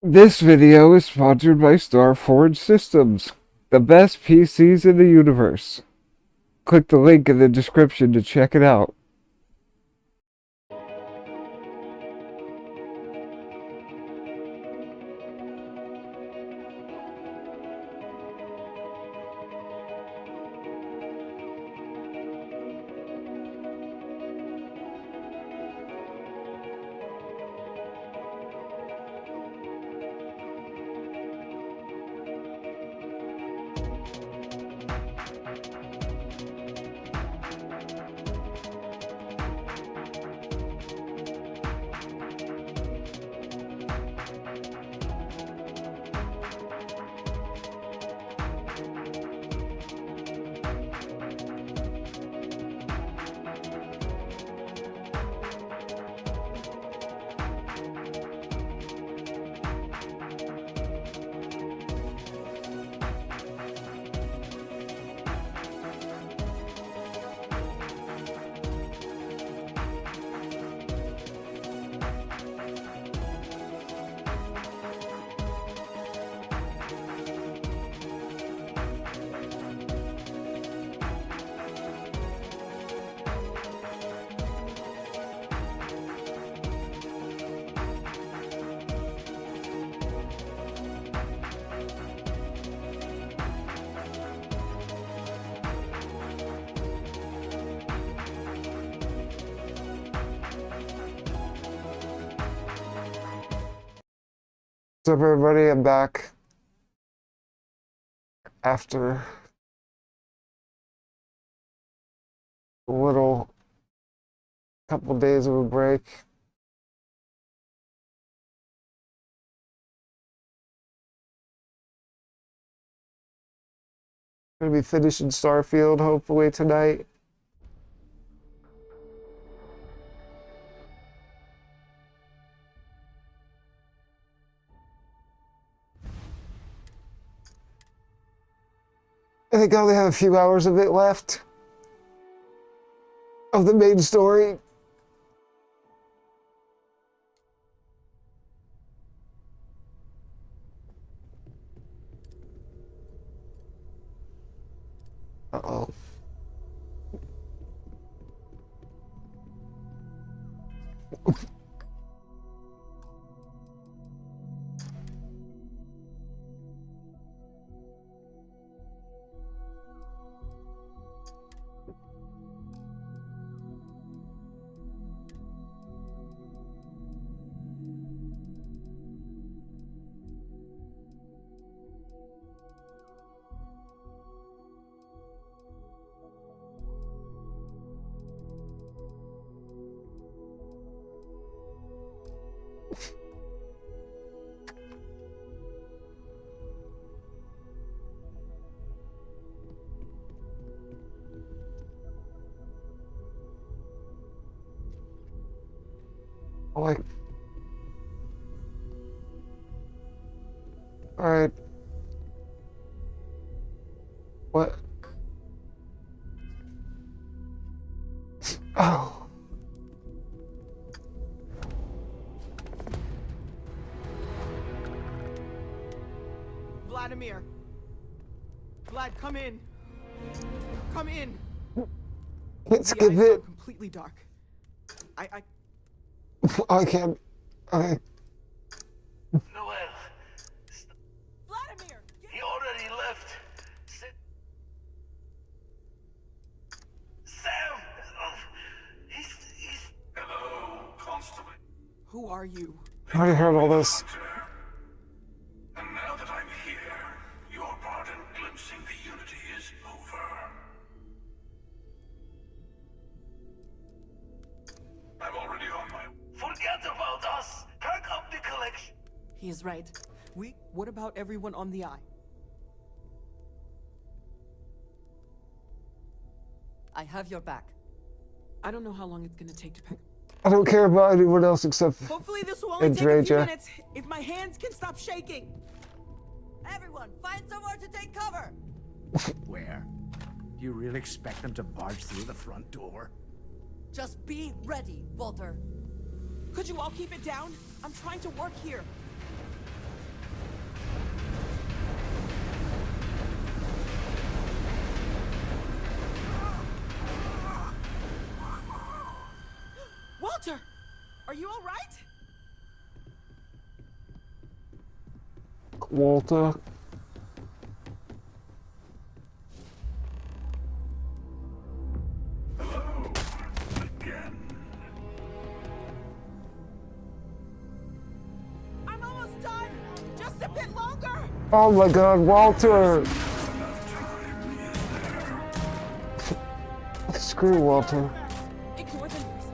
This video is sponsored by Starforge Systems, the best PCs in the universe. Click the link in the description to check it out. What's up, everybody? I'm back after a little couple days of a break. Gonna be finishing Starfield hopefully tonight. I think I only have a few hours of it left of the main story. Uh-oh. Like, all right. What? Oh. Vladimir. Vlad, come in. Come in. Let's The skip eyes it. are completely dark. I can't. Okay. Noel, Vladimir! he already left. Sam! He's... Hello, Constable. Who are you? I already heard all this. And now that I'm here, your part in glimpsing the Unity is over. I'm already on my... Forget about us! Pack up the collection! He is right. What about everyone on the Eye? I have your back. I don't know how long it's gonna take to pack. I don't care about anyone else except Hopefully this will only take a few Andreja. minutes, if my hands can stop shaking. Everyone, find somewhere to take cover! Where? Do you really expect them to barge through the front door? Just be ready, Walter. Could you all keep it down? I'm trying to work here. Are you all right? Walter. Hello, again. I'm almost done. Just a bit longer. Oh my god, Walter! Enough time, is there? Screw Walter. Ignore the noise.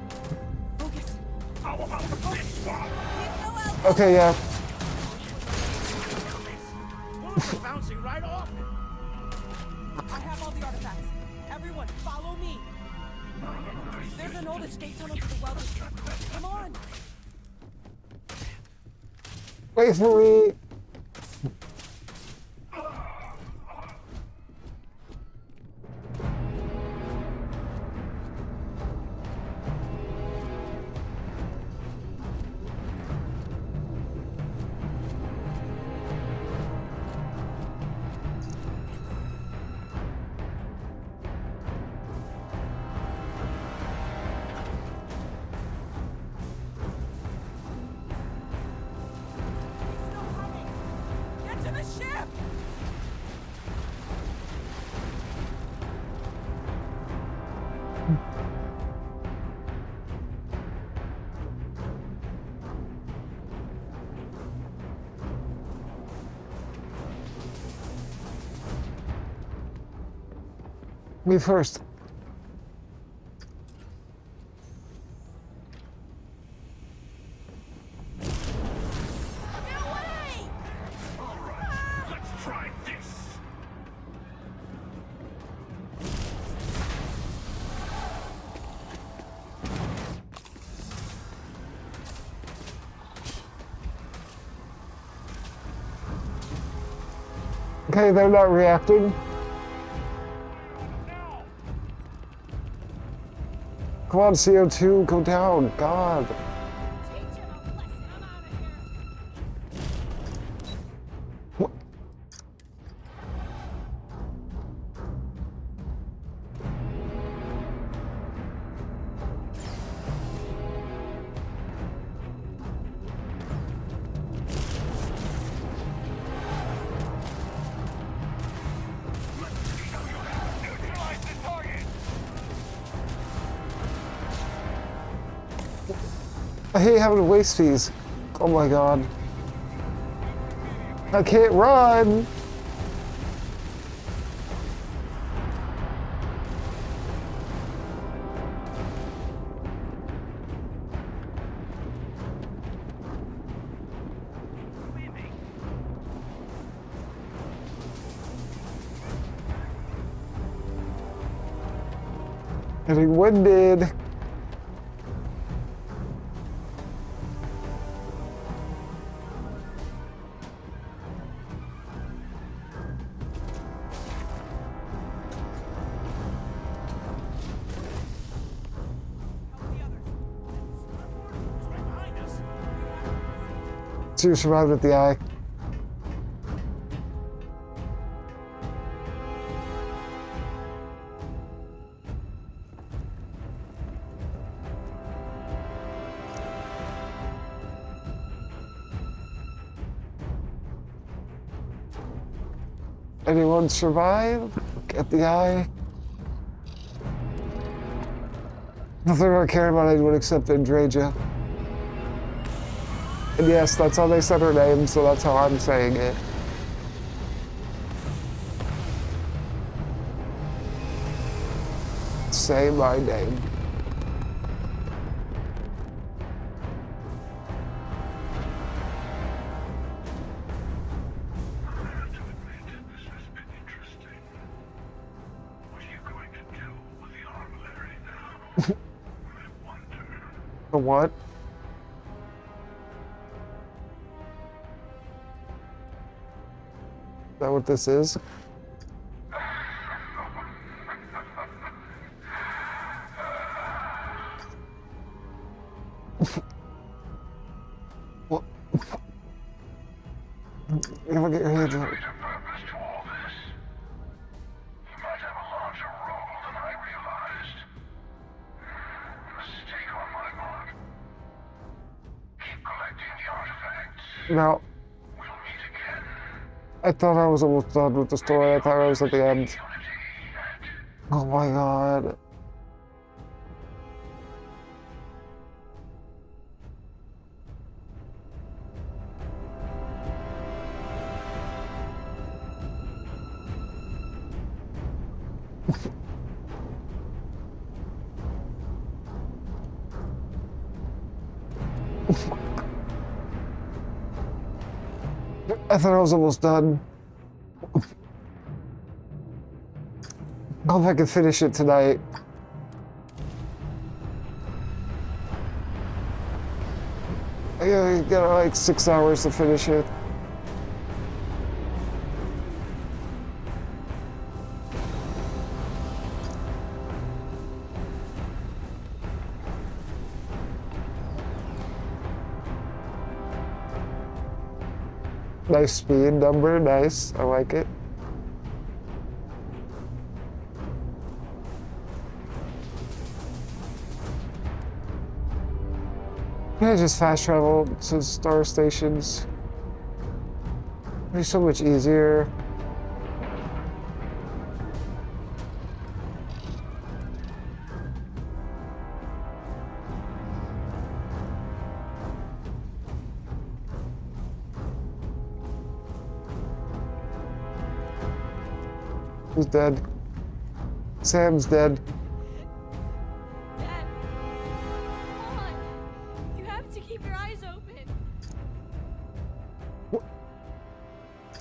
Focus. How about this one? Okay, yeah. Bullets are bouncing right off it. I have all the artifacts. Everyone, follow me. There's an old escape tunnel to the welding shop. Come on. Wait for me. He's still coming. Get to the ship. Me first. Alright, let's try this. Okay, they're not reacting. Come on, CO2, go down. God. What? Neutralize the target. I hate having to waste these. Oh my god. I can't run. Getting winded. So you survived with the eye. Anyone survive? Get the eye? Nothing I care about anyone except Andreja. And yes, that's how they said her name, so that's how I'm saying it. Say my name. I have to admit, this has been interesting. What are you going to do with the armillary now? I wonder. The what? Is that what this is? What? You don't get your hands up. Greater purpose to all this. You might have a larger role than I realized. Mistake on my part. No, We'll meet again. I thought I was almost done with the story. I thought I was at the end. Unity yet. Oh my god. I thought I was almost done. Hope I can finish it tonight. I got like 6 hours to finish it. Nice speed number, nice. I like it. Yeah, just fast travel to star stations. It'd be so much easier. Who's dead? Sam's dead. Dad, come on. You have to keep your eyes open.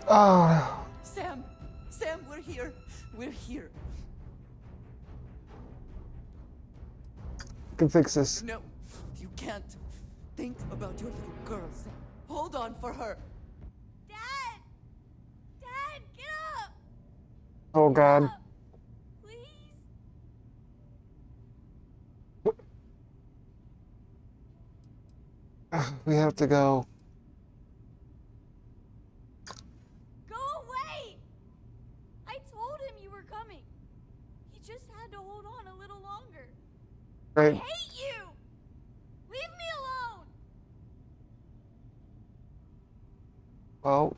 Ah, Sam, we're here. We're here. I can fix this. No, you can't. Think about your little girl, Sam. Hold on for her. Dad! Dad, get up! Oh god. Up! Please? We have to go. Go away! I told him you were coming. He just had to hold on a little longer. I Right. hate you! Leave me alone! Well.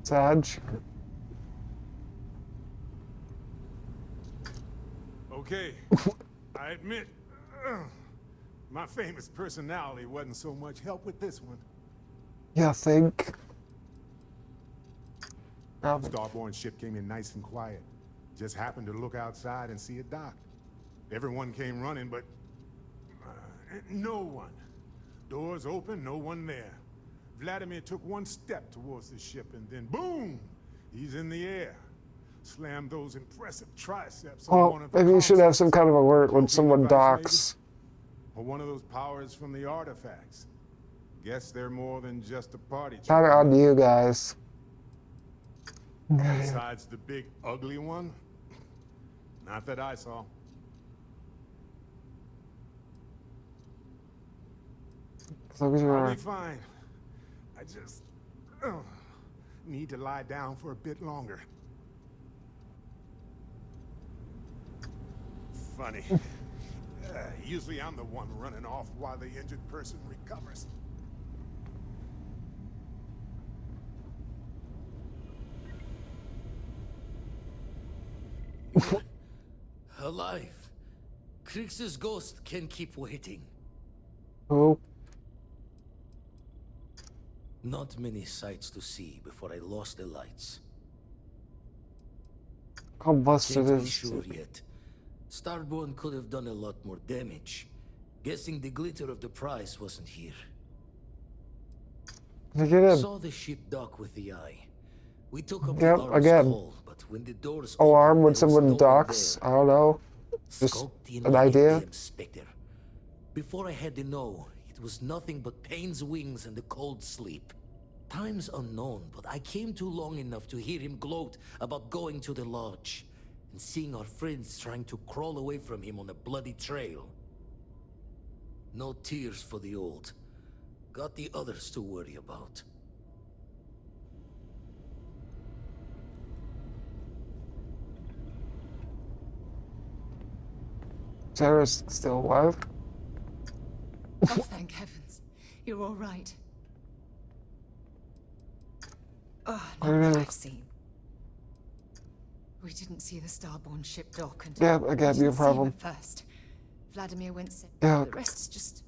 Saj. Okay, I admit, my famous personality wasn't so much help with this one. Yeah, think. Starborn's ship came in nice and quiet. Just happened to look outside and see it docked. Everyone came running, but no one. Doors open, no one there. Vladimir took one step towards the ship and then boom! He's in the air. Slammed those impressive triceps on one Well, of the maybe you should have some consoles. kind of alert when Broken someone device, docks. maybe? Or one of those powers from the artifacts. Guess they're more than just a party trick. Kind of on you guys. Besides the big ugly one? Not that I saw. As long as I'll you're. be fine. I just need to lie down for a bit longer. Funny. Usually I'm the one running off while the injured person recovers. Alive. Krix's ghost can keep waiting. Oh, Not many sights to see before I lost the lights. how busted Can't be is. sure yet. Starborn could have done a lot more damage. Guessing the glitter of the prize wasn't here. Get in. Saw the ship dock with the eye. We took up Yep, the guard's again. call, but when the doors Alarm opened, when there was someone no one docks. there. I don't know. Just Skulked in an like a idea. damn specter. Before I had to know, it was nothing but pain's wings and the cold sleep. Times unknown, but I came too long enough to hear him gloat about going to the lodge and seeing our friends trying to crawl away from him on a bloody trail. No tears for the old. Got the others to worry about. Sarah's still alive. Oh, thank heavens. You're all right. Oh, I not don't what know. I've seen. We didn't see the Starborn ship dock and Yeah, I got we you a didn't see him problem. at first. Vladimir went sick. Yeah. The rest is just...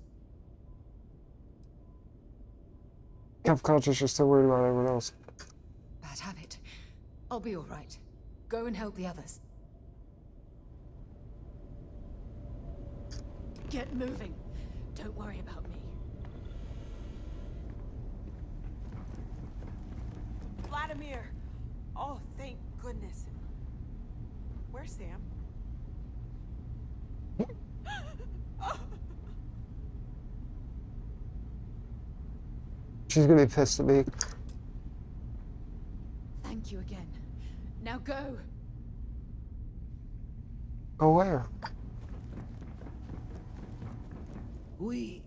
Kept conscious, you're still worried about everyone else. bad habit. I'll be all right. Go and help the others. Get moving. Don't worry about me. Vladimir! Oh, thank goodness. Where's Sam? She's gonna be pissed at me. Thank you again. Now go. Go where? We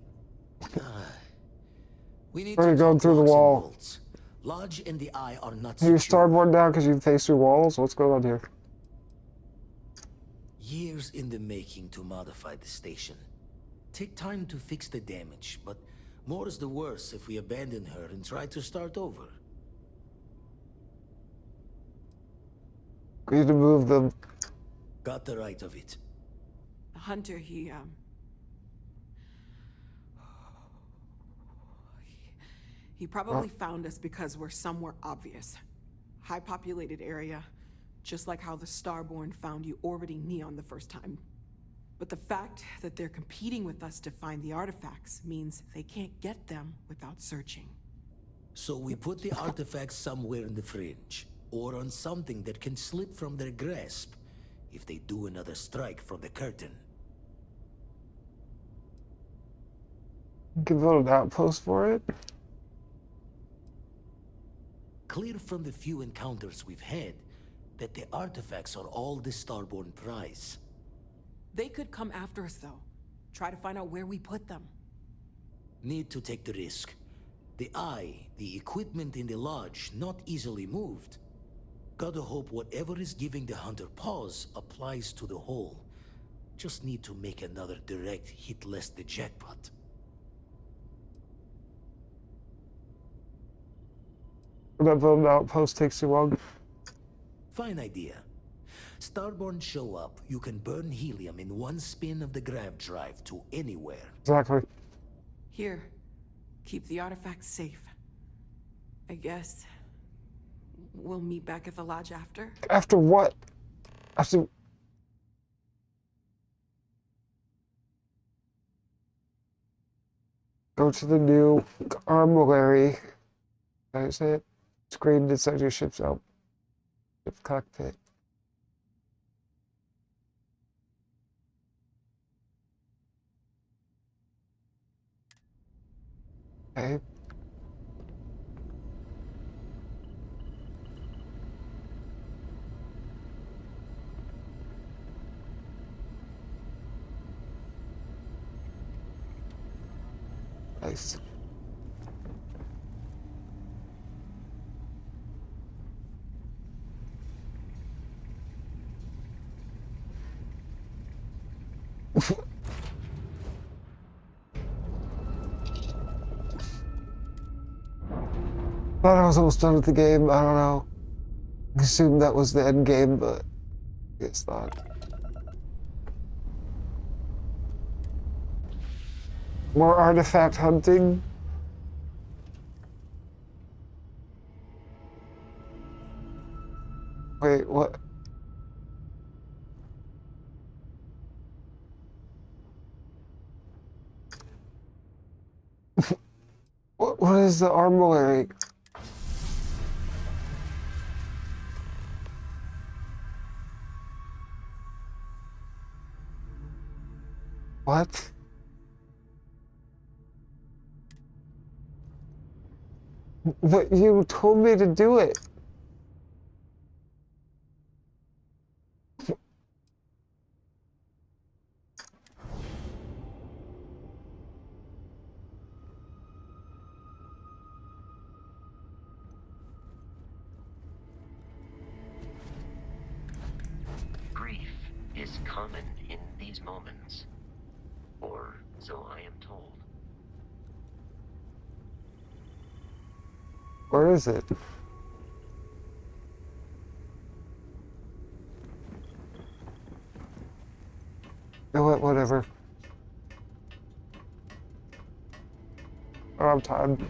need Where are to you going talk through the locks and wall? bolts. Lodge and the Eye are not You secure. starboard down because you face through walls? What's going on here? Years in the making to modify the station. Take time to fix the damage, but more is the worse if we abandon her and try to start over. We need to move them. Got the right of it. Hunter, he probably found us because we're somewhere obvious. High populated area, just like how the Starborn found you orbiting Neon the first time. But the fact that they're competing with us to find the artifacts means they can't get them without searching. So we put the artifacts somewhere in the fringe, or on something that can slip from their grasp if they do another strike from the curtain. You can build an outpost for it. Clear from the few encounters we've had that the artifacts are all the Starborn prize. They could come after us, though. Try to find out where we put them. Need to take the risk. The Eye, the equipment in the lodge, not easily moved. Gotta hope whatever is giving the Hunter pause applies to the whole. Just need to make another direct hit less the jackpot. That building outpost takes too long. Fine idea. Starborn show up, you can burn helium in one spin of the grav drive to anywhere. Exactly. Here, keep the artifacts safe. I guess we'll meet back at the lodge after. After what? After... Go to the new armory. Can I say it? Screened inside your ship's out. Ship cockpit. Okay. Nice. Thought I was almost done with the game. I don't know. I assumed that was the end game, but I guess not. More artifact hunting. Wait, what? What is the armory? What? But you told me to do it. Grief is common in the these moments. Or so I am told. Where is it? You know what? Whatever. I don't have time.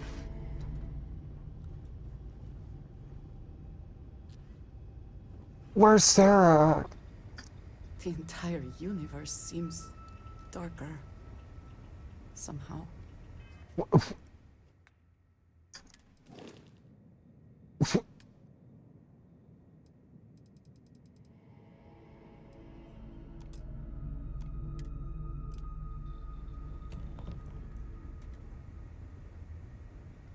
Where's Sarah? The entire universe seems darker. Somehow.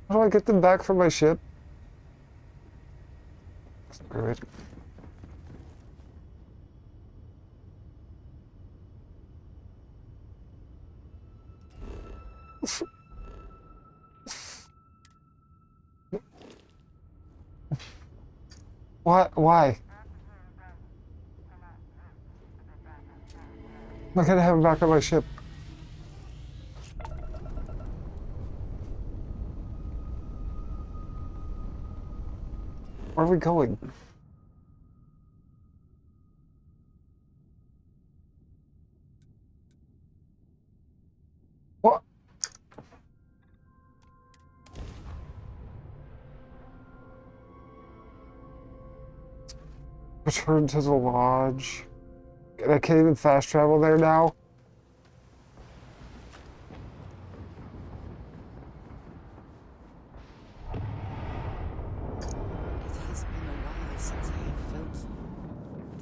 How do I get them back from my ship? Screw it. What? Why? I'm not gonna have him back on my ship. Where are we going? What? Return to the lodge. And I can't even fast travel there now. It has been a while since I have felt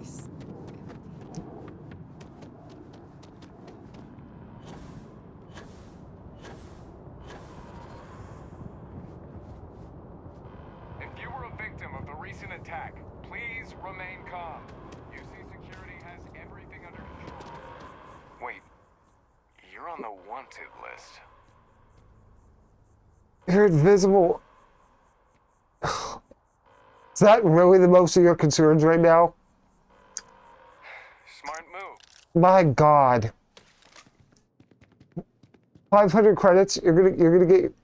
this. If you were a victim of the recent attack, please remain calm. UC Security has everything under control. Wait, you're on the wanted list. You're invisible. Is that really the most of your concerns right now? Smart move. My God. 500 credits. You're gonna get.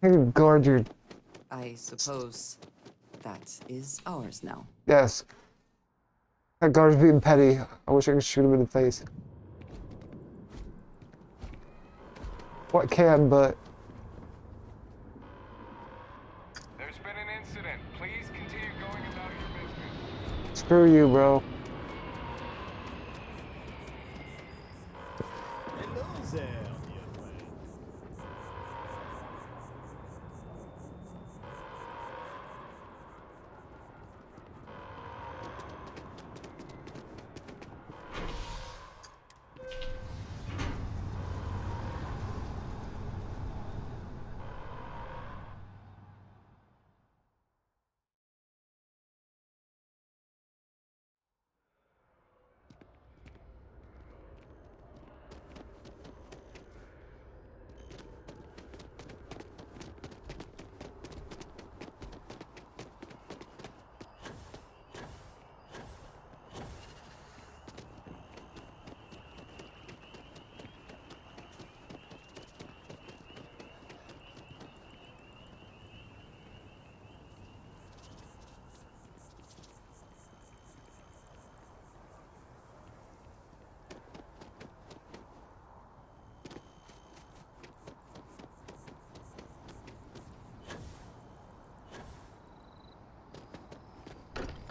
You're gonna guard your. I suppose that is ours now. Yes. That guard's being petty. I wish I could shoot him in the face. Well, I can, but. There's been an incident. Please continue going about your business. Screw you, bro. Hello there, dear friend.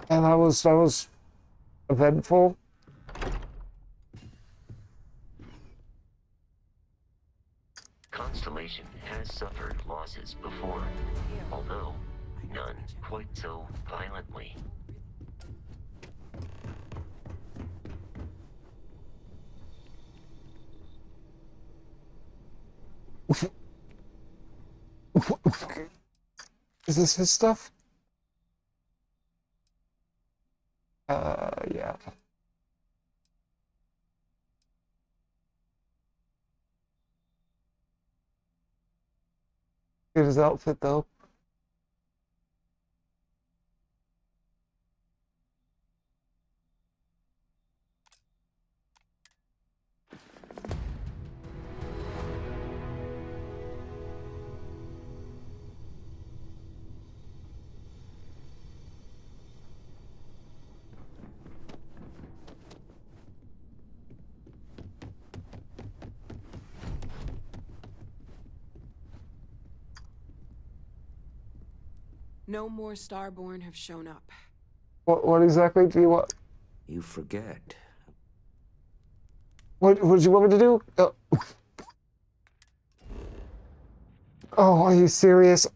And that was eventful. Constellation has suffered losses before, although none quite so violently. Is this his stuff? Yeah. Get his outfit though. No more Starborn have shown up. What exactly do you want? You forget. What did you want me to do? Oh, are you serious?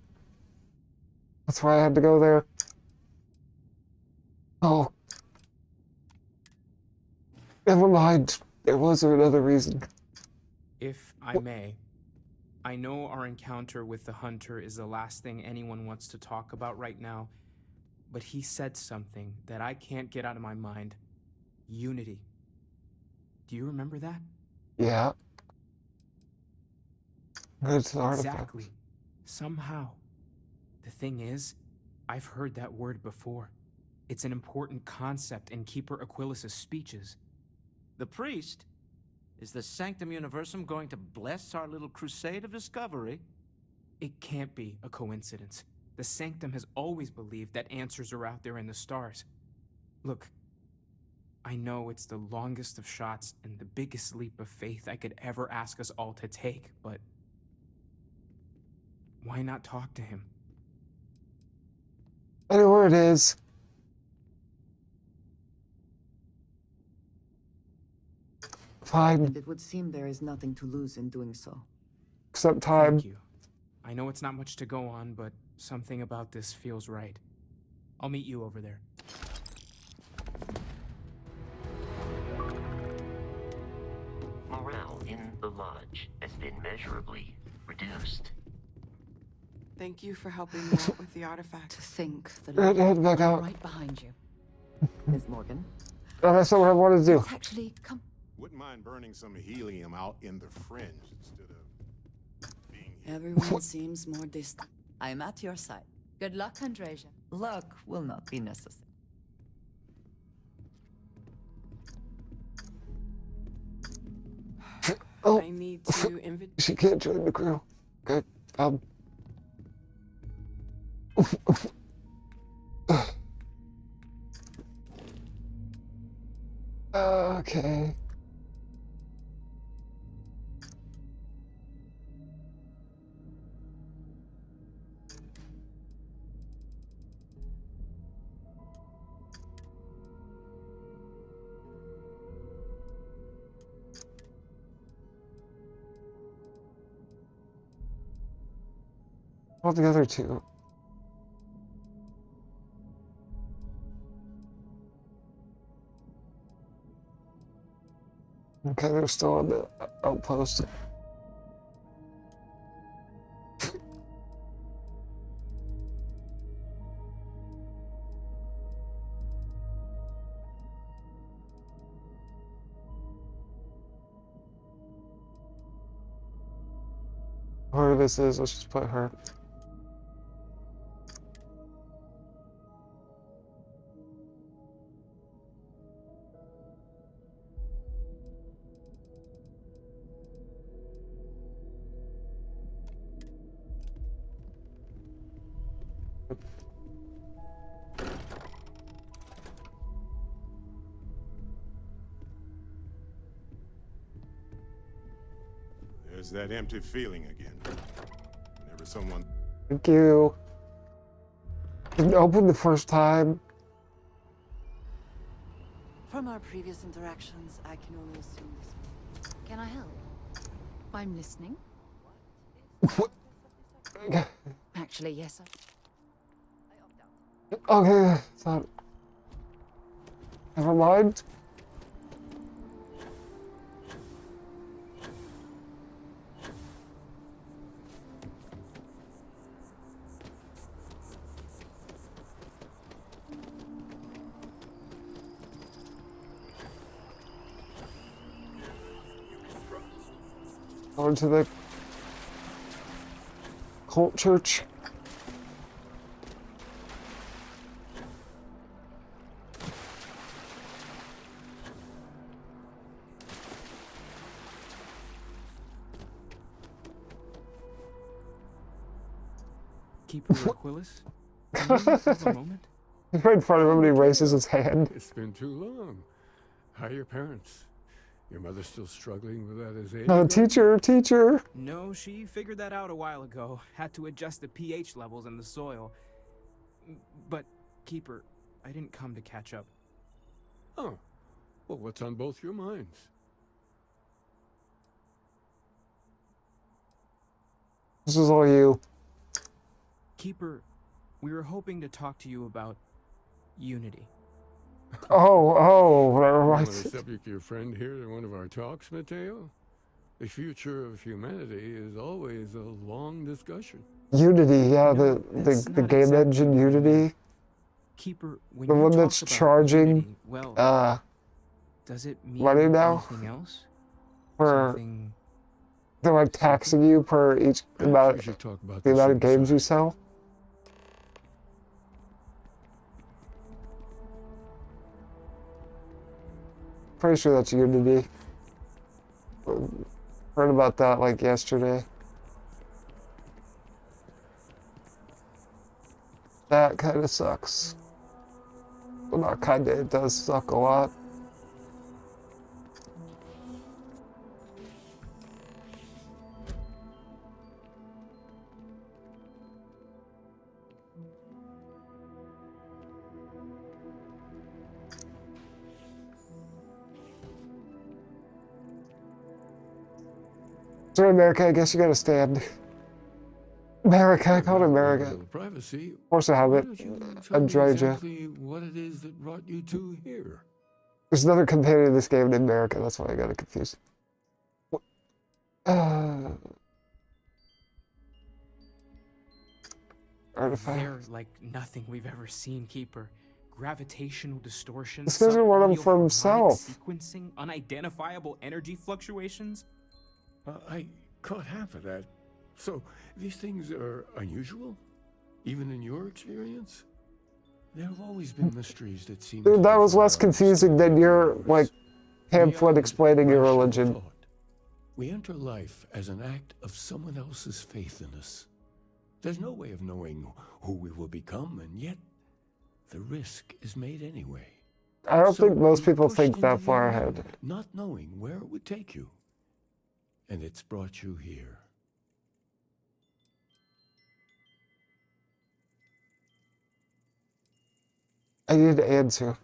That's why I had to go there. Oh. Never mind. There was another reason. If I may, I know our encounter with the Hunter is the last thing anyone wants to talk about right now, but he said something that I can't get out of my mind. Unity. Do you remember that? Yeah. It's an Exactly. artifact. Somehow. The thing is, I've heard that word before. It's an important concept in Keeper Aquilas's speeches. The priest? Is the Sanctum Universum going to bless our little crusade of discovery? It can't be a coincidence. The Sanctum has always believed that answers are out there in the stars. Look, I know it's the longest of shots and the biggest leap of faith I could ever ask us all to take, but why not talk to him? I know where it is. Fine. And it would seem there is nothing to lose in doing so. Except time. Thank you. I know it's not much to go on, but something about this feels right. I'll meet you over there. Morale in the lodge has been measurably reduced. Thank you for helping me out with the artifact. To think that Head back I'm out. right behind you. Miss Morgan. Oh, that's not what I wanted to do. Let's actually come. Wouldn't mind burning some helium out in the fringe instead of being here. Everyone seems more distant. I'm at your side. Good luck, Andreja. Luck will not be necessary. Oh, I need to invite. she can't join the crew. Okay. Okay. All the other two. Okay, they're still on the outpost. Whoever this is, let's just put her. There's that empty feeling again. Whenever someone... Thank you. Didn't open the first time. From our previous interactions, I can only assume this. Can I help? I'm listening. What? Actually, yes. Okay, thought. Never mind. Going to the cult church. Keeper Aquilas? Can you have a moment? He's right in front of him and he raises his hand. It's been too long. How are your parents? Your mother still struggling with that as No, teacher. No, she figured that out a while ago. Had to adjust the pH levels in the soil. But, Keeper, I didn't come to catch up. Oh. Well, what's on both your minds? This is all you. Keeper, we were hoping to talk to you about Unity. Oh, You right. want to subject your friend here to one of our talks, Mateo? The future of humanity is always a long discussion. Unity, yeah, No, the game engine Unity. Keeper, when The you one talk that's about charging, Unity, well, does it mean money now anything else? for Something... they're like taxing you per each Perhaps we should talk about the this amount of games you inside. sell. Pretty sure that's Unity. Heard about that like yesterday. That kind of sucks. Well, not kinda, it does suck a lot. So in America, I guess you gotta stand. America, I called it America. Privacy. Of course I have it. Why don't you tell me Android. exactly what it is that brought you two here? There's another companion in this game in America, that's why I got it confused. Artifact. They're like nothing we've ever seen, Keeper. Gravitational distortion, This doesn't want him for subaudio himself. harmonic sequencing, unidentifiable energy fluctuations. I caught half of that. So, these things are unusual? Even in your experience? There have always been mysteries that seem Dude, to that was defy less our confusing than your, like, pamphlet explaining your religion. thought. We enter life as an act of someone else's faith in us. There's no way of knowing who we will become, and yet the risk is made anyway. I don't think most you're people pushed think into that the far unknown, ahead. not knowing where it would take you. And it's brought you here. I need to answer.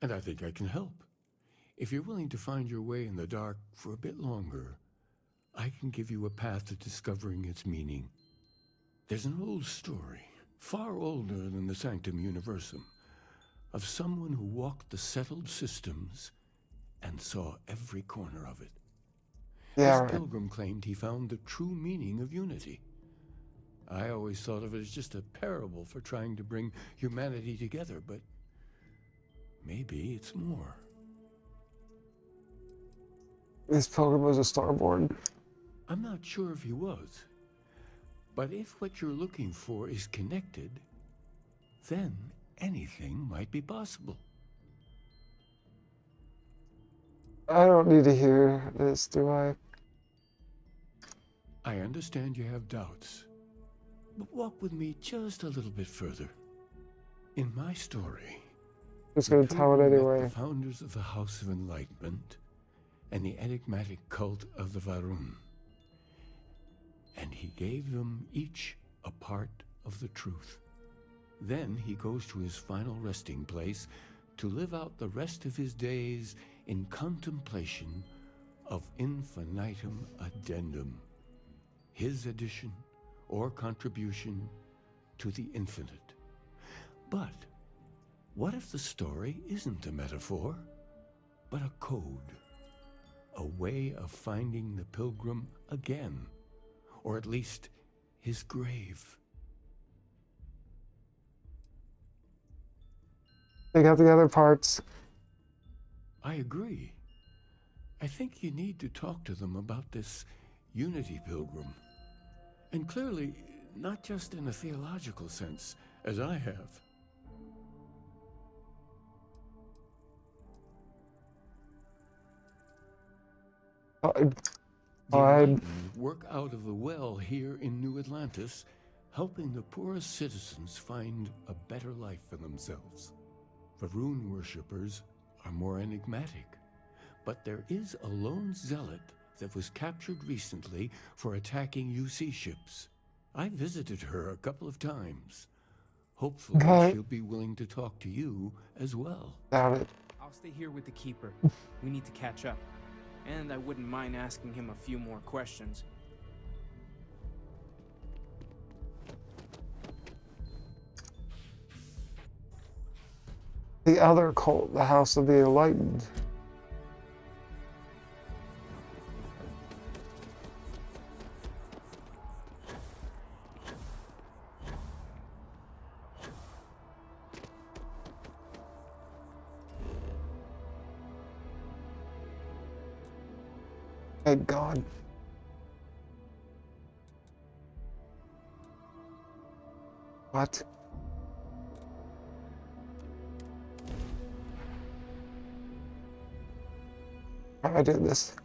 And I think I can help. If you're willing to find your way in the dark for a bit longer, I can give you a path to discovering its meaning. There's an old story, far older than the Sanctum Universum, of someone who walked the settled systems and saw every corner of it. Yeah, This pilgrim claimed he found the true meaning of unity. I always thought of it as just a parable for trying to bring humanity together, but maybe it's more. This pilgrim was a starborn. I'm not sure if he was, but if what you're looking for is connected, then anything might be possible. I don't need to hear this, do I? I understand you have doubts, but walk with me just a little bit further. In my story, Just gonna tell it anyway. the founders of the House of Enlightenment and the enigmatic cult of the Varun. And he gave them each a part of the truth. Then he goes to his final resting place to live out the rest of his days in contemplation of infinitum addendum, his addition or contribution to the infinite. But what if the story isn't a metaphor, but a code? A way of finding the pilgrim again, or at least his grave. Take out the other parts. I agree. I think you need to talk to them about this unity pilgrim. And clearly, not just in a theological sense, as I have. The Enlightened work out of the well here in New Atlantis, helping the poorest citizens find a better life for themselves. Varun worshippers are more enigmatic, but there is a lone zealot that was captured recently for attacking UC ships. I visited her a couple of times. Hopefully, Okay. she'll be willing to talk to you as well. Doubt it. I'll stay here with the Keeper. We need to catch up. And I wouldn't mind asking him a few more questions. The other cult, the House of the Enlightened. Thank God. What? How do I do this?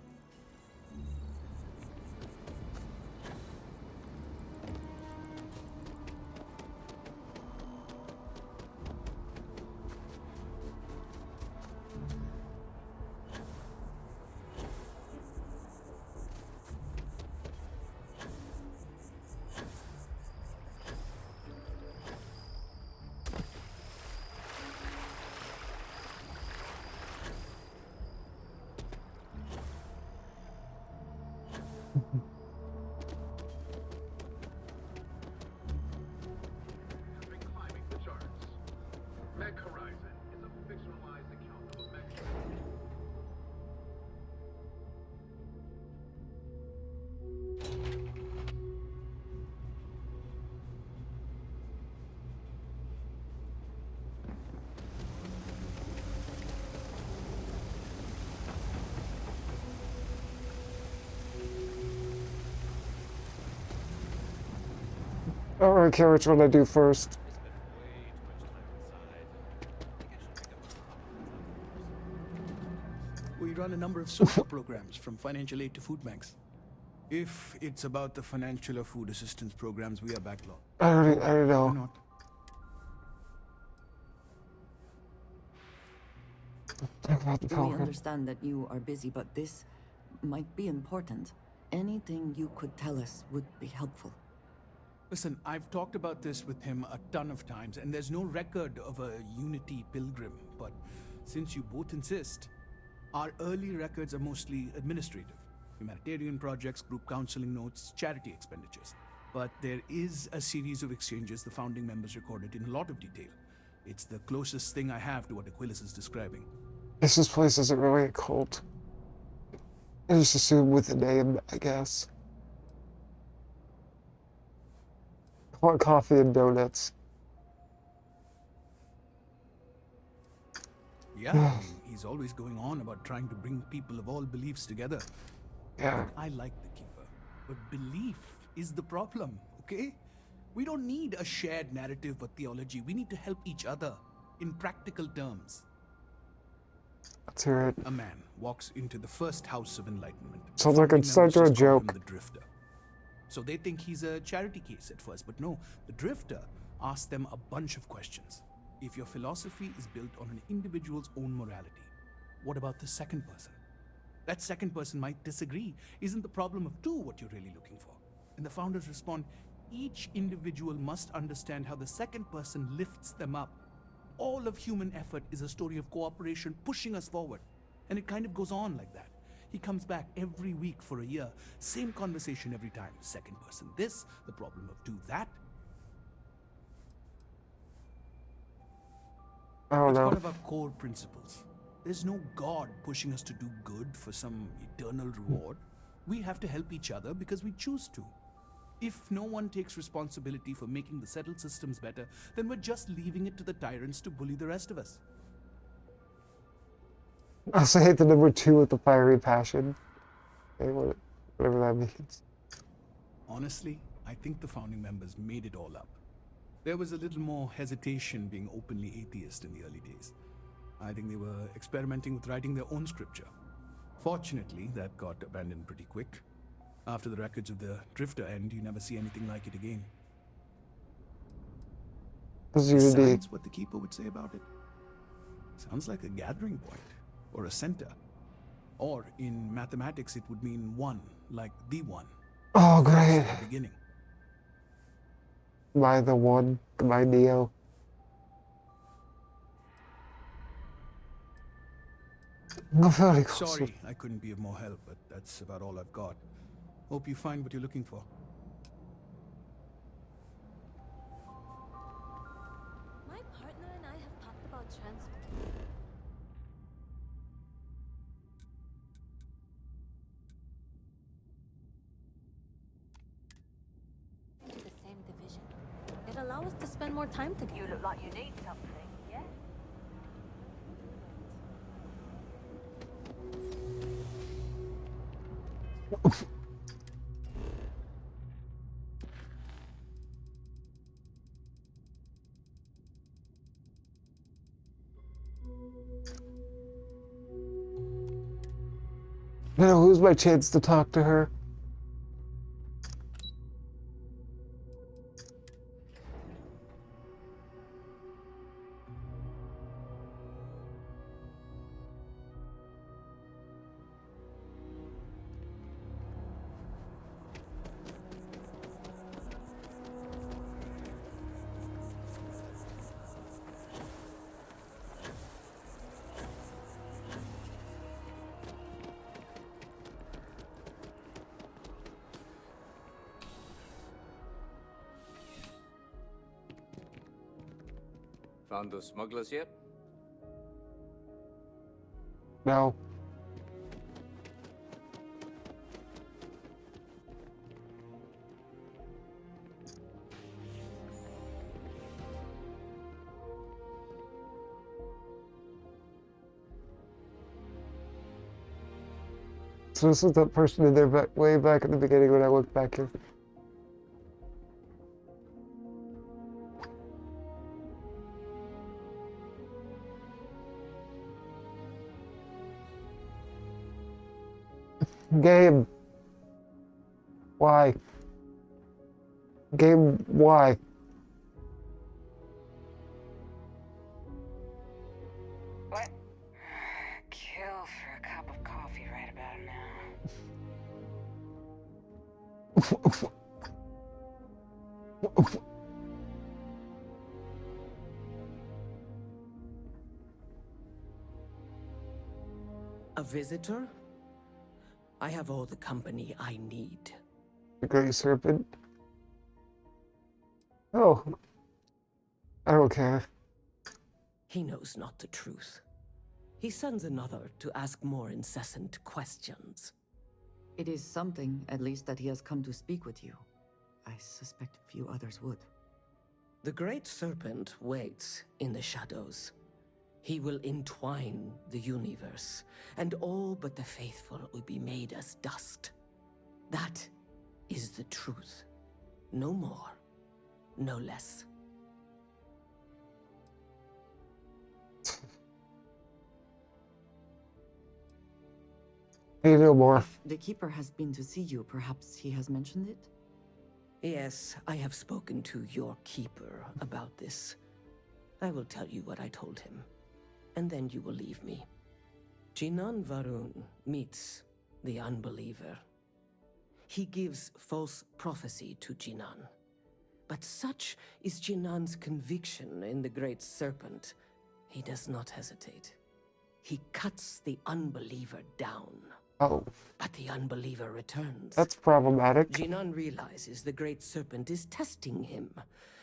I don't really care which one I do first. We run a number of social programs, from financial aid to food banks. If it's about the financial or food assistance programs, we are backlogged. I already Why know. not? Talk about the We program. understand that you are busy, but this might be important. Anything you could tell us would be helpful. Listen, I've talked about this with him a ton of times, and there's no record of a Unity pilgrim. But since you both insist, our early records are mostly administrative. Humanitarian projects, group counseling notes, charity expenditures. But there is a series of exchanges the founding members recorded in a lot of detail. It's the closest thing I have to what Aquilus is describing. This place isn't really a cult. I just assume with the name, I guess. I want coffee and donuts. Yeah, I mean, he's always going on about trying to bring people of all beliefs together. Yeah. Look, I like the Keeper, but belief is the problem, okay? We don't need a shared narrative or theology. We need to help each other in practical terms. Let's hear it. A man walks into the first house of enlightenment. Sounds like it's starting to a Members just call him joke. the Drifter. So they think he's a charity case at first, but no, the Drifter asks them a bunch of questions. If your philosophy is built on an individual's own morality, what about the second person? That second person might disagree. Isn't the problem of two what you're really looking for? And the founders respond, each individual must understand how the second person lifts them up. All of human effort is a story of cooperation pushing us forward. And it kind of goes on like that. He comes back every week for a year. Same conversation every time. Second person this, the problem of two that. I don't It's know. part of our core principles. There's no God pushing us to do good for some eternal reward. We have to help each other because we choose to. If no one takes responsibility for making the settled systems better, then we're just leaving it to the tyrants to bully the rest of us. I also hate the number 2 with the fiery passion. Okay, whatever that means. Honestly, I think the founding members made it all up. There was a little more hesitation being openly atheist in the early days. I think they were experimenting with writing their own scripture. Fortunately, that got abandoned pretty quick. After the records of the Drifter end, you never see anything like it again. Besides what the Keeper would say about it. Sounds like a gathering point, or a center. Or in mathematics, it would mean one, like the one. Oh, The first, great. the beginning. Am I the one? Am I Neo? Very cool. Sorry, I couldn't be of more help, but that's about all I've got. Hope you find what you're looking for. My partner and I have talked about transfer. The same division. It allows us to spend more time together. You look like you need something, yeah? Now, who's my chance to talk to her? Found those smugglers yet? No. So this is that person in there way back at the beginning when I looked back here. Game. Why? Game, why? What? Kill for a cup of coffee right about now. A visitor? I have all the company I need. The Great Serpent? Oh. I don't care. He knows not the truth. He sends another to ask more incessant questions. It is something, at least, that he has come to speak with you. I suspect few others would. The Great Serpent waits in the shadows. He will entwine the universe, and all but the faithful will be made as dust. That is the truth. No more, no less. Hey, no more. If the Keeper has been to see you, perhaps he has mentioned it? Yes, I have spoken to your Keeper about this. I will tell you what I told him, and then you will leave me. Jinan Varun meets the unbeliever. He gives false prophecy to Jinan. But such is Jinan's conviction in the Great Serpent, he does not hesitate. He cuts the unbeliever down. Oh. But the unbeliever returns. That's problematic. Jinan realizes the Great Serpent is testing him,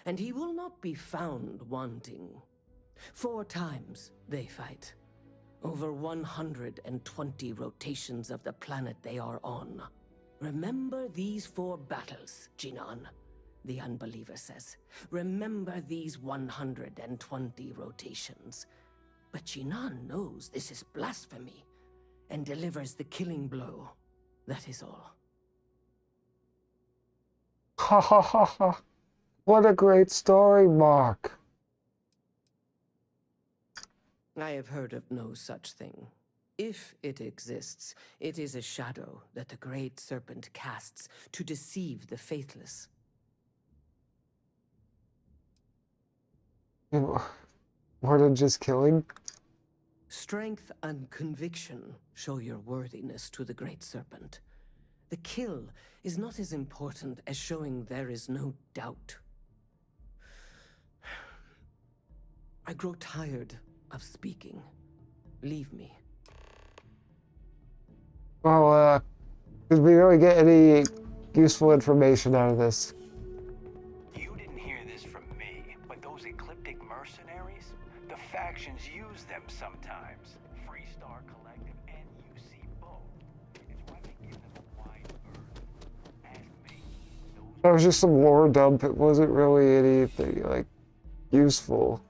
and he will not be found wanting. 4 times they fight. Over 120 rotations of the planet they are on. Remember these 4 battles, Jinan, the unbeliever says. Remember these 120 rotations. But Jinan knows this is blasphemy, and delivers the killing blow. That is all. Ha ha ha ha. What a great story, Mark. I have heard of no such thing. If it exists, it is a shadow that the Great Serpent casts to deceive the faithless. More than just killing? Strength and conviction show your worthiness to the Great Serpent. The kill is not as important as showing there is no doubt. I grow tired of speaking. Leave me. Well, did we really get any useful information out of this? You didn't hear this from me, but those ecliptic mercenaries, the factions use them sometimes. Freestar Collective and UC both. It's why they give them a wide berth. Ask me. That was just some lore dump. It wasn't really anything, like, useful.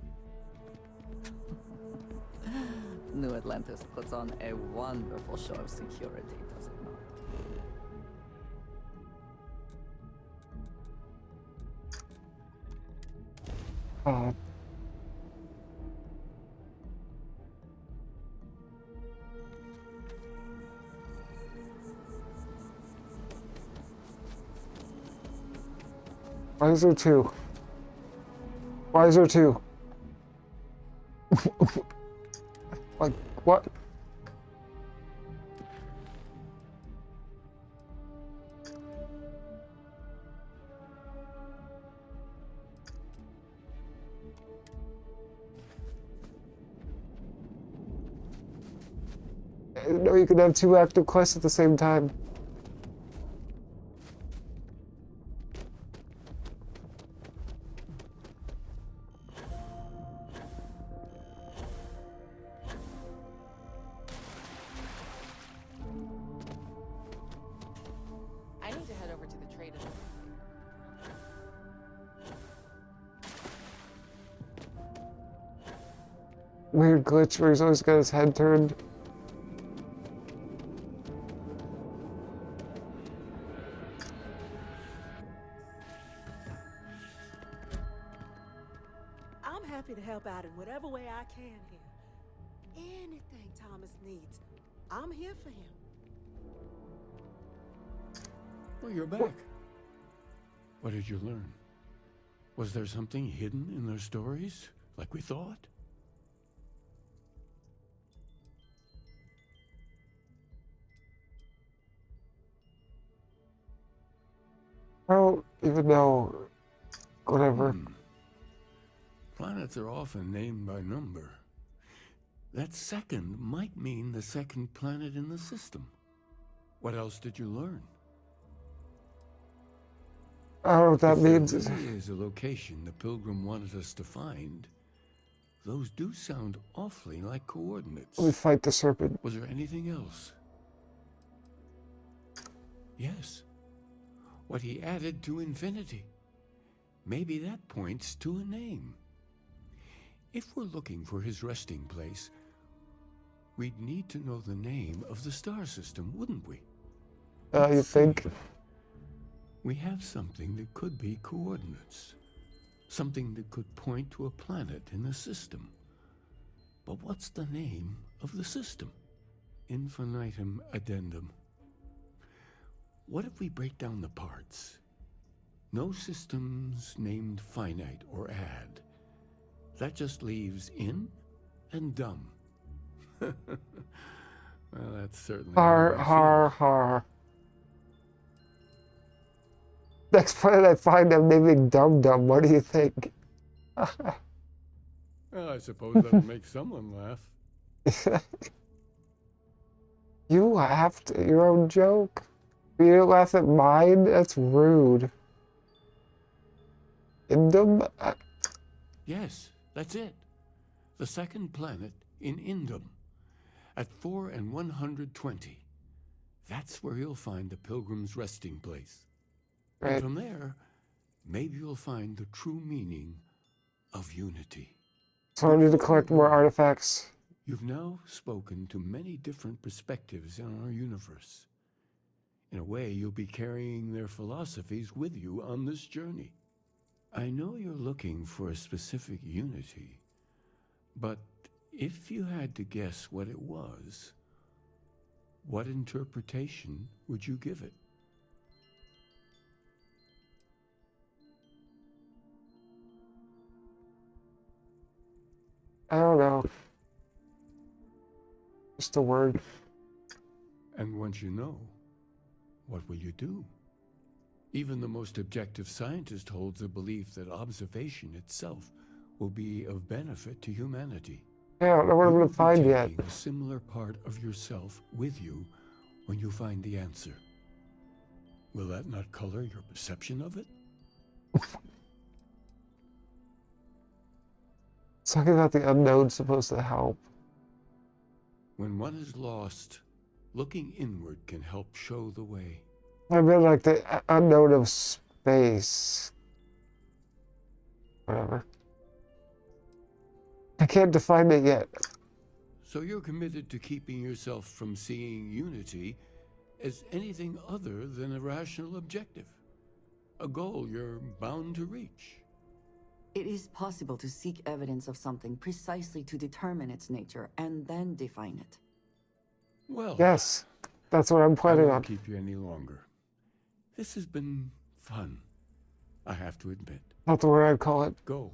New Atlantis puts on a wonderful show of security, does it not? Why is there two? Why is there two? Like, what? I didn't know you could have two active quests at the same time. I need to head over to the trader. Weird glitch where he's always got his head turned. I'm happy to help out in whatever way I can here. Anything Thomas needs, I'm here for him. Well, you're back. What did you learn? Was there something hidden in their stories, like we thought? I don't even know. Whatever. Planets are often named by number. That second might mean the second planet in the system. What else did you learn? I don't know what that means. If there really is a location the Pilgrim wanted us to find, those do sound awfully like coordinates. Let me fight the serpent. Was there anything else? Yes. What he added to infinity. Maybe that points to a name. If we're looking for his resting place, we'd need to know the name of the star system, wouldn't we? You think? We have something that could be coordinates. Something that could point to a planet in the system. But what's the name of the system? Infinitum addendum. What if we break down the parts? No systems named finite or add. That just leaves in and dumb. Well, that's certainly Har. Next planet I find, I'm naming Dum Dum. What do you think? Well, I suppose that'll make someone laugh. You laughed at your own joke? You didn't laugh at mine? That's rude. Indum? Yes, that's it. The second planet in Indum. At 4 and 120. That's where you'll find the Pilgrim's resting place. Right. And from there, maybe you'll find the true meaning of unity. So I need to collect more artifacts. You've now spoken to many different perspectives on our universe. In a way, you'll be carrying their philosophies with you on this journey. I know you're looking for a specific unity, but if you had to guess what it was, what interpretation would you give it? I don't know. Just a word. And once you know, what will you do? Even the most objective scientist holds the belief that observation itself will be of benefit to humanity. Yeah, I don't know what I'm going to find yet. Taking a similar part of yourself with you when you find the answer. Will that not color your perception of it? Talking about the unknown's supposed to help. When one is lost, looking inward can help show the way. I mean, like the unknown of space. Whatever. I can't define it yet. So you're committed to keeping yourself from seeing unity as anything other than a rational objective. A goal you're bound to reach. It is possible to seek evidence of something precisely to determine its nature and then define it. Well, yes, that's what I'm planning I won't on. Keep you any longer. This has been fun, I have to admit. Not the word I'd call it. Go,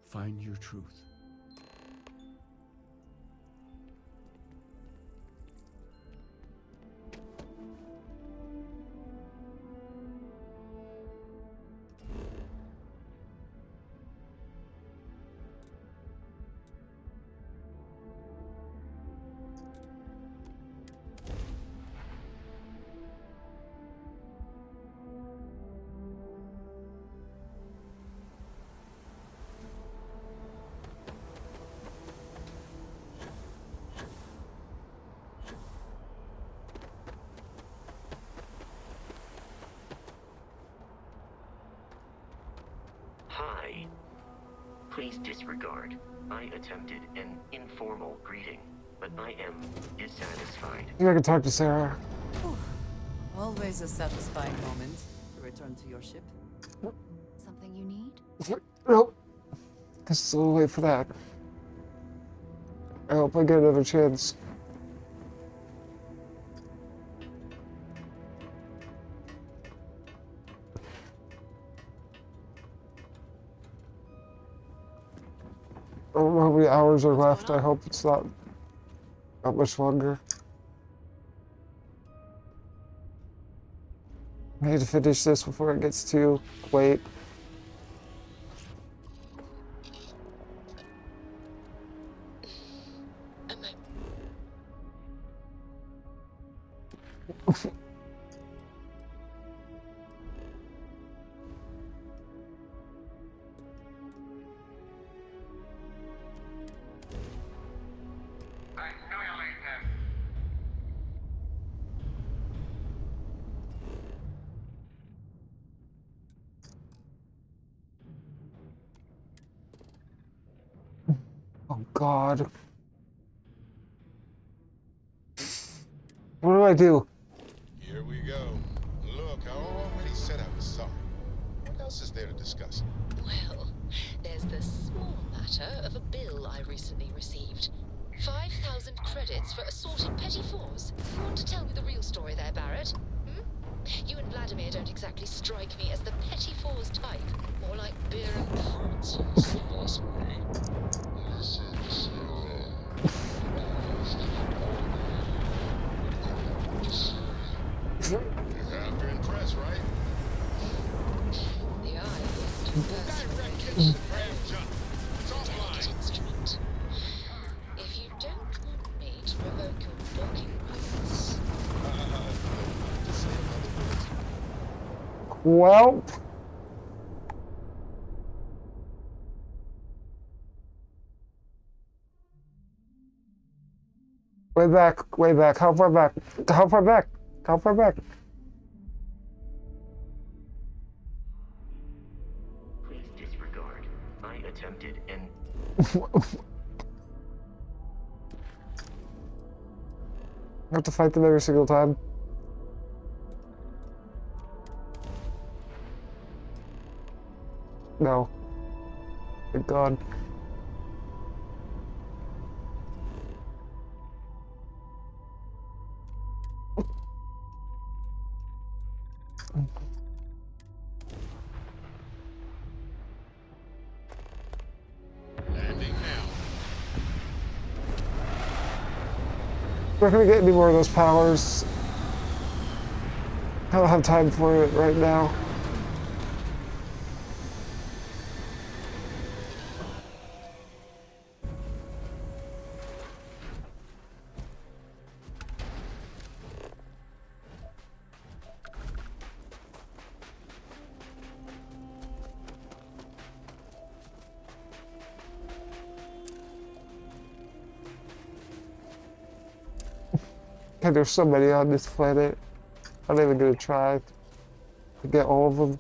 find your truth. Hi. Please disregard. I attempted an informal greeting, but I am dissatisfied. I think I can talk to Sarah. Always a satisfying moment to return to your ship. Something you need? Nope. Guess still wait for that. I hope I get another chance. I don't know how many hours are left. I hope it's not much longer. I need to finish this before it gets too late. Oh God. What do I do? Here we go. Look, I already said I was sorry. What else is there to discuss? Well, there's the small matter of a bill I recently received. 5,000 credits for assorted petty fours. You want to tell me the real story there, Barrett? You and Vladimir don't exactly strike me as the petty fours type. More like beer and pretzels. You have to impress, right? The eye is instrument. If you don't want me to revoke your booking rights. Well. Way back, way back. How far back? How far back? How far back? Please disregard. I attempted an... I have to fight them every single time. No. Thank God. Landing now. We're not gonna get any more of those powers. I don't have time for it right now. God, there's so many on this planet. I'm not even gonna try to get all of them.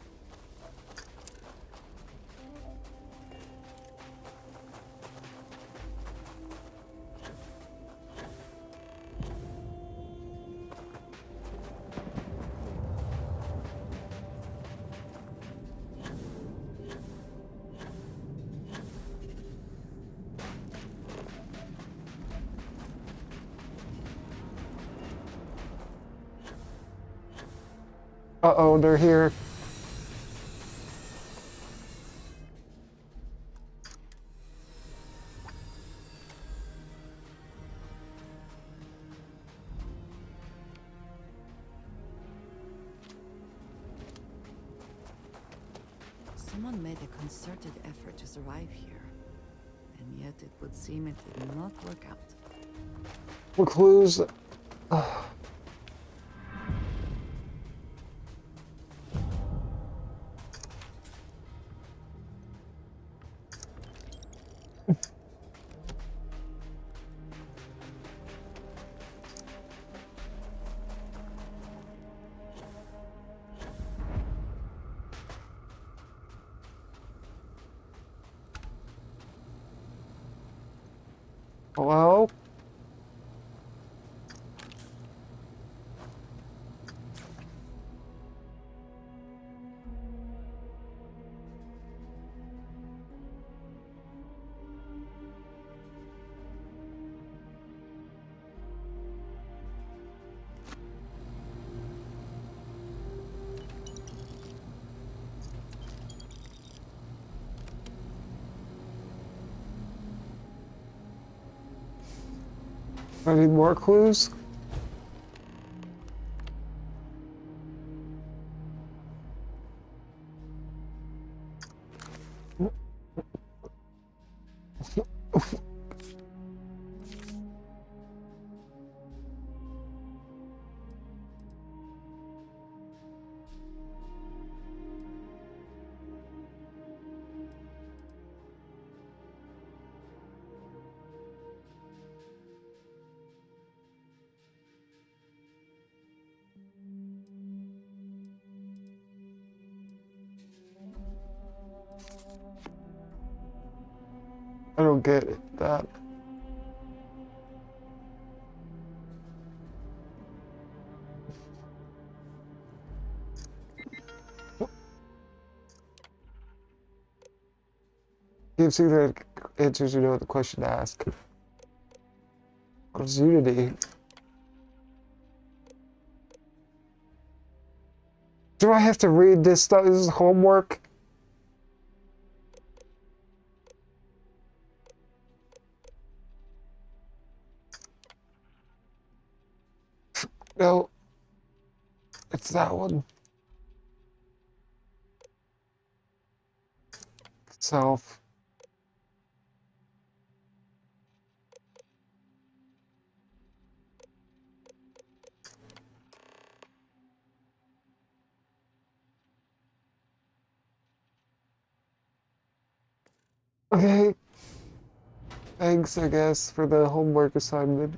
Uh-oh, they're here. Someone made a concerted effort to survive here, and yet it would seem it did not work out. What clues? Hello? I need more clues? I don't get that. Gives you the answers you know the question to ask. What is Unity? Do I have to read this stuff? This is homework? No. It's that one. Self. Okay. Thanks, I guess, for the homework assignment.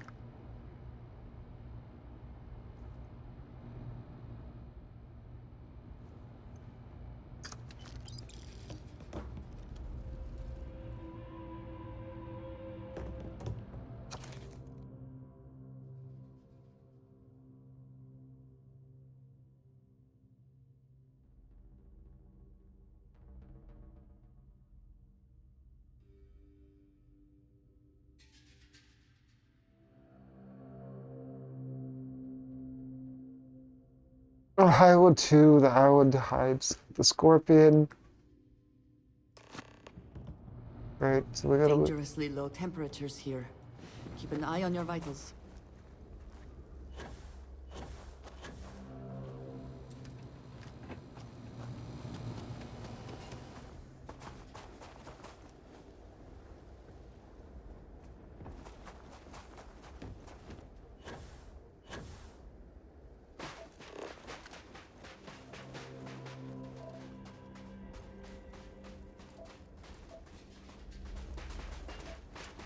Oh, Highwood 2, the Highwood hides the scorpion. Right, so we gotta... Dangerously low temperatures here. Keep an eye on your vitals.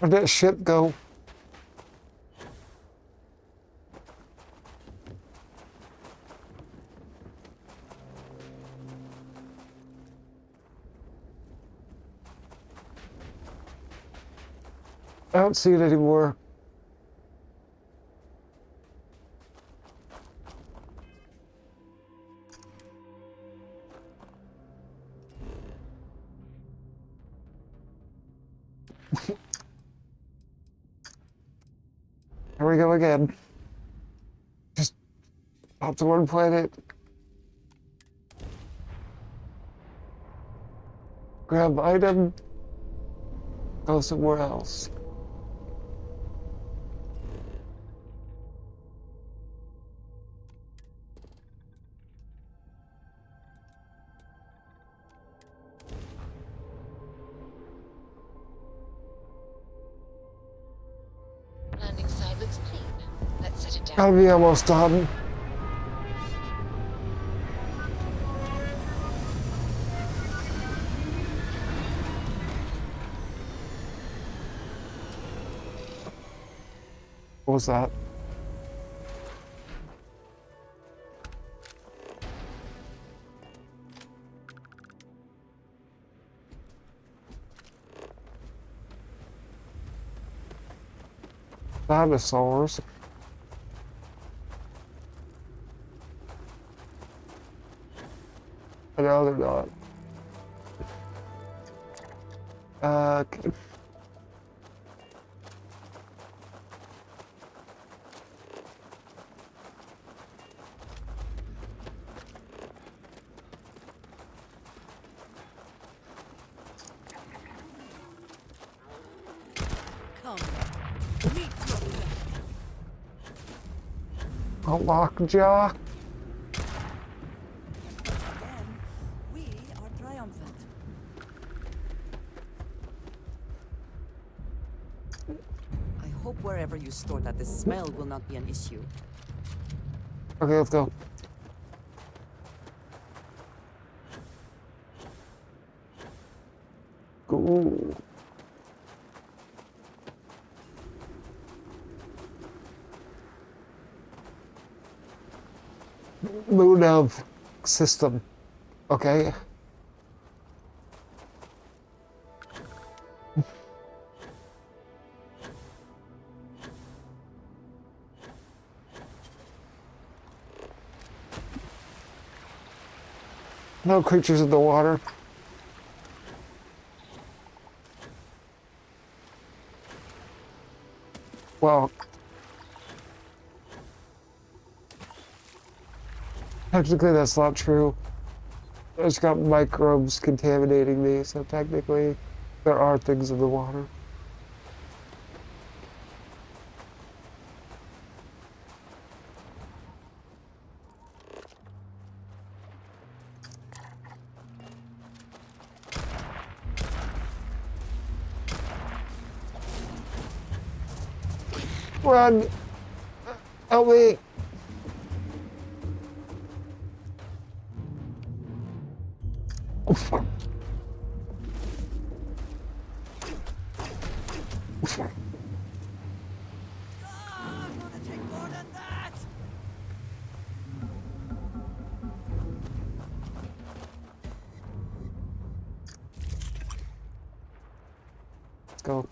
Where'd that ship go? I don't see it anymore. Here we go again. Just out to one planet. Grab item. Go somewhere else. Landing side looks clean. Let's set it down. Gotta be almost done. What was that? Dinosaurs. No, they're not. Okay. A lockjaw. We are triumphant. I hope wherever you store that, the smell will not be an issue. Okay, let's go. Ooh. Moon of system. Okay. No creatures in the water. Well, technically that's not true. I just got microbes contaminating me, so technically there are things in the water. Run! Help me! Let's go.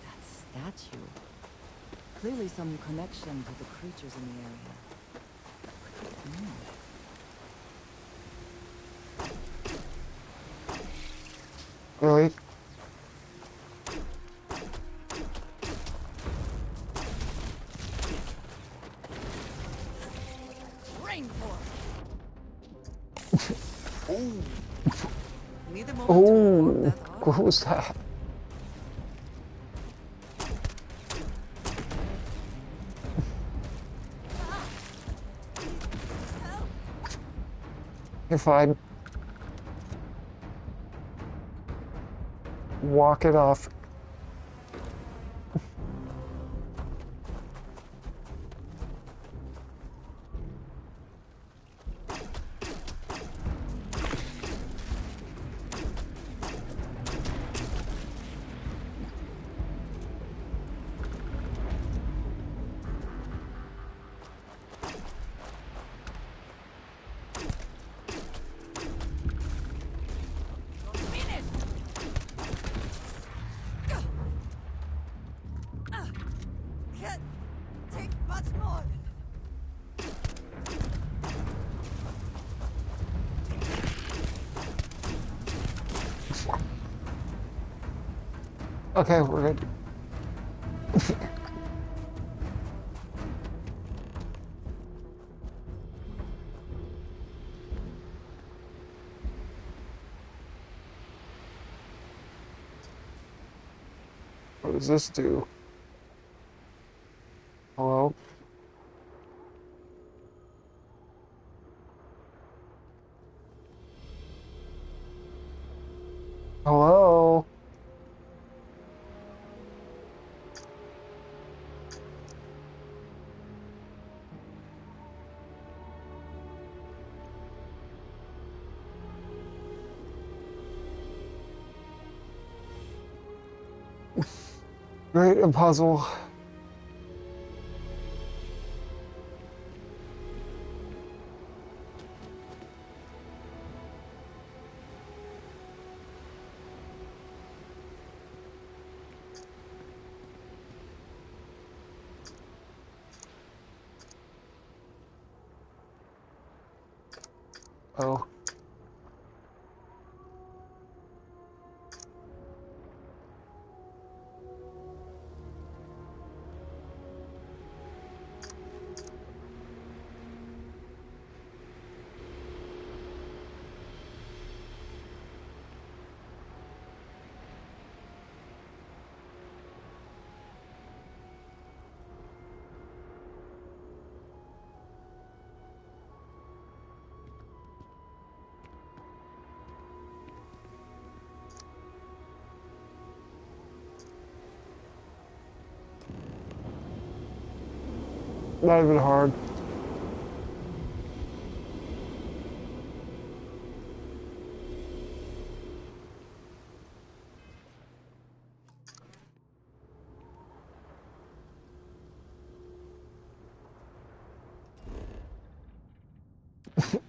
That statue. Clearly some connection to the creatures in the area. Really? Oh, what was that? You're fine. Walk it off. Okay, we're good. What does this do? Hello? Hello? Great, a puzzle. Oh. Not even hard.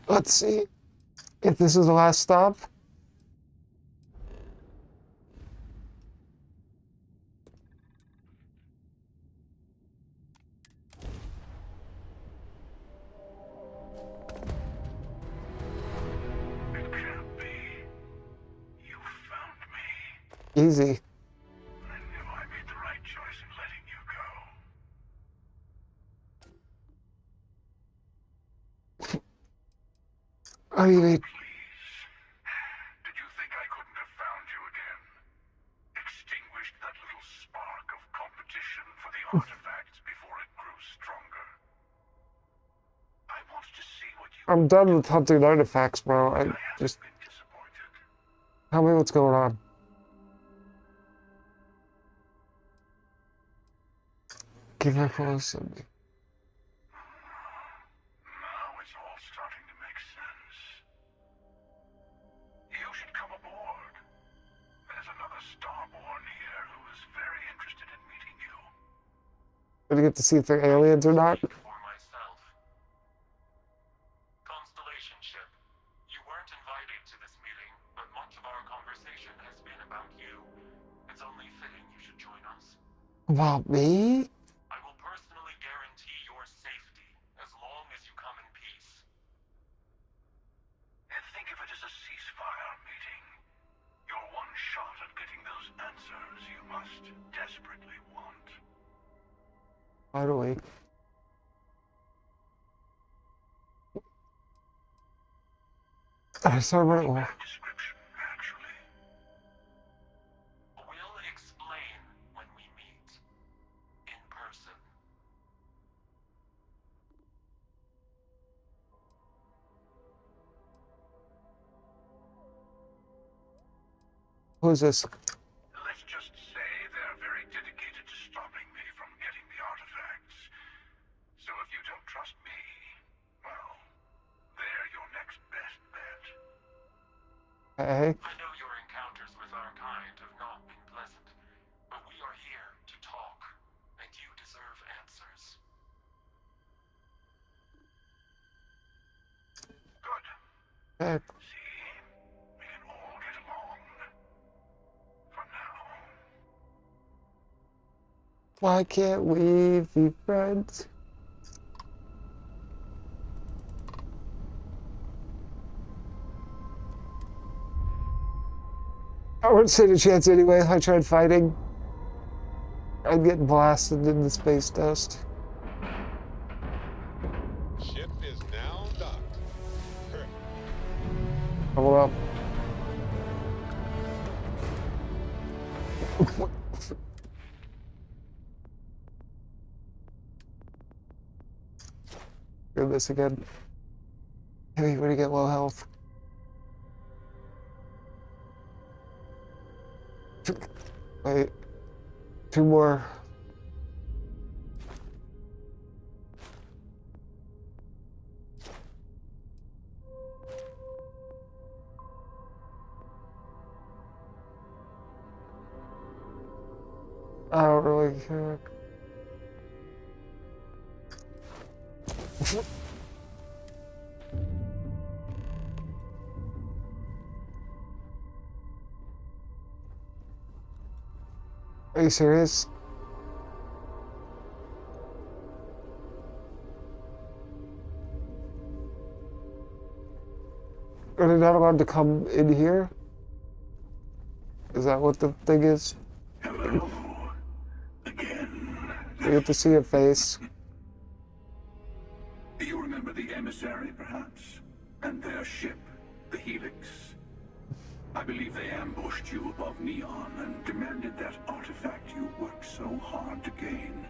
Let's see if this is the last stop. It can't be. You found me. Easy. I knew I made the right choice in letting you go. Oh, you mean? Did you think I couldn't have found you again? Extinguished that little spark of competition for the artifacts before it grew stronger. I wanted to see what you I'm done with hunting artifacts, bro. I just... Tell me what's going on. Give her a close. Now it's all starting to make sense. You should come aboard. There's another Starborn here who is very interested in meeting you. Gonna get to see if they're aliens or not. For myself. Constellation ship, you weren't invited to this meeting, but much of our conversation has been about you. It's only fitting you should join us. About me? I will personally guarantee your safety as long as you come in peace. Think of it as a ceasefire meeting. Your one shot at getting those answers you must desperately want. Finally. I saw right one. We'll explain when we meet. In person. Who's this? Let's just say they're very dedicated to stopping me from getting the artifacts. So if you don't trust me, well, they're your next best bet. Hey. I know your encounters with our kind have not been pleasant, but we are here to talk, and you deserve answers. Good. Hey. See, we can all get along. For now. Why can't we be friends? I wouldn't stand a chance anyway if I tried fighting. I'd get blasted in the space dust. Ship is now docked. Perfect. Hold up. Do this again. Hey, when you get low health. Wait. 2 more. I don't really care. Are you serious? Are they not allowed to come in here? Is that what the thing is? Hello. Again. We get to see a face. Do you remember the emissary, perhaps? And their ship, the Helix? I believe they ambushed you above Neon and demanded that artifact you worked so hard to gain.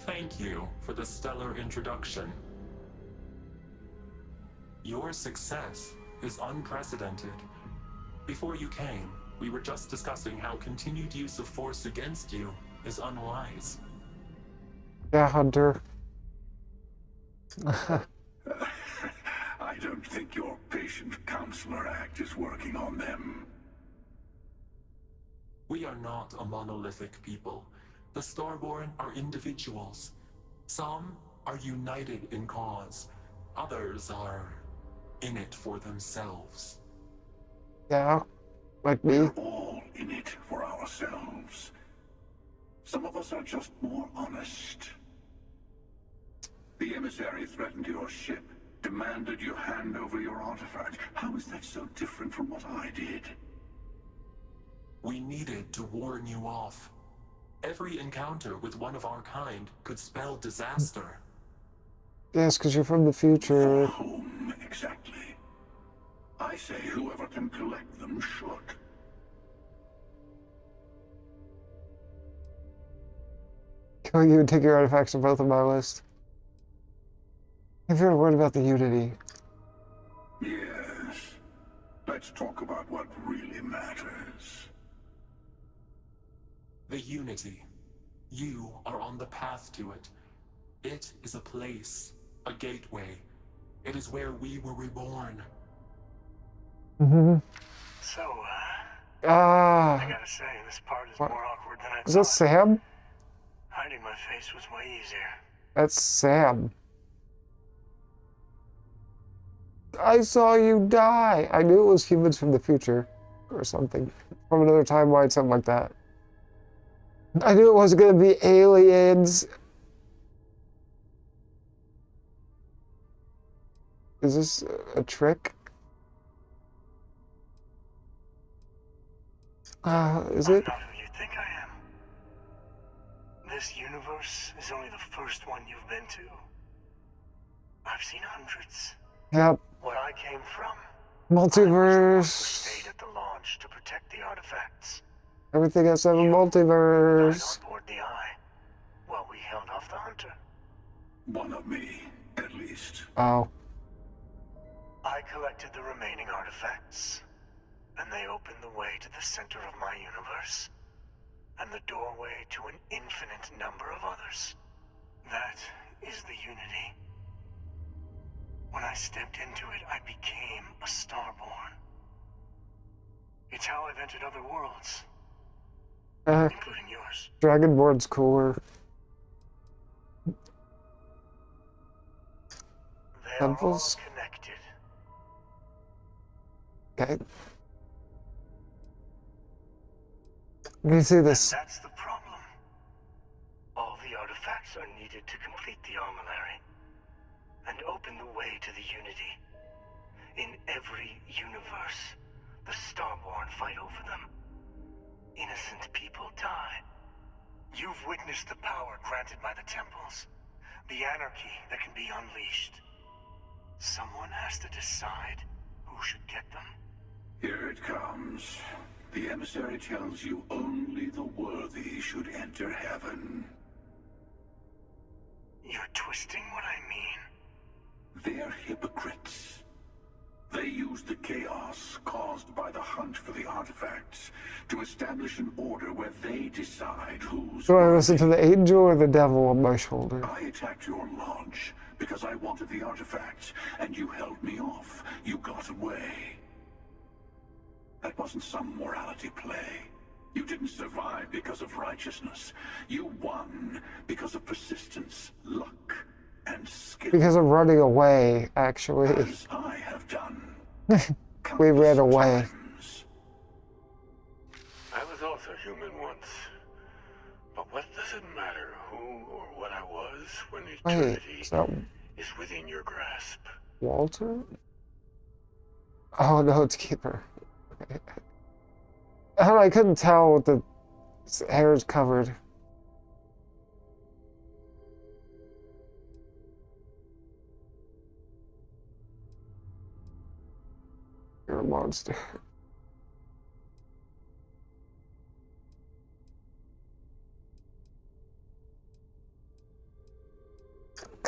Thank you for the stellar introduction. Your success is unprecedented. Before you came, we were just discussing how continued use of force against you is unwise. Yeah, Hunter. I don't think your patient counselor act is working on them. We are not a monolithic people. The Starborn are individuals. Some are united in cause. Others are in it for themselves. Yeah, like me. We're all in it for ourselves. Some of us are just more honest. The emissary threatened your ship, demanded you hand over your artifact. How is that so different from what I did? We needed to warn you off. Every encounter with one of our kind could spell disaster. Yes, because you're from the future. For whom, exactly? I say whoever can collect them should. Killing you and take your artifacts are both on my list. Have you ever worried about the Unity? Yes. Let's talk about what really matters. The Unity. You are on the path to it. It is a place, a gateway. It is where we were reborn. Mm-hmm. So, I Ah. gotta say, this part is more awkward than I thought. Is that Sam? Hiding my face was way easier. That's Sam. I saw you die. I knew it was humans from the future. Or something. From another timeline, something like that. I knew it wasn't going to be aliens. Is this a trick? Is it? I'm not who you think I am. This universe is only the first one you've been to. I've seen hundreds. Yep. What I came from. Multiverse. Stayed at the launch to protect the artifacts. Everything has to have a multiverse. On board the Eye, while we held off the Hunter. One of me, at least. Oh. I collected the remaining artifacts, and they opened the way to the center of my universe, and the doorway to an infinite number of others. That is the Unity. When I stepped into it, I became a Starborn. It's how I've entered other worlds, including yours. Dragonborn's cooler. They are all connected. Okay. Let me see this. And that's the problem. All the artifacts are needed to complete the armillary and open the way to the Unity. In every universe, the witness the power granted by the temples, the anarchy that can be unleashed. Someone has to decide who should get them. Here it comes. The emissary tells you only the worthy should enter heaven. You're twisting what I mean. They're hypocrites. They use the chaos caused by the hunt for the artifacts to establish an order where they decide who's Do I listen to the angel or the devil on my shoulder? I attacked your lodge because I wanted the artifacts, and you held me off. You got away. That wasn't some morality play. You didn't survive because of righteousness. You won because of persistence, luck, and skill. Because of running away, actually. As I have done. We ran away. I was also human once. But what does it matter who or what I was when eternity is within your grasp? Walter? Oh no, it's Keeper. Okay. I couldn't tell what the hair is covered. You're a monster.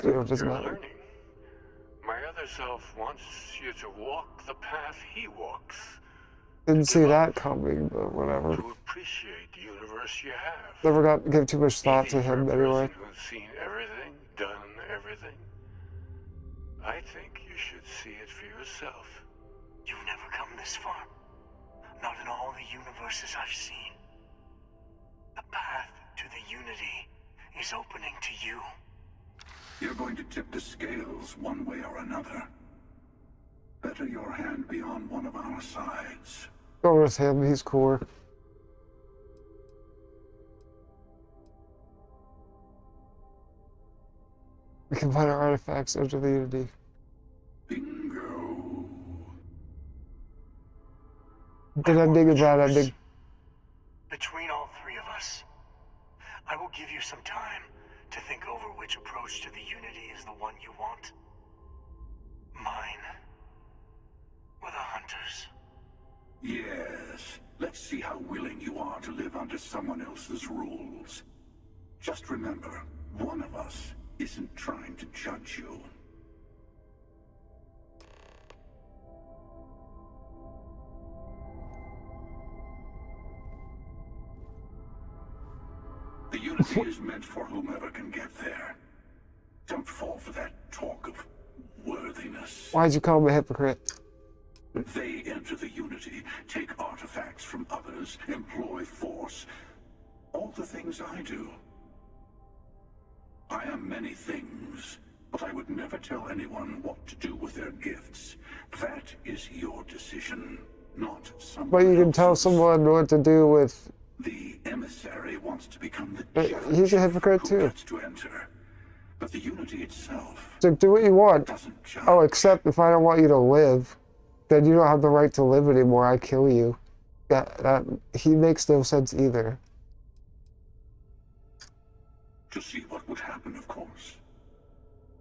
You're learning. My other self wants you to walk the path he walks. Didn't see that coming, but whatever. To appreciate the universe you have. Never got to give too much thought to him anyway. Who's seen everything, done everything. I think you should see it for yourself. You've never come this far. Not in all the universes I've seen. The path to the unity is opening to you. You're going to tip the scales one way or another. Better your hand be on one of our sides. Go with him, he's cool. We can find our artifacts under the Unity. Bingo. Good ending and bad ending. Between all three of us, I will give you some time to think over which approach to the Unity is the one you want. Mine or the Hunters. Yes. Let's see how willing you are to live under someone else's rules. Just remember, one of us isn't trying to judge you. The Unity is meant for whomever can get there. Don't fall for that talk of worthiness. Why'd you call him a hypocrite? They enter the Unity, take artifacts from others, employ force. All the things I do. I am many things, but I would never tell anyone what to do with their gifts. That is your decision, not someone But you can tell someone what to do with... The emissary wants to become the But judge he's a hypocrite who too. gets to enter. But the Unity itself So do what you want. doesn't judge. Oh, except if I don't want you to live, then you don't have the right to live anymore. I kill you. He makes no sense either. To see what would happen, of course.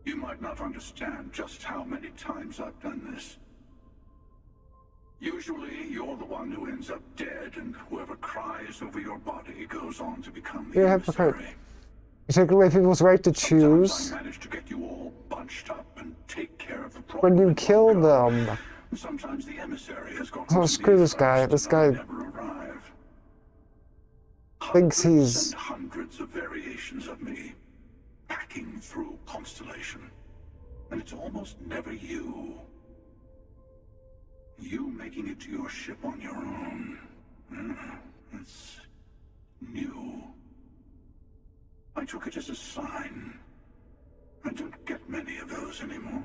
You might not understand just how many times I've done this. Usually, you're the one who ends up dead, and whoever cries over your body goes on to become the You're a emissary. hypocrite. You take away people's right to choose. Sometimes I manage to get you all bunched up and take care of the problem. When you kill them. Sometimes the emissary has gone. Oh, screw this guy. This guy never arrive. thinks he's... Hundreds of variations of me, packing through Constellation. And it's almost never you. You making it to your ship on your own. It's new. I took it as a sign. I don't get many of those anymore.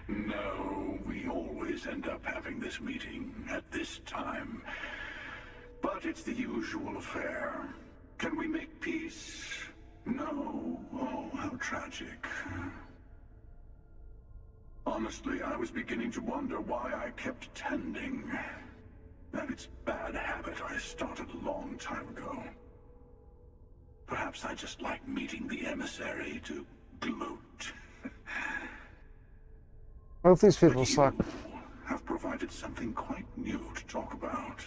No, we always end up having this meeting at this time. But it's the usual affair. Can we make peace? No. Oh, how tragic. Honestly, I was beginning to wonder why I kept tending. That it's bad habit I started a long time ago. Perhaps I just like meeting the emissary to gloat. Both these people suck. Have provided something quite new to talk about.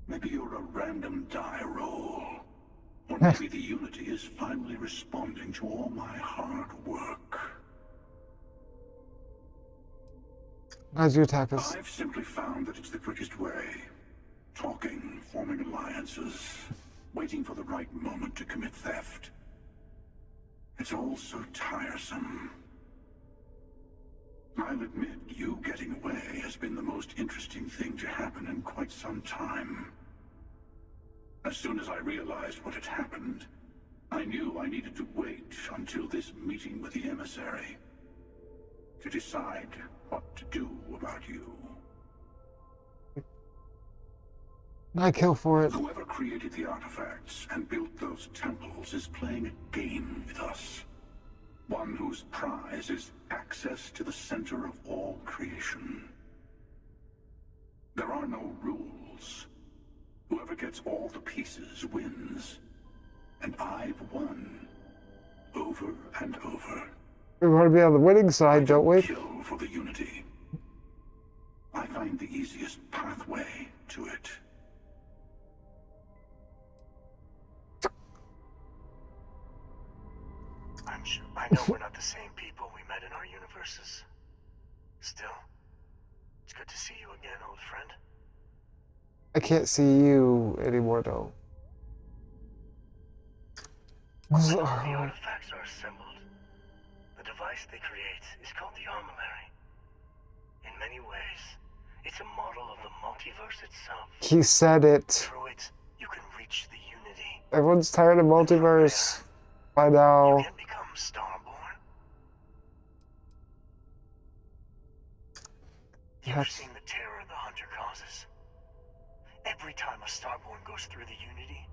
Maybe you're a random die roll. Or maybe the Unity is finally responding to all my hard work. How'd you attack us? I've simply found that it's the quickest way. Talking, forming alliances, waiting for the right moment to commit theft. It's all so tiresome. I'll admit, you getting away has been the most interesting thing to happen in quite some time. As soon as I realized what had happened, I knew I needed to wait until this meeting with the emissary to decide what to do about you. I kill for it. Whoever created the artifacts and built those temples is playing a game with us. One whose prize is access to the center of all creation. There are no rules. Whoever gets all the pieces wins. And I've won. Over and over. We want to be on the winning side, don't we? Kill for the Unity. I find the easiest pathway to it. I know we're not the same people we met in our universes. Still, it's good to see you again, old friend. I can't see you anymore, though. When all the artifacts are assembled, the device they create is called the Armillary. In many ways, it's a model of the multiverse itself. He said it. Through it, you can reach the Unity. Everyone's tired of multiverse by now. You can become Starborn. You've seen the terror the Hunter causes. Every time a Starborn goes through the Unity,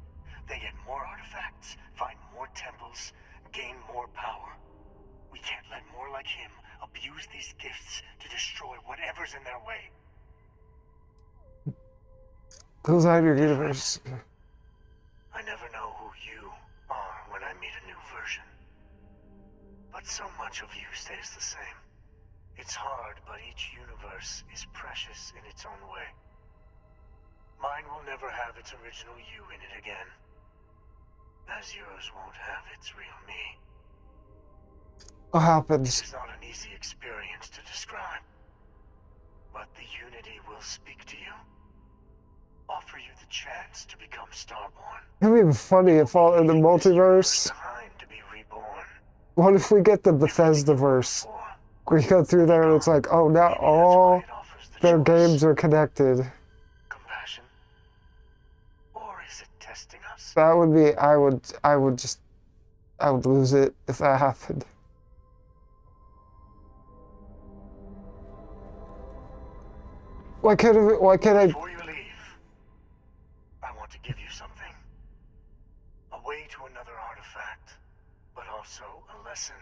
they get more artifacts, find more temples, gain more power. We can't let more like him abuse these gifts to destroy whatever's in their way. Close out your universe. I never know who you are when I meet a new version. But so much of you stays the same. It's hard, but each universe is precious in its own way. Mine will never have its original you in it again. As yours won't have its real me. What happens? It is not an easy experience to describe. But the Unity will speak to you. Offer you the chance to become Starborn. It would be funny if all in the multiverse. What if we get the Bethesda-verse? We go through there and it's like, oh, now all their games are connected. Compassion? Or is it testing us? That would be, I would lose it if that happened. Why can't I? Before you leave, I want to give you something. A way to another artifact, but also a lesson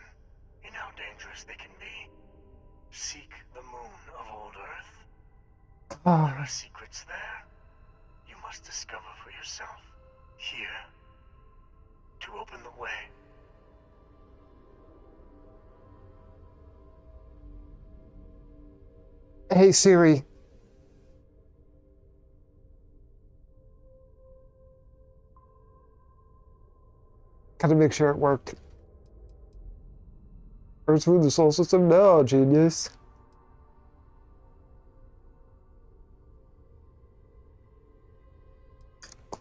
in how dangerous they can be. Seek the moon of old Earth. There are secrets there. You must discover for yourself. Here. To open the way. Hey Siri. Gotta make sure it worked. Earth's through the solar system? No, genius.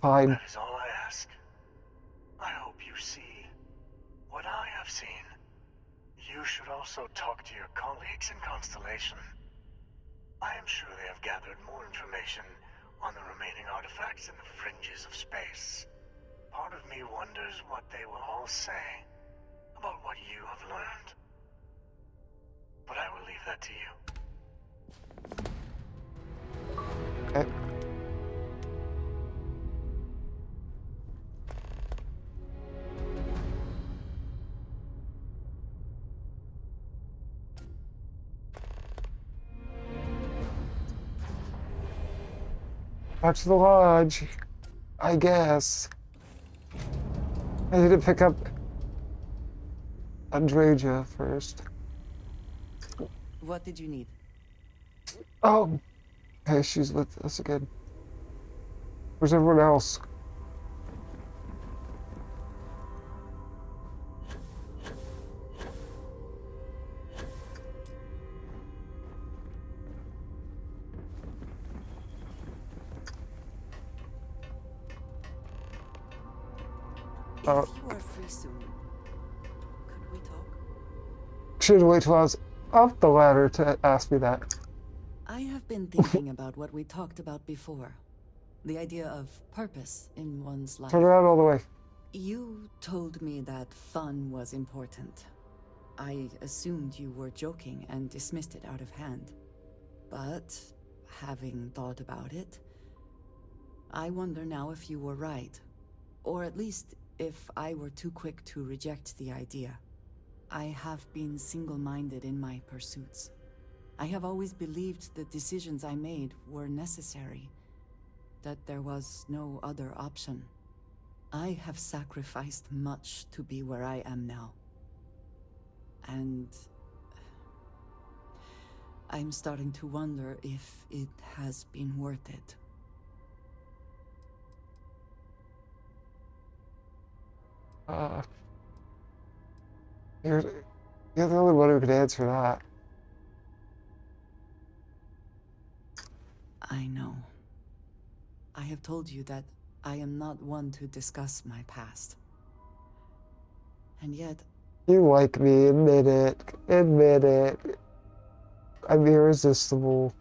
Fine. That is all I ask. I hope you see what I have seen. You should also talk to your colleagues in Constellation. I am sure they have gathered more information on the remaining artifacts in the fringes of space. Part of me wonders what they will all say about what you have learned. But I will leave that to you. Okay. Back to the lodge, I guess. I need to pick up Andreja first. What did you need? Oh, okay, she's with us again. Where's everyone else? If you are free soon, could we talk? Should wait till I was up the ladder to ask me that. I have been thinking about what we talked about before. The idea of purpose in one's life. Turn around all the way. You told me that fun was important. I assumed you were joking and dismissed it out of hand. But, having thought about it, I wonder now if you were right. Or at least, if I were too quick to reject the idea. I have been single-minded in my pursuits. I have always believed the decisions I made were necessary, that there was no other option. I have sacrificed much to be where I am now. And I'm starting to wonder if it has been worth it. You're the only one who could answer that. I know. I have told you that I am not one to discuss my past. And yet... You like me, admit it. Admit it. I'm irresistible.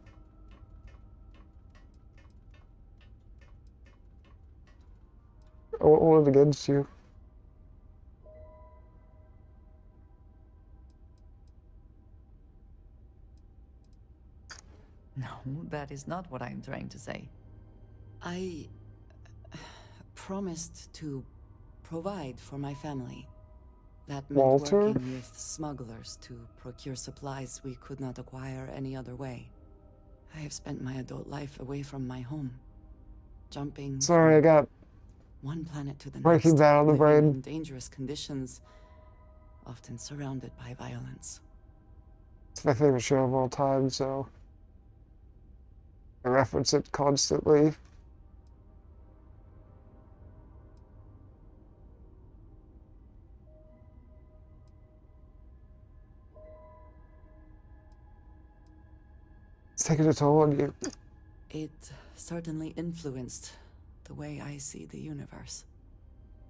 I won't hold it against you. No, that is not what I'm trying to say. I promised to provide for my family. That meant Walter? working with smugglers to procure supplies we could not acquire any other way. I have spent my adult life away from my home, jumping Sorry, I got one planet to the Breaking next, Bad on the living brain. in dangerous conditions, often surrounded by violence. It's my favorite show of all time, so I reference it constantly. It's taking a toll on you. It certainly influenced the way I see the universe.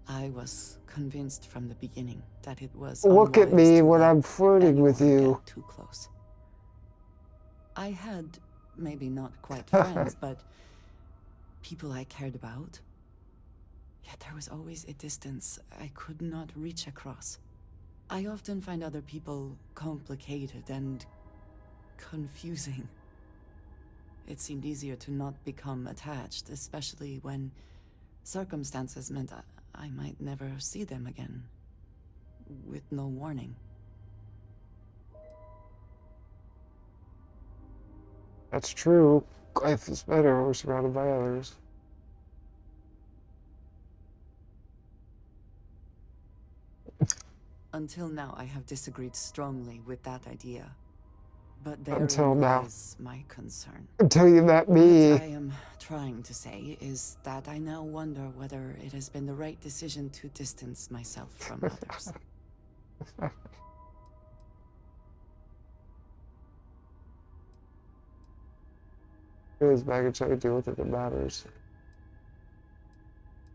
I was convinced from the beginning that it was Look at unwise me to when let I'm flirting with anyone you. get too close. I had, maybe not quite friends, but people I cared about. Yet there was always a distance I could not reach across. I often find other people complicated and confusing. It seemed easier to not become attached, especially when circumstances meant I might never see them again, with no warning. That's true. Life is better when we're surrounded by others. Until now, I have disagreed strongly with that idea. But Until therein now. lies my concern. Until you met me. What I am trying to say is that I now wonder whether it has been the right decision to distance myself from others. It is baggage, I deal with it that matters.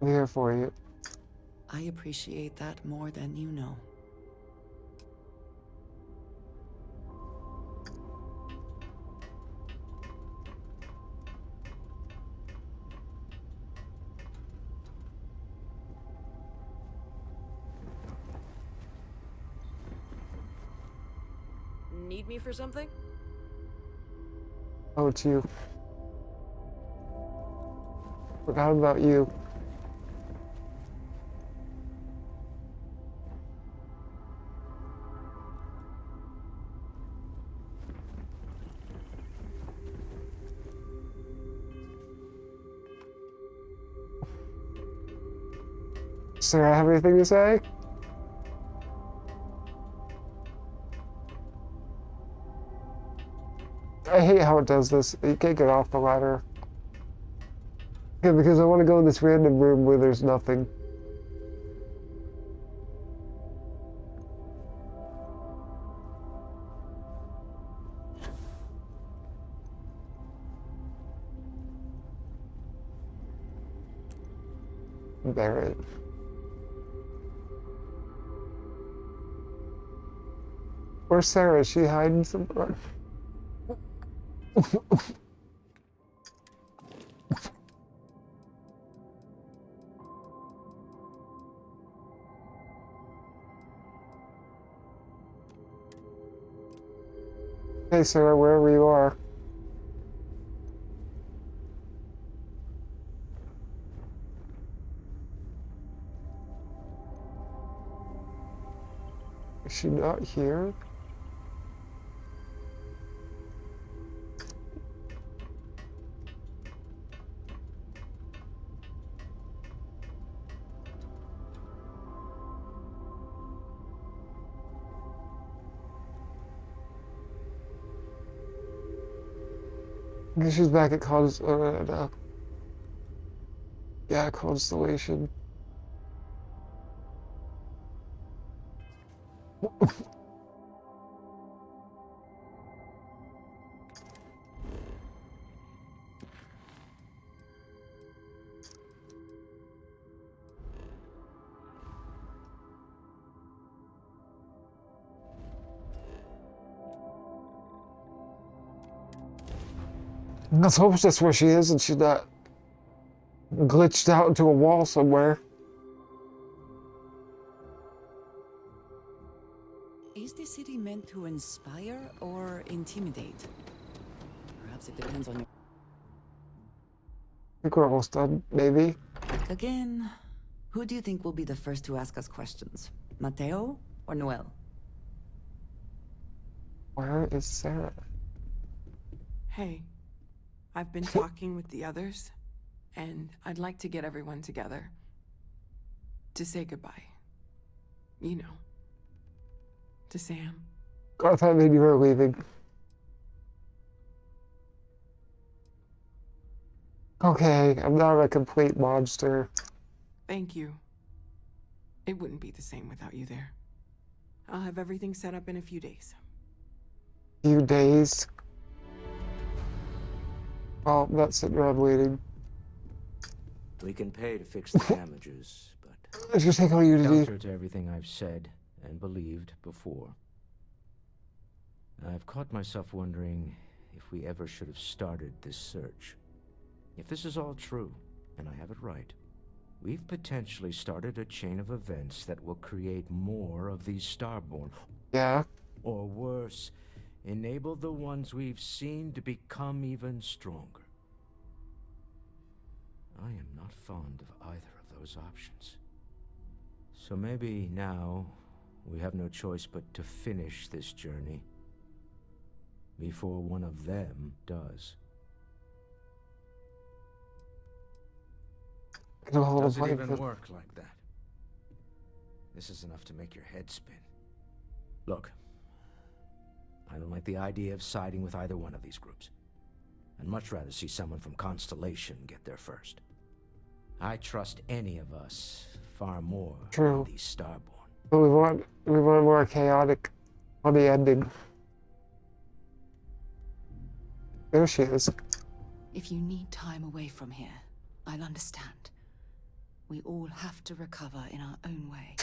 I'm here for you. I appreciate that more than you know. Need me for something? Oh, it's you. Forgot about you. Sarah, have anything to say? I hate how it does this. You can't get off the ladder. Yeah, because I want to go in this random room where there's nothing. Barrett. Where's Sarah? Is she hiding somewhere? Hey Sarah, wherever you are. Is she not here? I guess she's back at yeah, Constellation. Let's hope that's where she is and she's not glitched out into a wall somewhere. Is the city meant to inspire or intimidate? Perhaps it depends on your... I think we're almost done, maybe. Again, who do you think will be the first to ask us questions? Mateo or Noel? Where is Sarah? Hey, I've been talking with the others, and I'd like to get everyone together to say goodbye. You know, to Sam. I thought maybe you were leaving. Okay, I'm not a complete monster. Thank you. It wouldn't be the same without you there. I'll have everything set up in a few days. Few days. Well, I'm not sitting around waiting. We can pay to fix the damages, but It's gonna take all you to do. counter to everything I've said and believed before. I've caught myself wondering if we ever should have started this search. If this is all true, and I have it right, we've potentially started a chain of events that will create more of these Starborn. Yeah. Or worse, enable the ones we've seen to become even stronger. I am not fond of either of those options. So maybe now we have no choice but to finish this journey before one of them does. Does it even work like that? This is enough to make your head spin. Look, I don't like the idea of siding with either one of these groups. I'd much rather see someone from Constellation get there first. I trust any of us far more than these Starborn. But we want more chaotic on the ending. There she is. If you need time away from here, I'll understand. We all have to recover in our own way.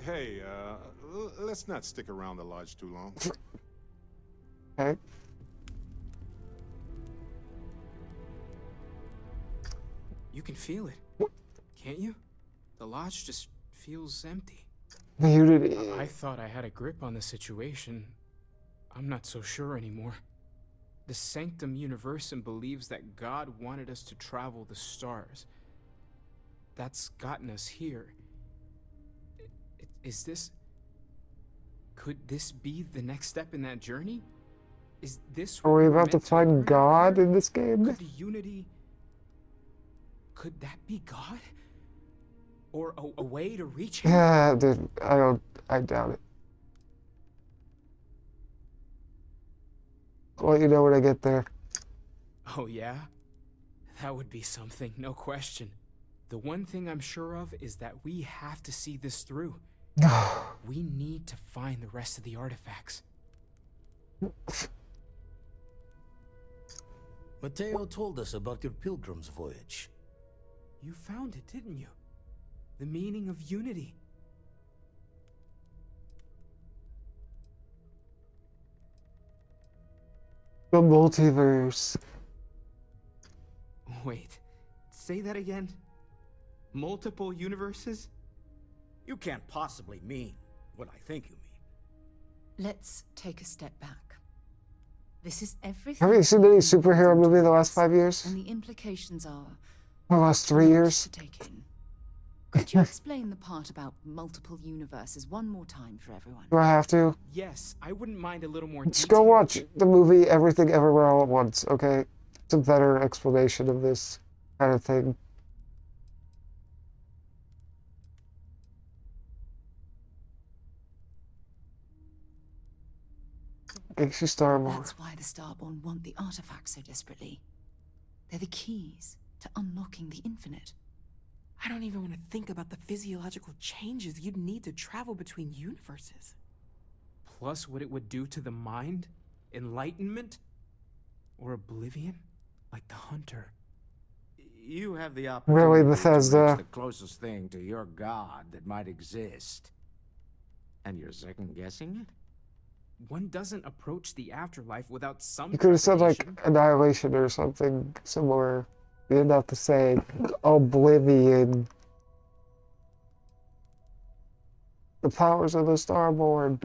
Hey, let's not stick around the lodge too long. Okay. You can feel it, can't you? The lodge just feels empty. I thought I had a grip on the situation. I'm not so sure anymore. The Sanctum Universum believes that God wanted us to travel the stars. That's gotten us here. Is this... Could this be the next step in that journey? Is this... Are we about to find God in this game? Could the Unity Could that be God? Or a way to reach him? Yeah, dude, I doubt it. I'll let you know when I get there. Oh yeah? That would be something, no question. The one thing I'm sure of is that we have to see this through. We need to find the rest of the artifacts. Mateo told us about your pilgrim's voyage. You found it, didn't you? The meaning of unity. The multiverse. Wait, say that again? Multiple universes? You can't possibly mean what I think you mean. Let's take a step back. This is everything. Have you seen any superhero movie in the last 5 years? And the implications are The last 3 years? to take in. Could you explain the part about multiple universes one more time for everyone? Do I have to? Yes, I wouldn't mind a little more Just detail. go watch the movie Everything Everywhere All at Once, okay? It's a better explanation of this kind of thing. Galaxy Star Wars. That's why the Starborn want the artifacts so desperately. They're the keys to unlocking the infinite. I don't even want to think about the physiological changes you'd need to travel between universes. Plus what it would do to the mind? Enlightenment? Or oblivion? Like the Hunter. You have the opportunity Really, to Bethesda? reach the closest thing to your god that might exist. And you're second-guessing it? One doesn't approach the afterlife without some You could have said, like, trepidation. Annihilation or something similar. You didn't have to say Oblivion. The powers of the Starborn.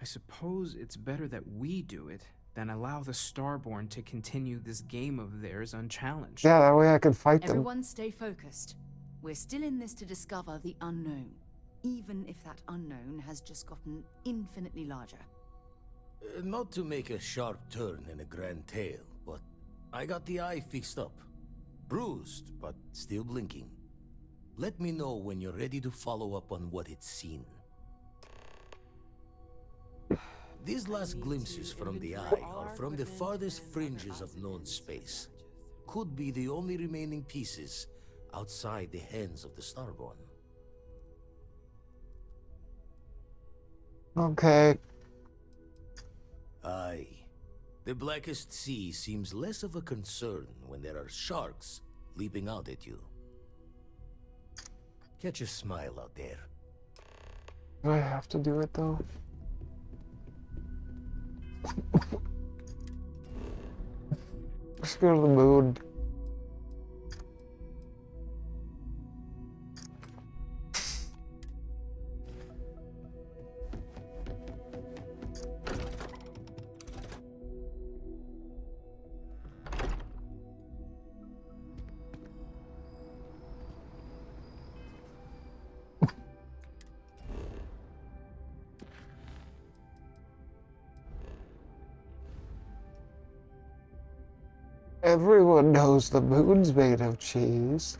I suppose it's better that we do it than allow the Starborn to continue this game of theirs unchallenged. Yeah, that way I could fight them. Everyone stay focused. We're still in this to discover the unknown, even if that unknown has just gotten infinitely larger. Not to make a sharp turn in a grand tale, but I got the eye fixed up. Bruised, but still blinking. Let me know when you're ready to follow up on what it's seen. These last glimpses from the eye are from the farthest fringes of known space. Could be the only remaining pieces outside the hands of the Starborn. Okay. Aye. The blackest sea seems less of a concern when there are sharks leaping out at you. Catch a smile out there. Do I have to do it, though? Let's go to the moon. Everyone knows the moon's made of cheese.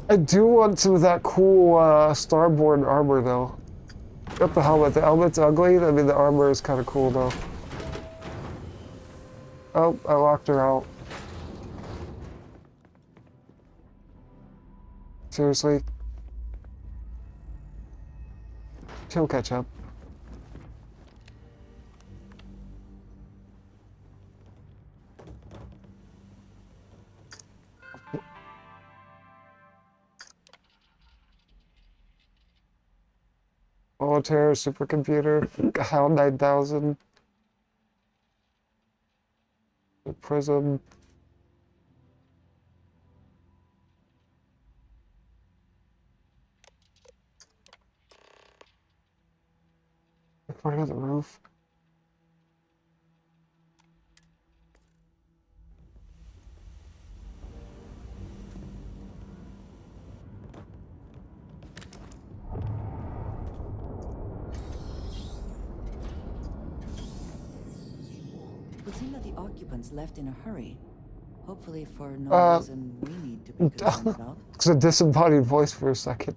I do want some of that cool Starborn armor, though. Got the helmet. The helmet's ugly. I mean, the armor is kind of cool, though. Oh, I locked her out. Seriously? She'll catch up. Voltaire supercomputer, HAL 9000, the Prism. Part of the roof. It seemed that the occupants left in a hurry. Hopefully for no reason we need to be concerned about. It's a disembodied voice for a second.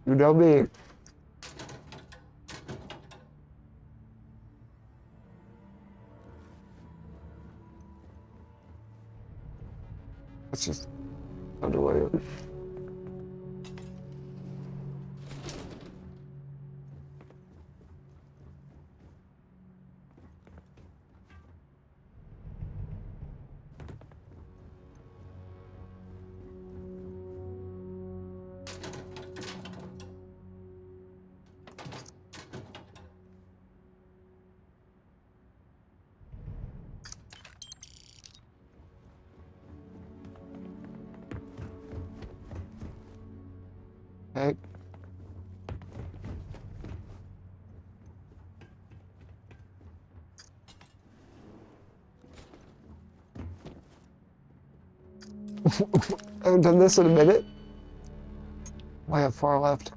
You know me. Let's just underway it. Okay. I haven't done this in a minute. I have far left.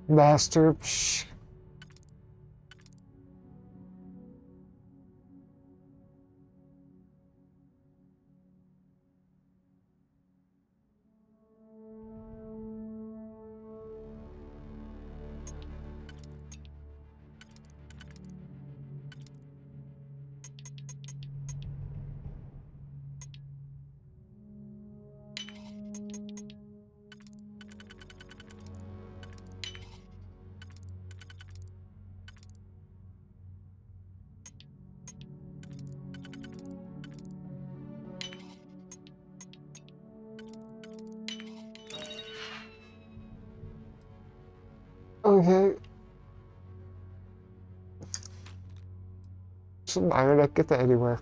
Master. Psh. Okay. So I'm gonna get that anywhere.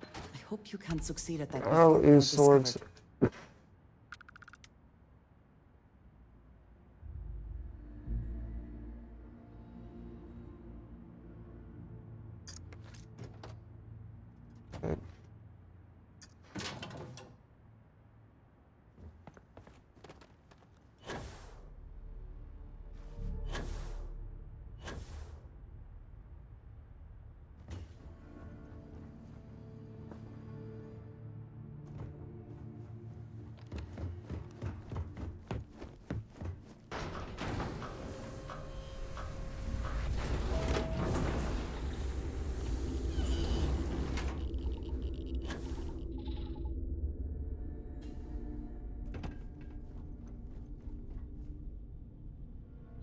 I hope you can succeed at that I'll before use swords. discovered. Okay.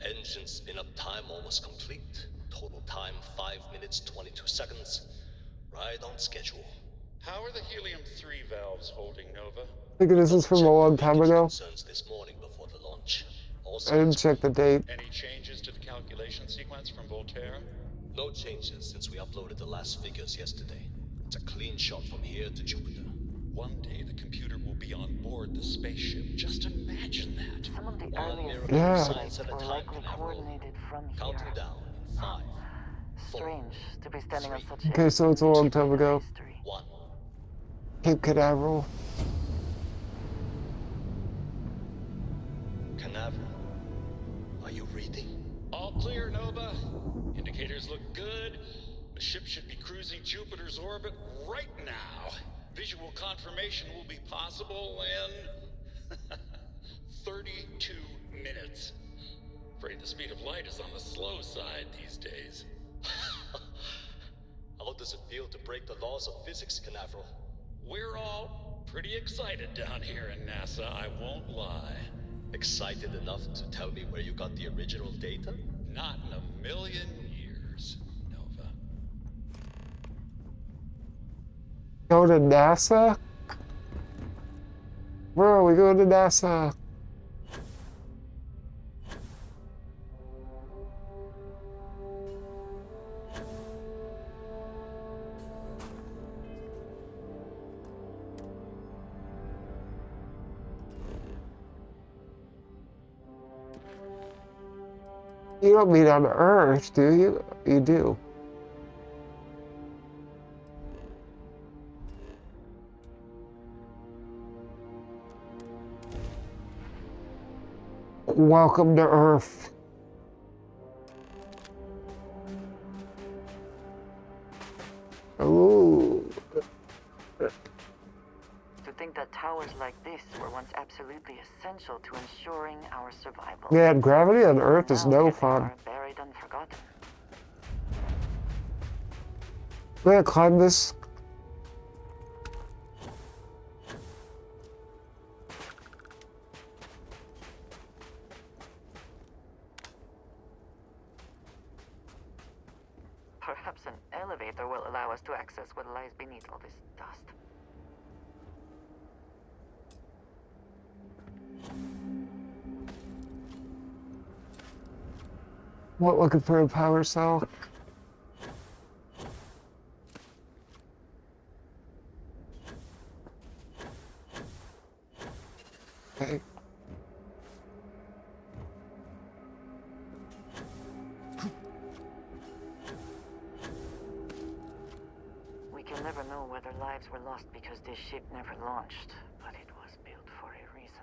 Engine spin-up time almost complete. Total time 5 minutes 22 seconds. Right on schedule. How are the helium-3 valves holding, Nova? I think this is from a long time ago. Concerns this morning before the launch. I didn't check the date. Any changes to the calculation sequence from Voltaire? No changes since we uploaded the last figures yesterday. It's a clean shot from here to Jupiter. One day the computer will be on board the spaceship. Just imagine that. Some of the One earliest miracle of Yeah. science at a were time, likely Canaveral. coordinated from here. Counting down in 5, Strange to be standing on such Okay, so it's a long time ago. Cape Canaveral. Canaveral, are you reading? All clear, Nova. Indicators look good. The ship should be cruising Jupiter's orbit right now. Visual confirmation will be possible in 32 minutes. Afraid the speed of light is on the slow side these days. How does it feel to break the laws of physics, Canaveral? We're all pretty excited down here in NASA, I won't lie. Excited enough to tell me where you got the original data? Not in a million years, Nova. Go to NASA? Bro, we going to NASA. You don't mean on Earth, do you? You do. Welcome to Earth. Ooh. To think that towers like this were once absolutely essential to ensuring our survival. Yeah, gravity on Earth is Now no here they fun. are, buried and forgotten. We're gonna climb this. Perhaps an elevator will allow us to access what lies beneath all this dust. What, looking for a power cell? Okay. We can never know whether lives were lost because this ship never launched, but it was built for a reason.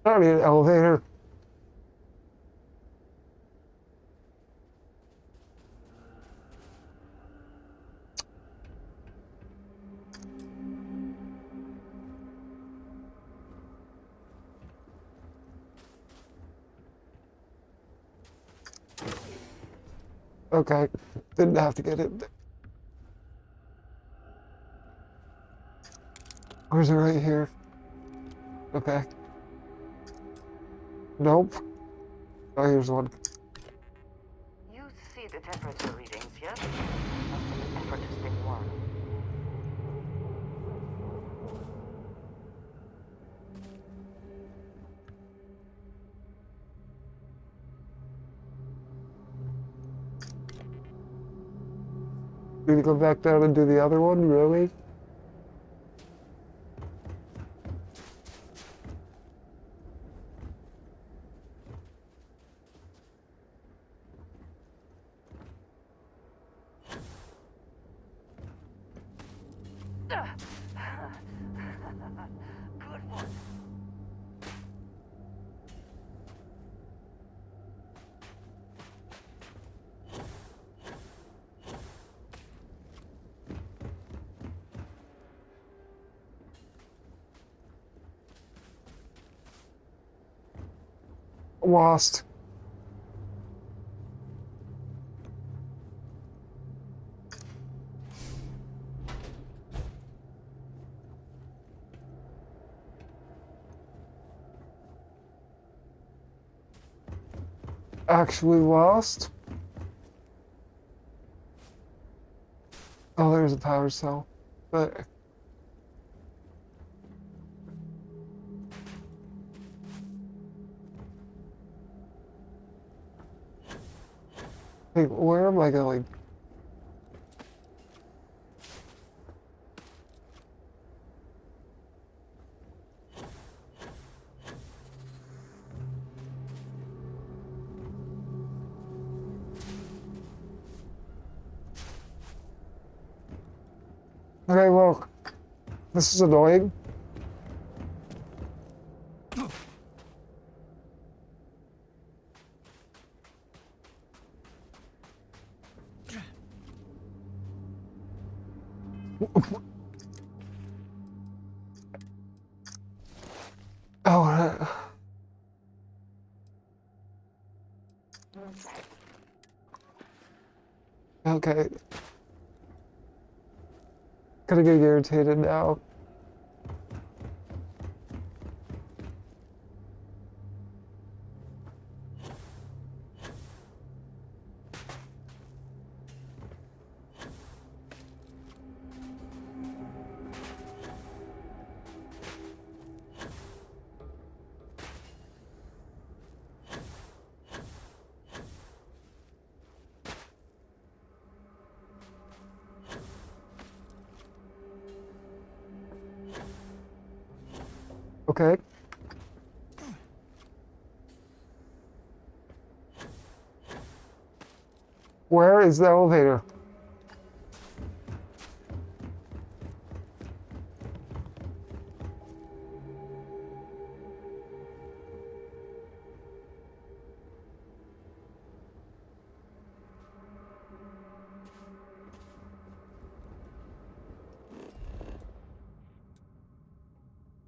I don't need an elevator. Okay, didn't have to get it. Where's it right here? Okay. Nope. Oh, here's one. You see the temperature readings, yes? Must make an effort to stay warm. Need to go back down and do the other one? Really? Good one. Lost. Actually lost? Oh, there's a power cell. But Hey, where am I going? Okay, well, this is annoying. Oh, okay. Gonna get irritated now. Okay. Where is the elevator?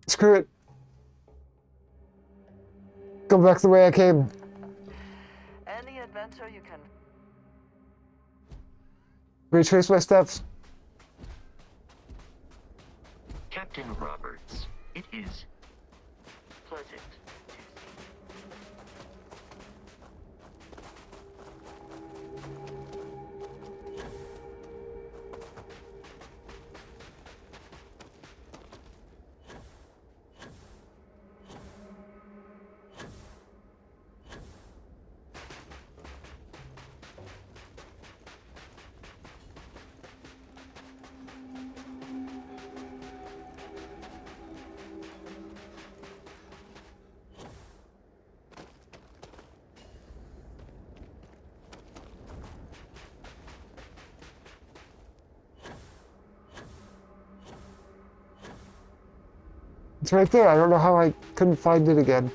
Screw it. Go back the way I came. Any adventure you can. Retrace my steps. Captain Roberts, it is pleasant. It's right there. I don't know how I couldn't find it again.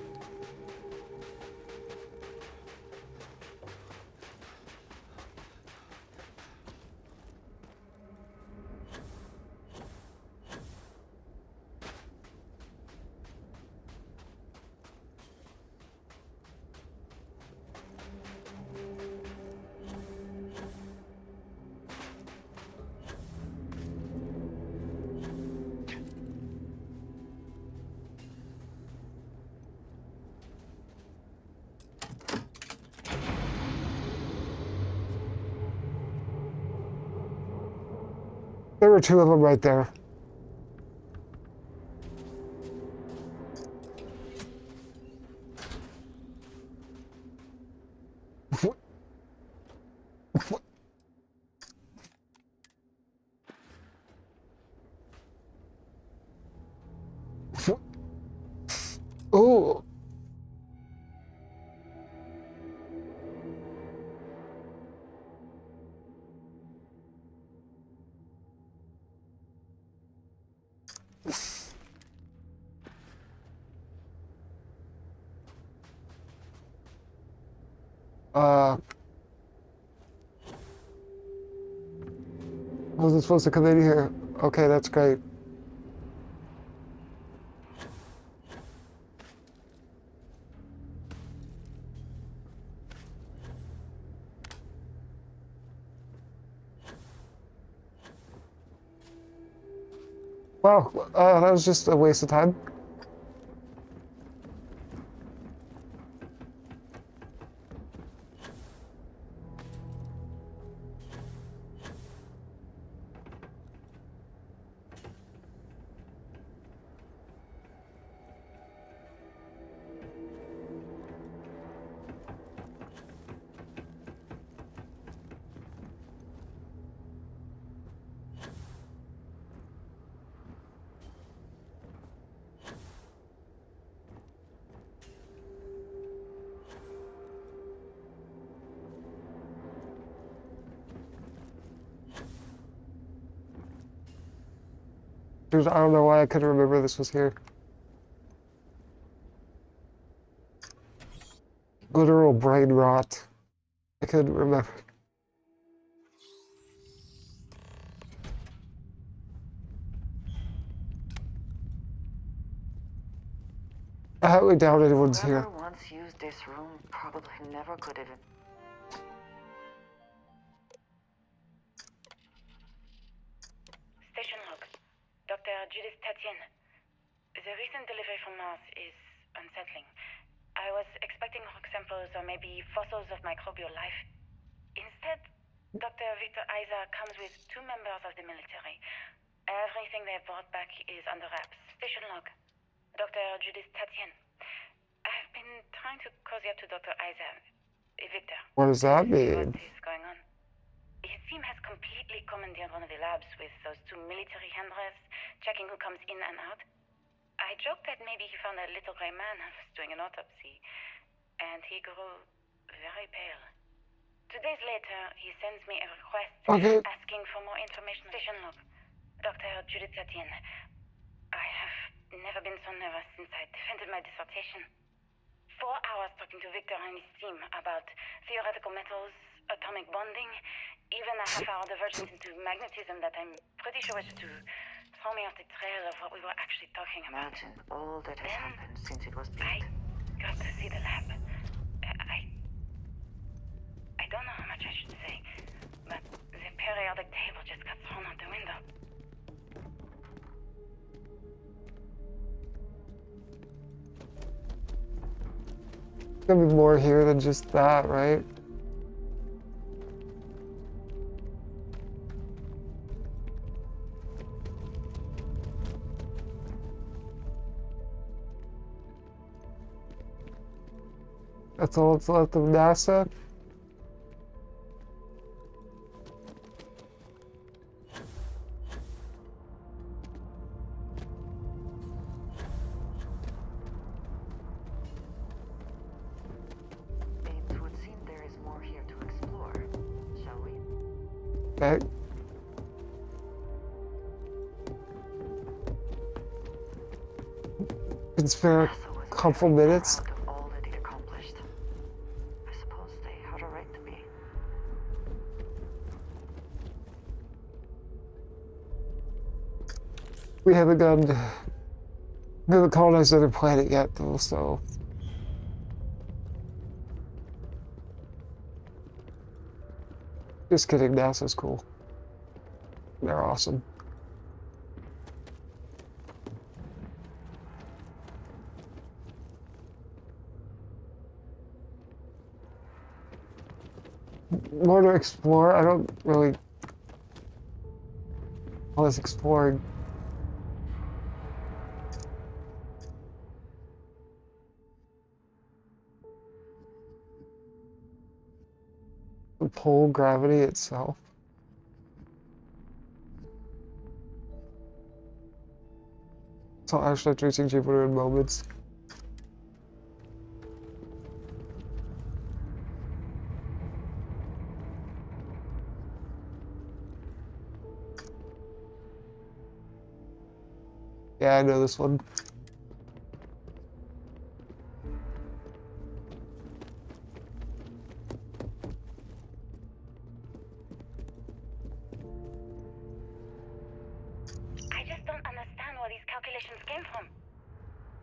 There were two of them right there. Oh. I wasn't supposed to come in here. Okay, that's great. Wow, that was just a waste of time. Dude, I don't know why I couldn't remember this was here. Literal brain rot. I couldn't remember. I highly doubt anyone's here. Whoever once used this room probably never could have. Station log. Dr. Judith Tatien. The recent delivery from Mars is unsettling. I was expecting rock samples or maybe fossils of microbial life. Instead, Dr. Victor Isa comes with 2 members of the military. Everything they brought back is under wraps. Station log. Dr. Judith Tatien. I've been trying to cozy up to Dr. Isa. Victor. What does that mean? What is going on? His team has completely commandeered one of the labs with those 2 military handlers, checking who comes in and out. I joked that maybe he found a little gray man who was doing an autopsy, and he grew very pale. 2 days later, he sends me a request asking for more information. Station log. Dr. Judith Tatien. I have never been so nervous since I defended my dissertation. 4 hours talking to Victor and his team about theoretical metals, atomic bonding, even a half-hour divergence into magnetism that I'm pretty sure was to throw me off the trail of what we were actually talking about. Imagine all that has happened since it was built. I got to see the lab. I don't know how much I should say, but the periodic table just got thrown out the window. There's gonna be more here than just that, right? That's all that's left of NASA. It would seem there is more here to explore, shall we? Okay. Can spare a couple minutes. All that it accomplished. I suppose they had a right to be. We haven't colonized another planet yet, though, so. Just kidding, NASA's cool. They're awesome. More to explore. I don't really. All this exploring. The pole gravity itself. So actually tracing Jupiter in moments. Yeah, I know this one. I just don't understand where these calculations came from.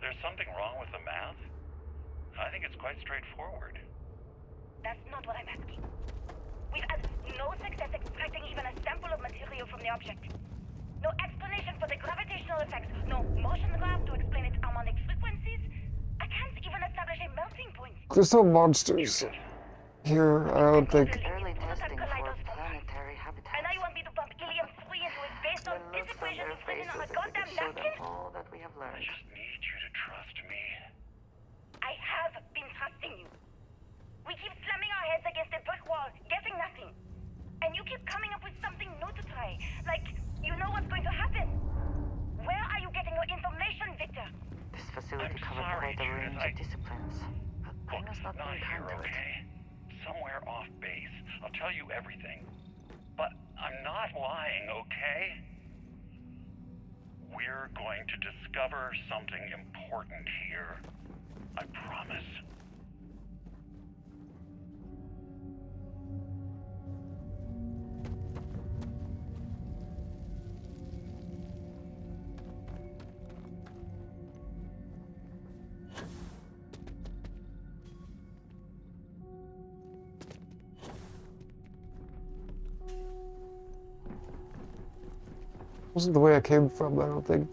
There's something wrong with the math? I think it's quite straightforward. That's not what I'm asking. We've had no success extracting even a sample of material from the object. No explanation for the gravitational effects. No motion graph to explain its harmonic frequencies. I can't even establish a melting point. There's no monsters here, I don't think. Early testing for planetary habitats. And now you want me to pump helium-3 into it based on this equation you've written on a goddamn napkin? All that we have learned. I just need you to trust me. I have been trusting you. We keep slamming our heads against a brick wall, getting nothing. And you keep coming up with something new to try. Like, you know what's going to happen. Where are you getting your information, Victor? This facility covered quite a range of disciplines. But I must not Not be here, handled. okay? Somewhere off base. I'll tell you everything. But I'm not lying, okay? We We're going to discover something important here. I promise. Wasn't the way I came from, I don't think.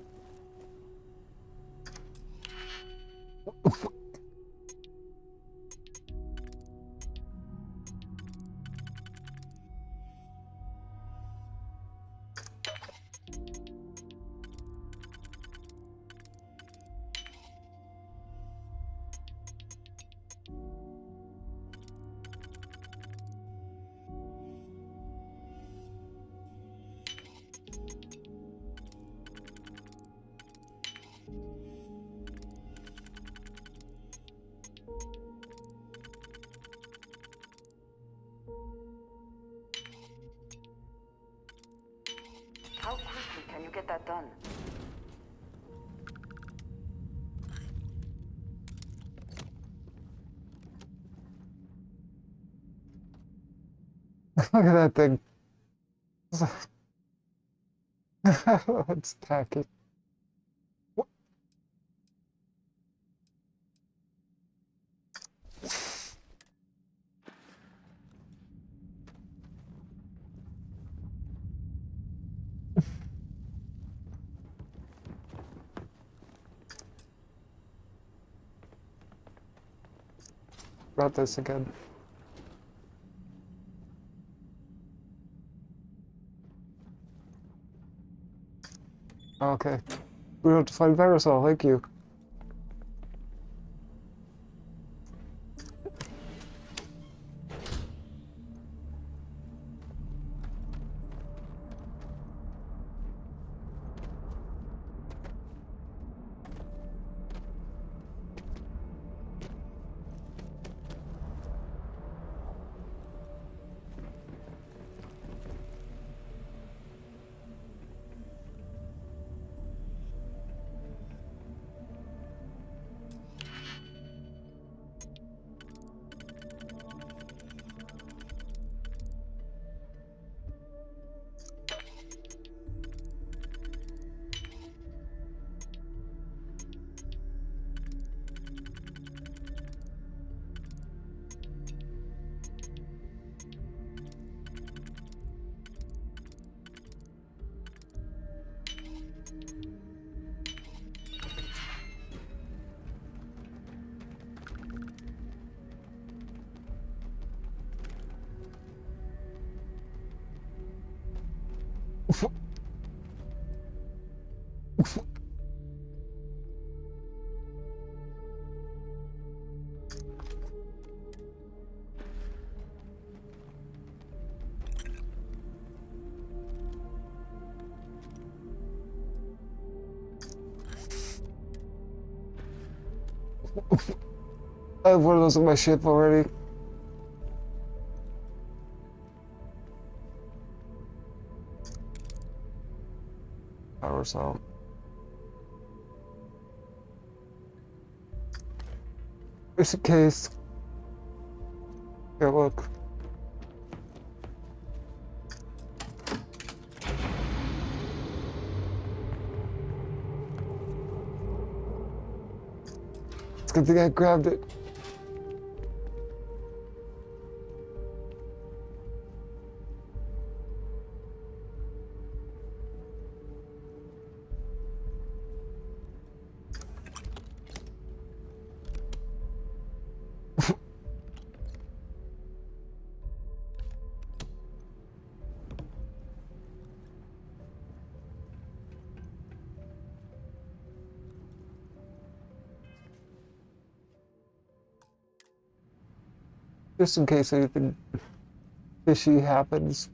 How quickly can you get that done? Look at that thing. It's tacky. About this again. Okay. We don't have to find Parasol, thank you. I have one of those on my ship already. Power cell. Just in case. Yeah, look. It's a good thing I grabbed it. Just in case anything fishy happens.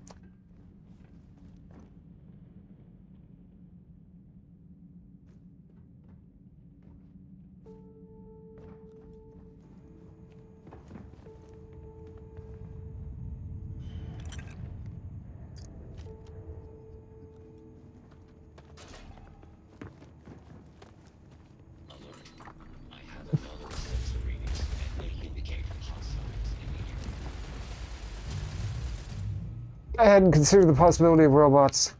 I hadn't considered the possibility of robots.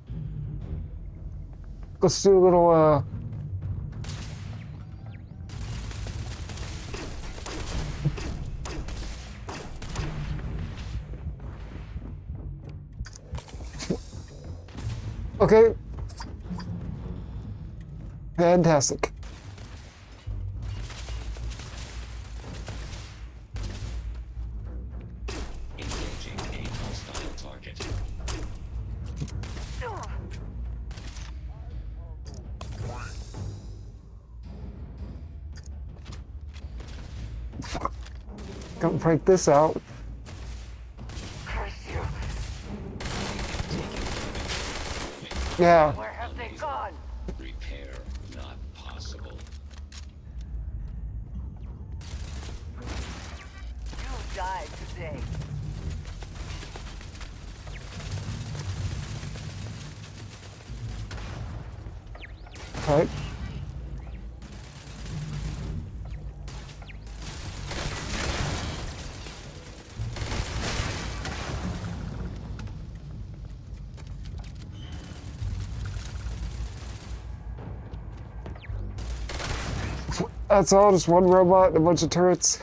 Let's do a little, Okay. Fantastic. Engaging a hostile target. Don't break this out. Yeah. Where have they gone? Repair not possible. You died today. Right. That's all, just one robot and a bunch of turrets.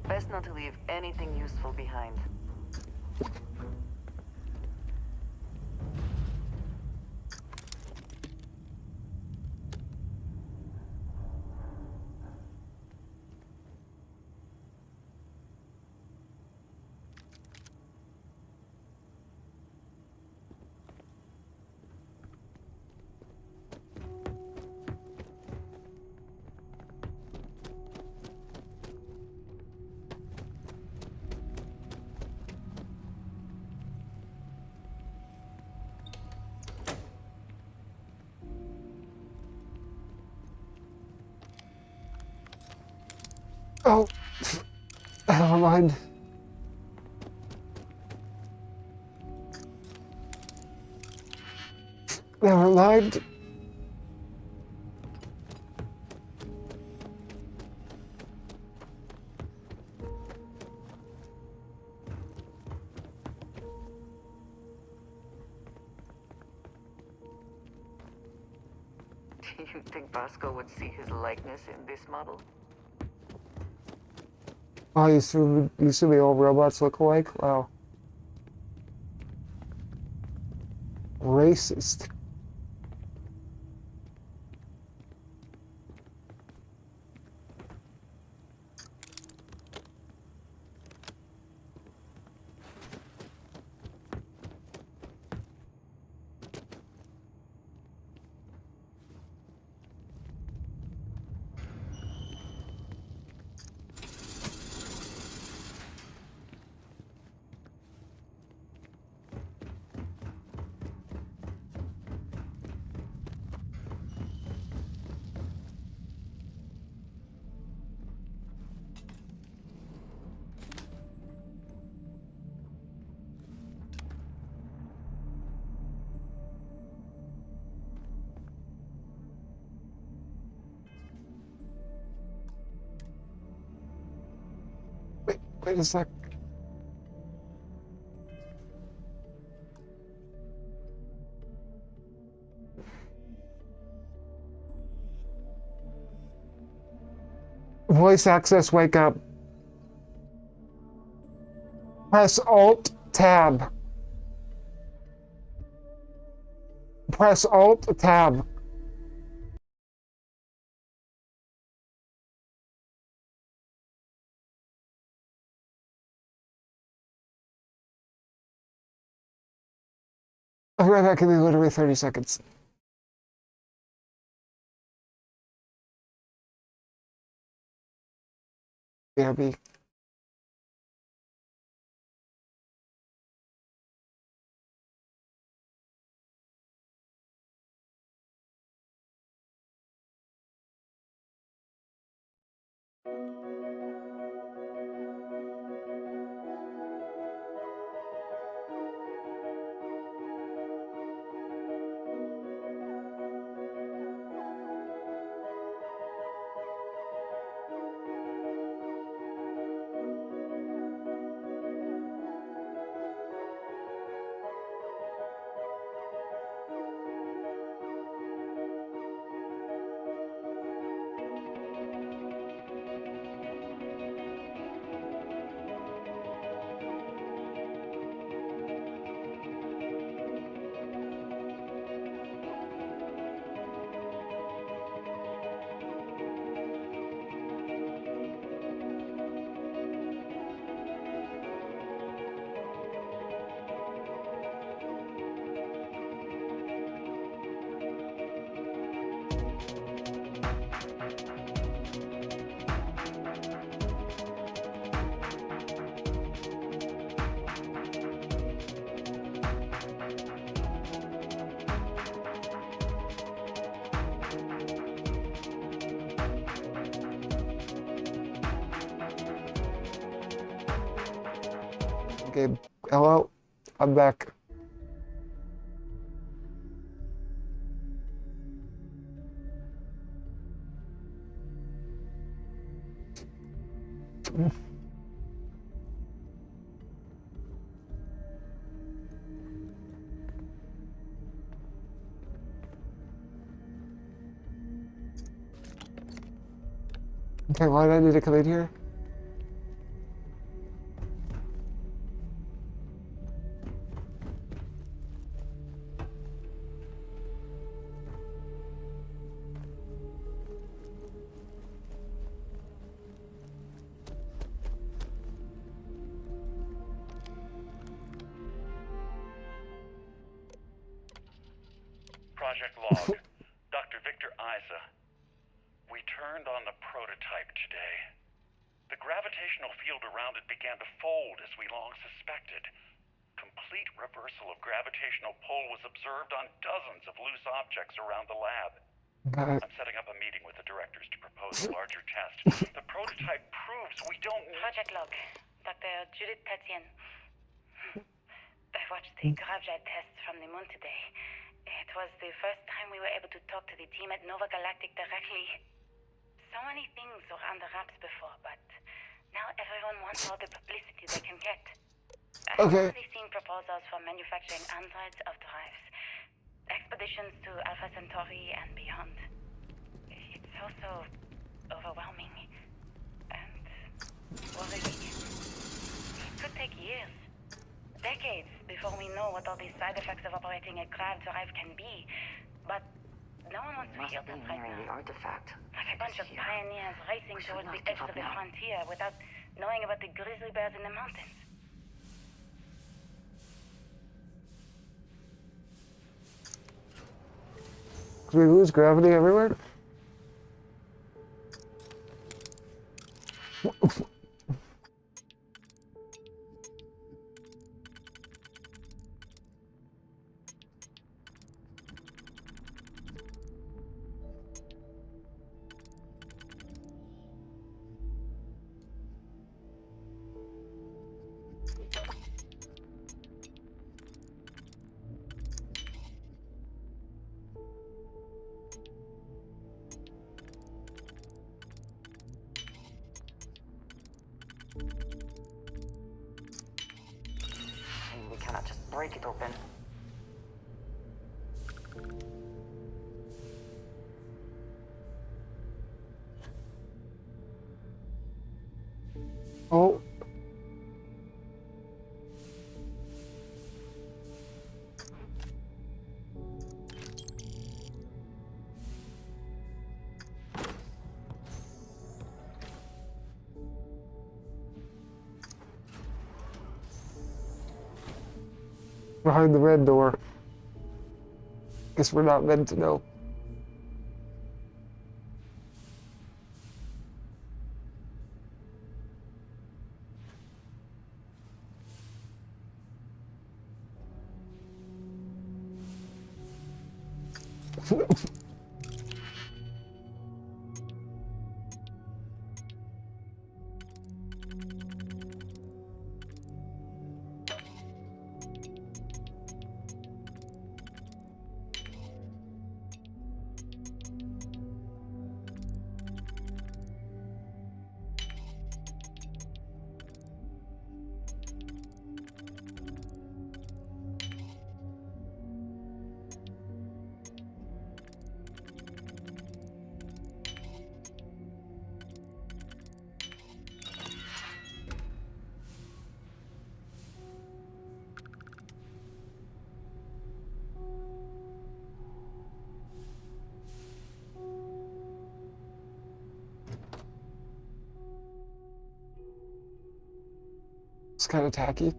Best not to leave anything useful behind. Oh, never mind. Never mind. Do you think Vasco would see his likeness in this model? Oh, you see the old robots look alike? Wow. Racist. Wait a sec. Voice access, wake up. Press Alt Tab. Press Alt Tab. I'll be right back in literally 30 seconds. BRB. Okay, hello? I'm back. Okay, why did I need to come in here? Project Log, Dr. Victor Isa. We turned on the prototype today. The gravitational field around it began to fold as we long suspected. Complete reversal of gravitational pull was observed on dozens of loose objects around the lab. I'm setting up a meeting with the directors to propose a larger test. The prototype proves we don't need... Project Log, Dr. Judith Tatien. I watched the gravjet tests from the moon today. It was the first time we were able to talk to the team at Nova Galactic directly. So many things were under wraps before, but now everyone wants all the publicity they can get. I've already seen proposals for manufacturing androids of drives, expeditions to Alpha Centauri and beyond. It's also overwhelming and worrying. It could take years, decades, before we know what all the side effects of operating a grav drive can be. But no one wants to hear that right now. The artifact. Like a bunch of pioneers racing towards the edge of the frontier without knowing about the grizzly bears in the mountains. Do we lose gravity everywhere? We cannot just break it open. Oh. Behind the red door. Guess we're not meant to know. It's kind of tacky.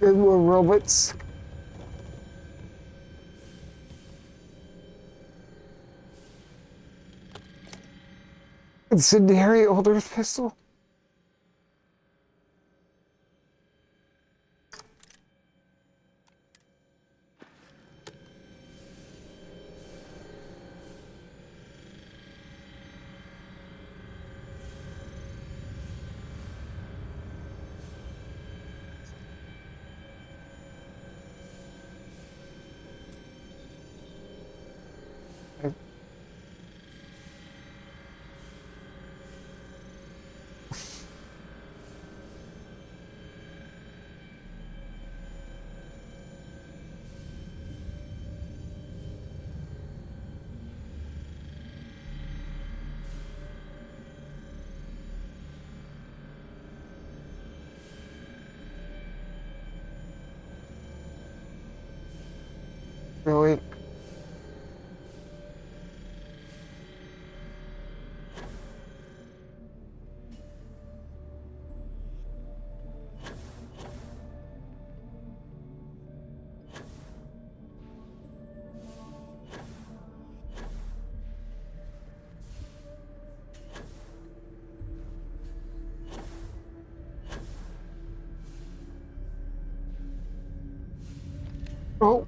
And more robots. Incendiary Older's pistol? Really? Oh.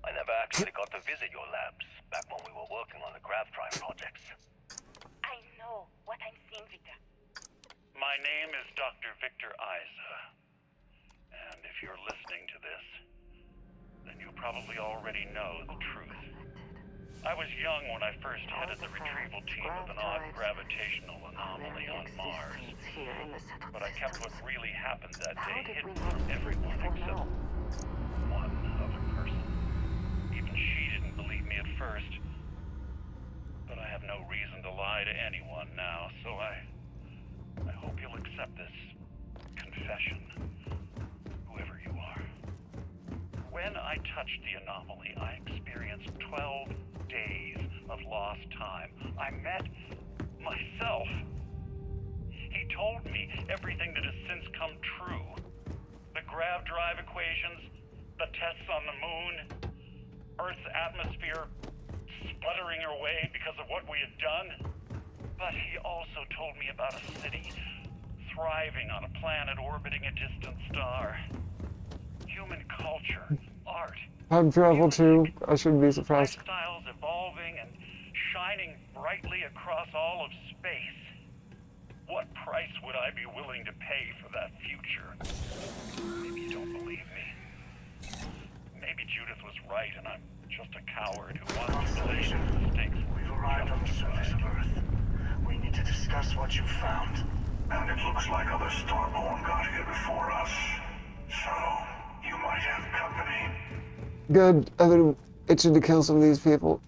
I never actually got to visit your labs back when we were working on the grav drive projects. I know what I'm seeing, Victor. My name is Dr. Victor Isa. And if you're listening to this, then you probably already know the truth. I was young when I first headed the retrieval team of an odd gravitational anomaly on Mars. But I kept what really happened that day hidden from everyone except one other person. Even she didn't believe me at first. But I have no reason to lie to anyone now, so I hope you'll accept this confession, whoever you are. When I touched the anomaly, I experienced 12 days of lost time. I met myself. He told me everything that has since come true. The grav drive equations, the tests on the moon, Earth's atmosphere sputtering away because of what we had done. But he also told me about a city thriving on a planet orbiting a distant star. Human culture, art, Time travel too. I shouldn't be surprised. lifestyles evolving and shining brightly across all of space. What price would I be willing to pay for that future? Maybe you don't believe me. Maybe Judith was right and I'm just a coward who wants to believe his mistakes. We've arrived on the surface of Earth. We need to discuss what you found. And it looks like other Starborn got here before us. So, you might have company. Good. I've been itching to kill some of these people.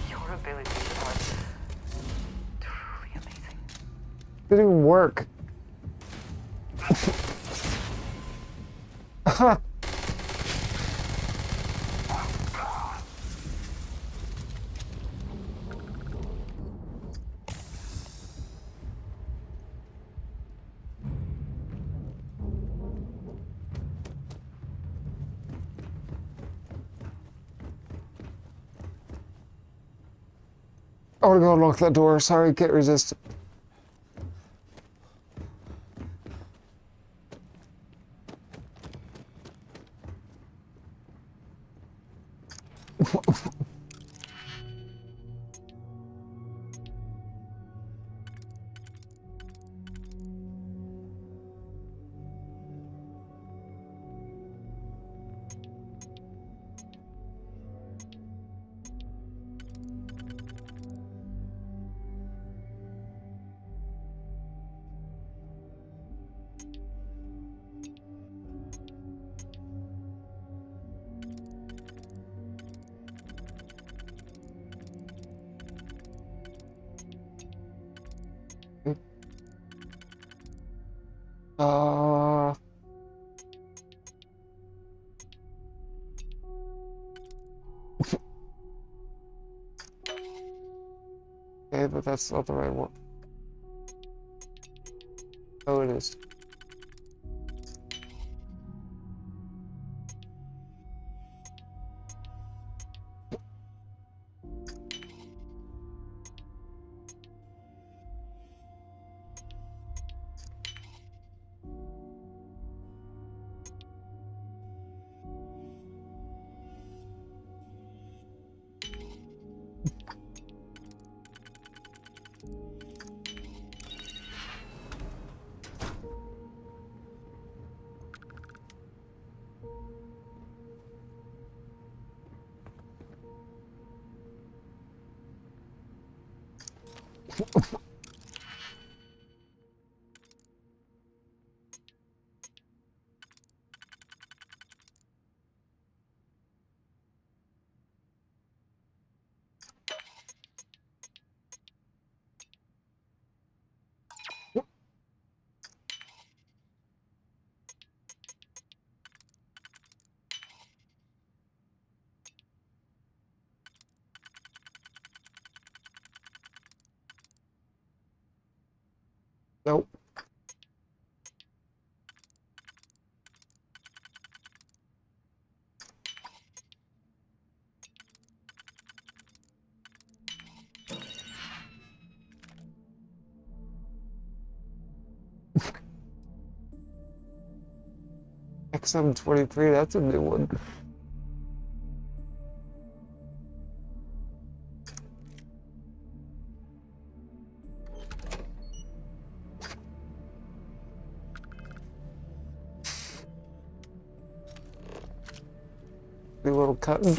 Your abilities are truly amazing. Didn't even work. I want to go unlock that door. Sorry, can't resist. Uh... Okay, but that's not the right one. Oh, it is. Nope. XM23, that's a new one. A little cutting.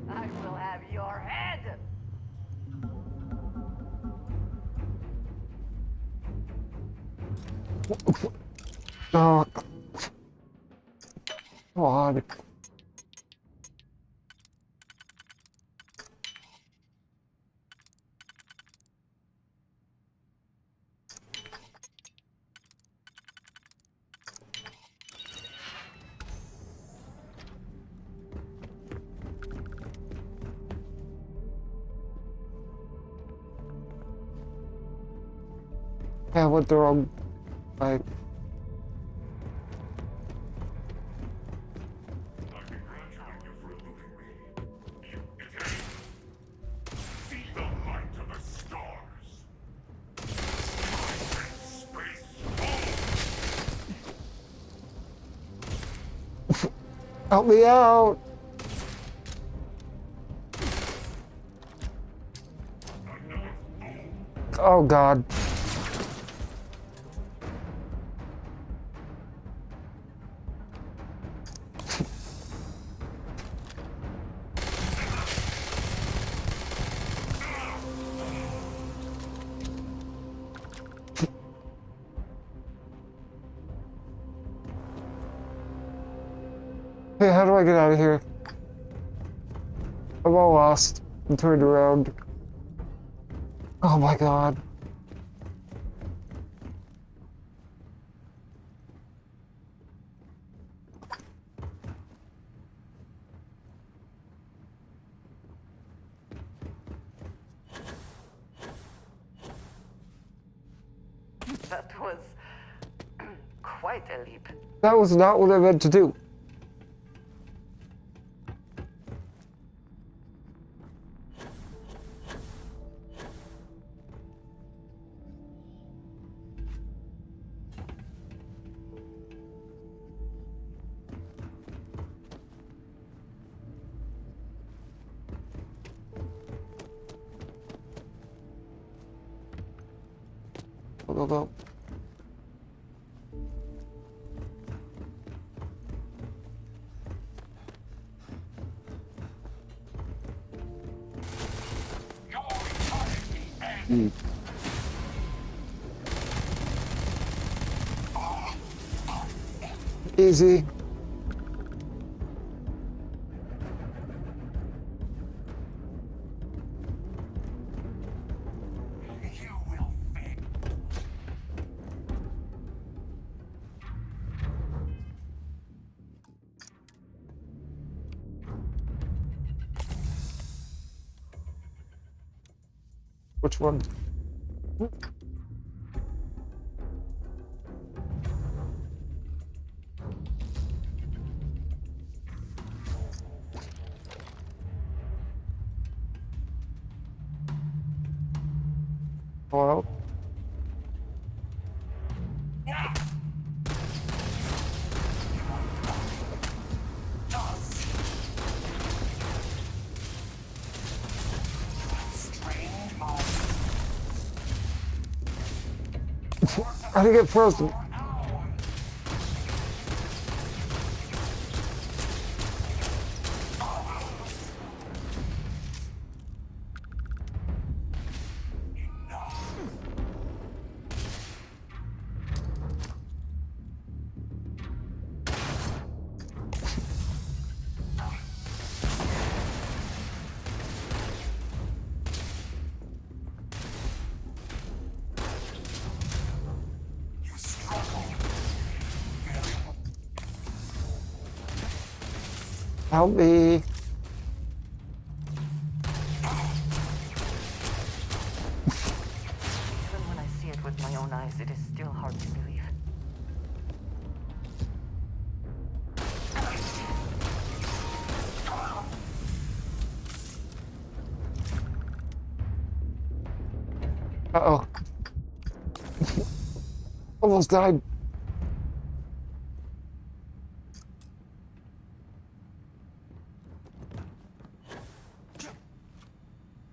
I will have your head! Oh. Come on. Yeah, I went the wrong way. See the light of the stars. Help me out! Oh God. Hey, how do I get out of here? I'm all lost. I'm turned around. Oh my God. That was quite a leap. That was not what I meant to do. go, go. Mm. Easy. Which one? Hello? I didn't get frozen. Help me. Even when I see it with my own eyes, it is still hard to believe. Uh-oh. Almost died.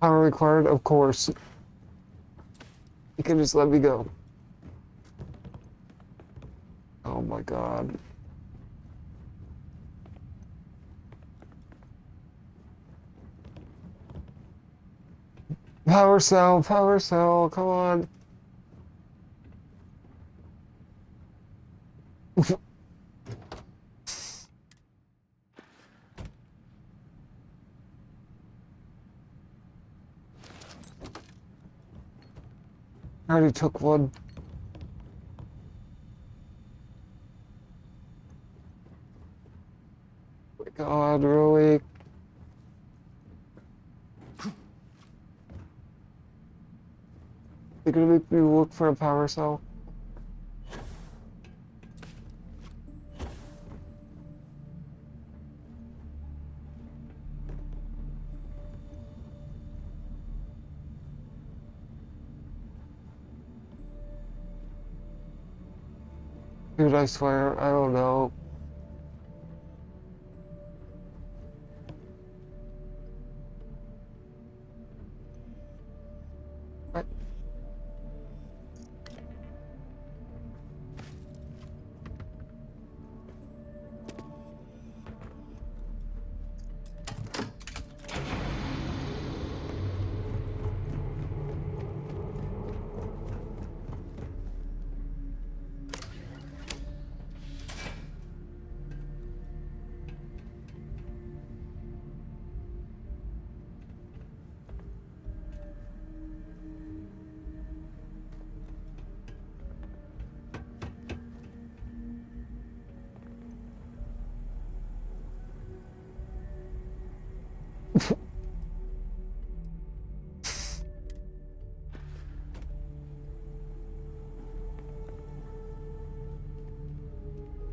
Power required, of course. You can just let me go. Oh my god. Power cell, come on. I already took one. Oh my god, really? They're gonna make me look for a power cell? Dude, I swear, I don't know. What?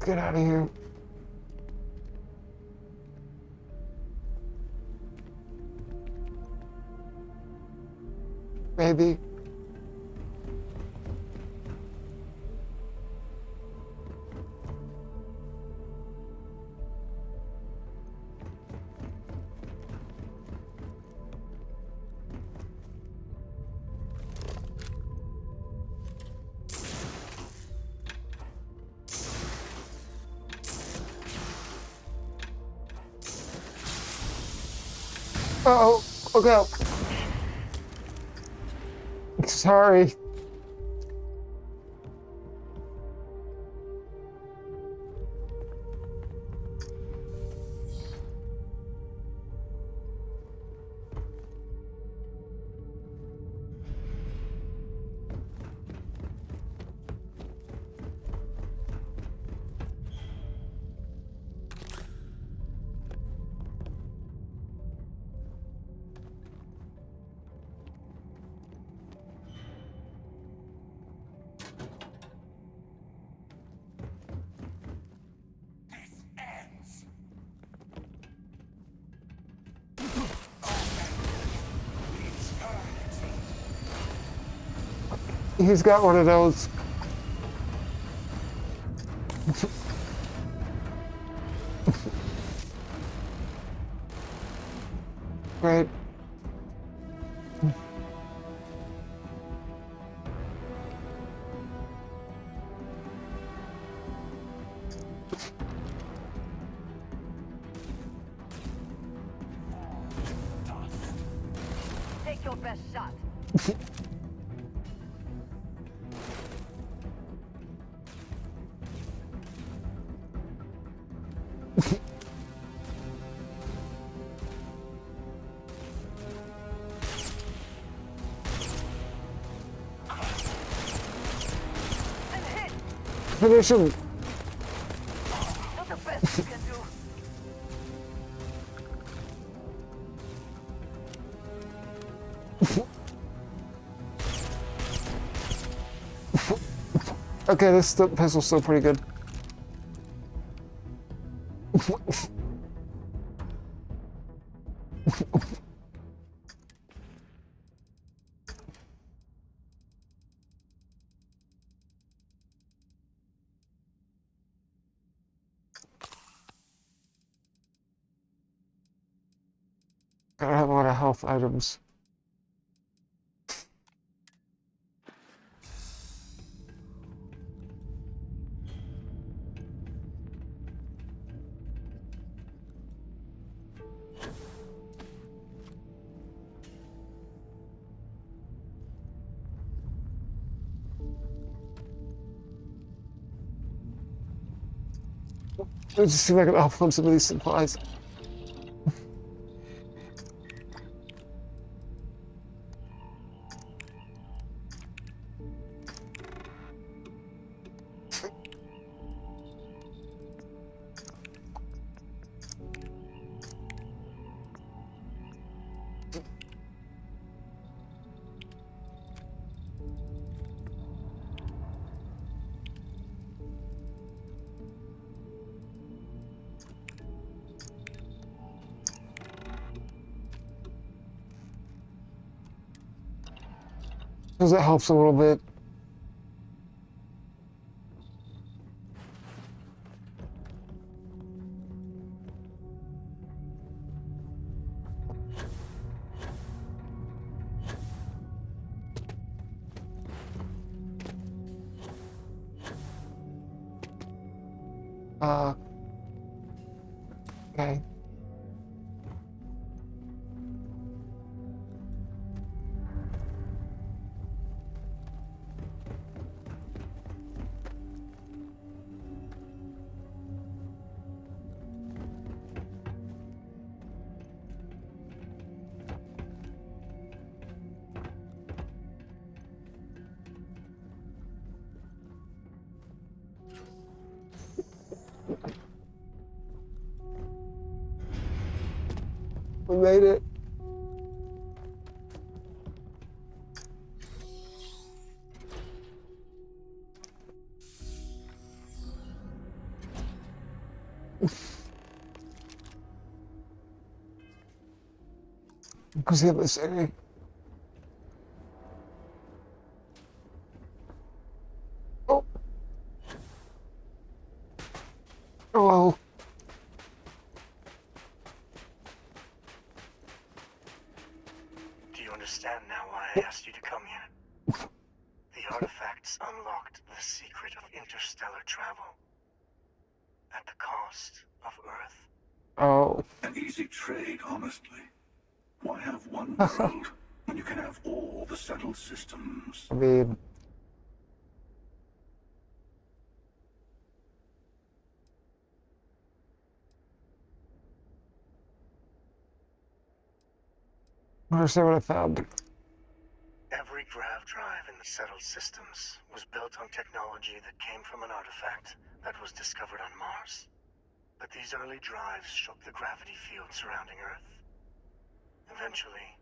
Get out of here. Maybe. Oh, okay. Sorry. He's got one of those. Right. Take your best shot. Finish him. Not the best you can do. Okay, this pistol's still pretty good. Gotta have a lot of health items. Let's just see if I can upload some of these supplies. Because it helps a little bit. Okay. We made it. Because it was saying. Oh. Oh well. Do you understand now why I asked you to come here? The artifacts unlocked the secret of interstellar travel. At the cost of Earth. Oh. An easy trade, honestly. Why have one world when you can have all the settled systems? I mean, I understand what I found. Every grav drive in the settled systems was built on technology that came from an artifact that was discovered on Mars. But these early drives shook the gravity field surrounding Earth. Eventually,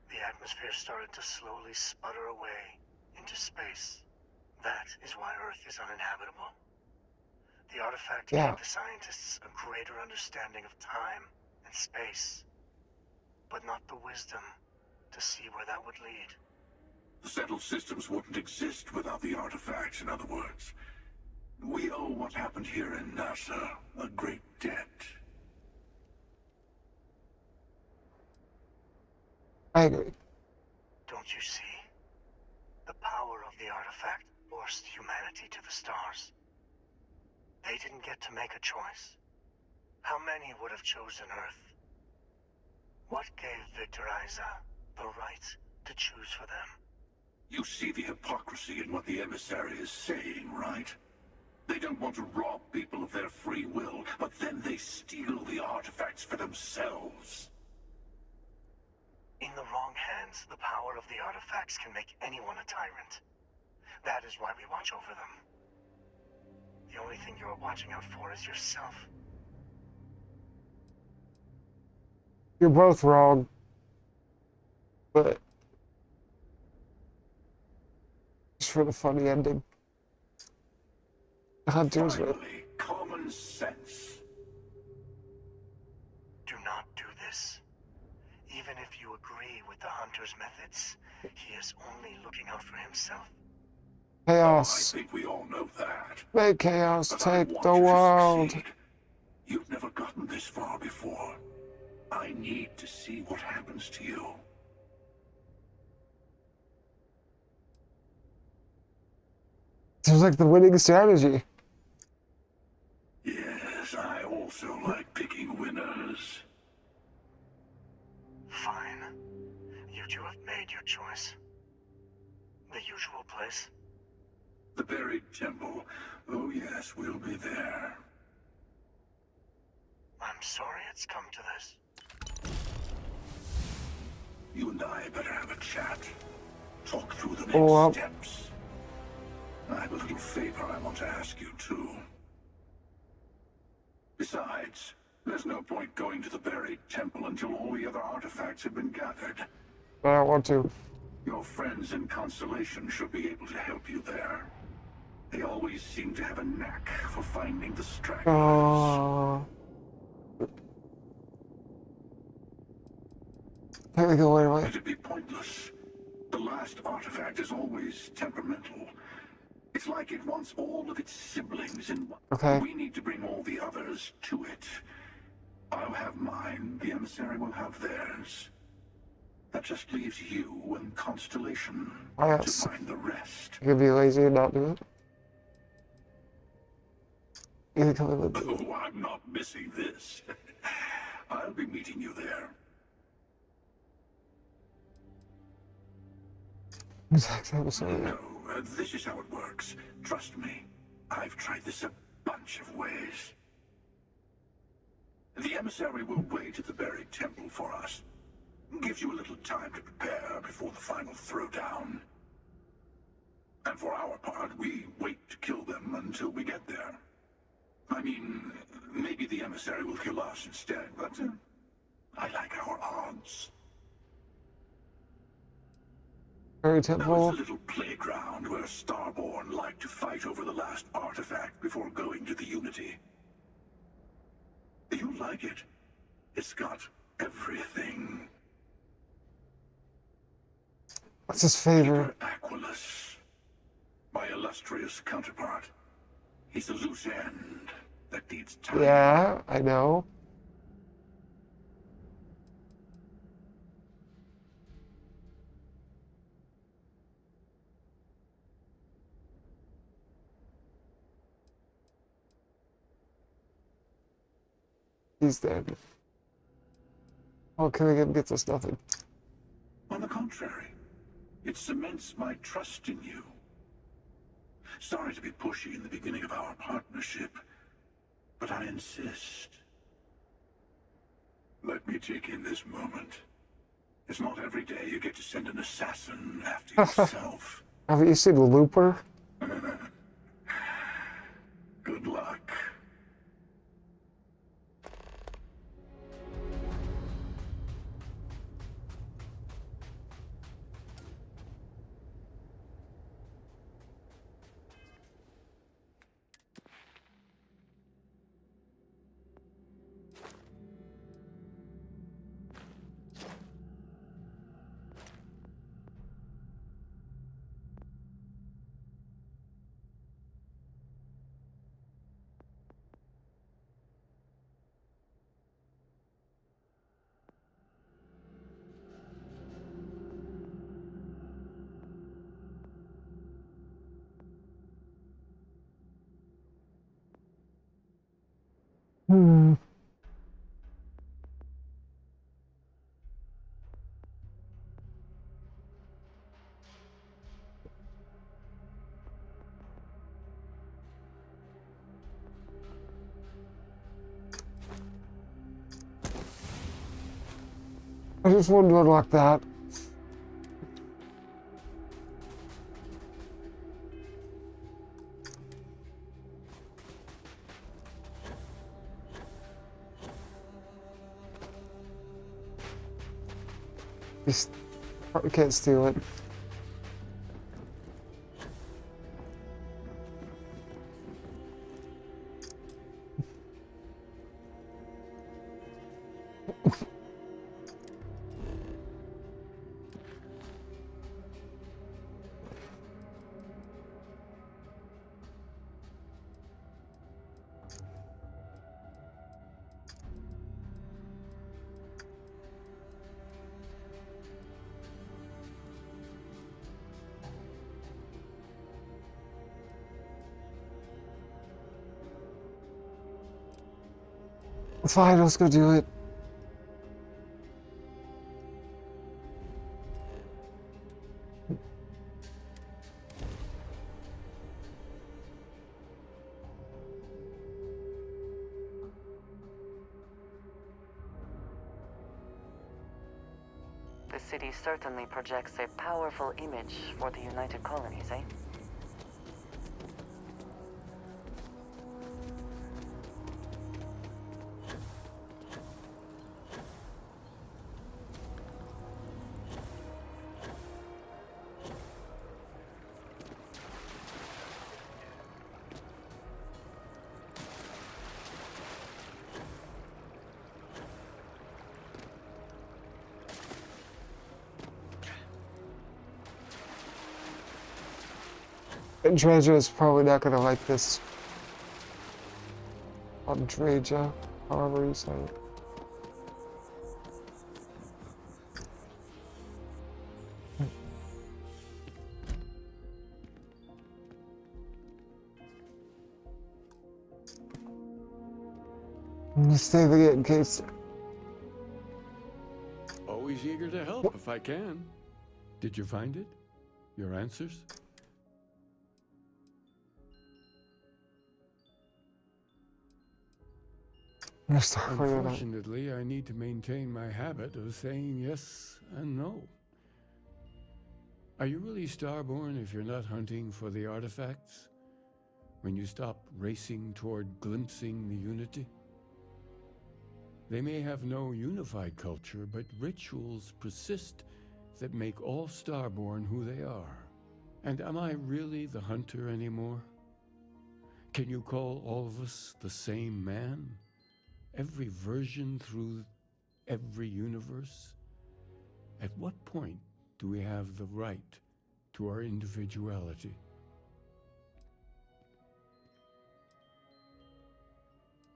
the atmosphere started to slowly sputter away into space. That is why Earth is uninhabitable. The artifact gave the scientists a greater understanding of time and space, but not the wisdom to see where that would lead. The settled systems wouldn't exist without the artifacts, in other words. We owe what happened here in NASA a great debt. I agree. Don't you see? The power of the artifact forced humanity to the stars. They didn't get to make a choice. How many would have chosen Earth? What gave Victor Isa the right to choose for them? You see the hypocrisy in what the emissary is saying, right? They don't want to rob people of their free will, but then they steal the artifacts for themselves. In the wrong hands, the power of the artifacts can make anyone a tyrant. That is why we watch over them. The only thing you're watching out for is yourself. You're both wrong. But just for the funny ending. Hunters are... Finally, common sense. Do not do this. Even if you agree with the Hunter's methods, he is only looking out for himself. Chaos. I think we all know that. Make chaos But take I want the you to world. succeed. You've never gotten this far before. I need to see what happens to you. Seems like the winning strategy. Yes, I also like picking winners. Fine. You two have made your choice. The usual place. The buried temple. Oh yes, we'll be there. I'm sorry it's come to this. You and I better have a chat. Talk through the next steps. I have a little favor I want to ask you, too. Besides, there's no point going to the buried temple until all the other artifacts have been gathered. I don't want to. Your friends in Constellation should be able to help you there. They always seem to have a knack for finding the stragglers. There we go, wait. It'd be pointless. The last artifact is always temperamental. It's like it wants all of its siblings in one. Okay. We need to bring all the others to it. I'll have mine, the emissary will have theirs. That just leaves you and Constellation to find the rest. You could be lazy and not do it. You can come in with me. Oh, I'm not missing this. I'll be meeting you there. No, this is how it works. Trust me. I've tried this a bunch of ways. The emissary will wait at the buried temple for us. Gives you a little time to prepare before the final throwdown. And for our part, we wait to kill them until we get there. I mean, maybe the emissary will kill us instead, but I like our odds. Buried Now temple. it's a little playground where Starborn like to fight over the last artifact before going to the Unity. You like it? It's got everything. What's his favorite? Aquilus, my illustrious counterpart. He's a loose end that needs time. Yeah, I know. He's dead. Oh, can we get this? Nothing. On the contrary, it cements my trust in you. Sorry to be pushy in the beginning of our partnership, but I insist. Let me take in this moment. It's not every day you get to send an assassin after yourself. Have you seen Looper? Good luck. Hmm. I just wanted to unlock that. You can't steal it. Fine, let's go do it. The city certainly projects a powerful image for the United Colonies, eh? Andreja is probably not gonna like this. Andreja, however you say it. Stay there in case. Always eager to help if I can. Did you find it? Your answers? Unfortunately, I need to maintain my habit of saying yes and no. Are you really Starborn if you're not hunting for the artifacts? When you stop racing toward glimpsing the unity? They may have no unified culture, but rituals persist that make all Starborn who they are. And am I really the hunter anymore? Can you call all of us the same man? Every version through every universe? At what point do we have the right to our individuality?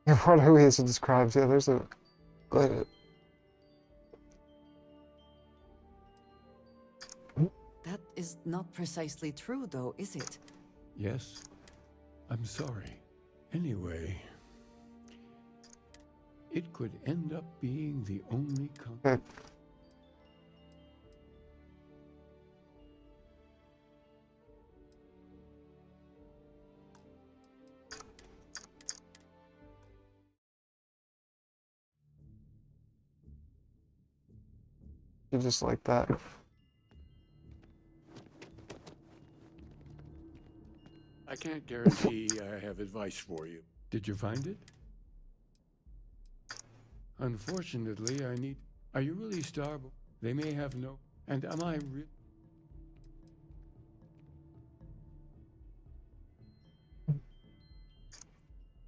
You're part of who he is and describes. Yeah, there's a. Go ahead. That is not precisely true, though, is it? Yes. I'm sorry. Anyway, It could end up being the only Okay. You just like that. I can't guarantee I have advice for you. Did you find it? Unfortunately, I need... Are you really Starborn? They may have no... And am I real?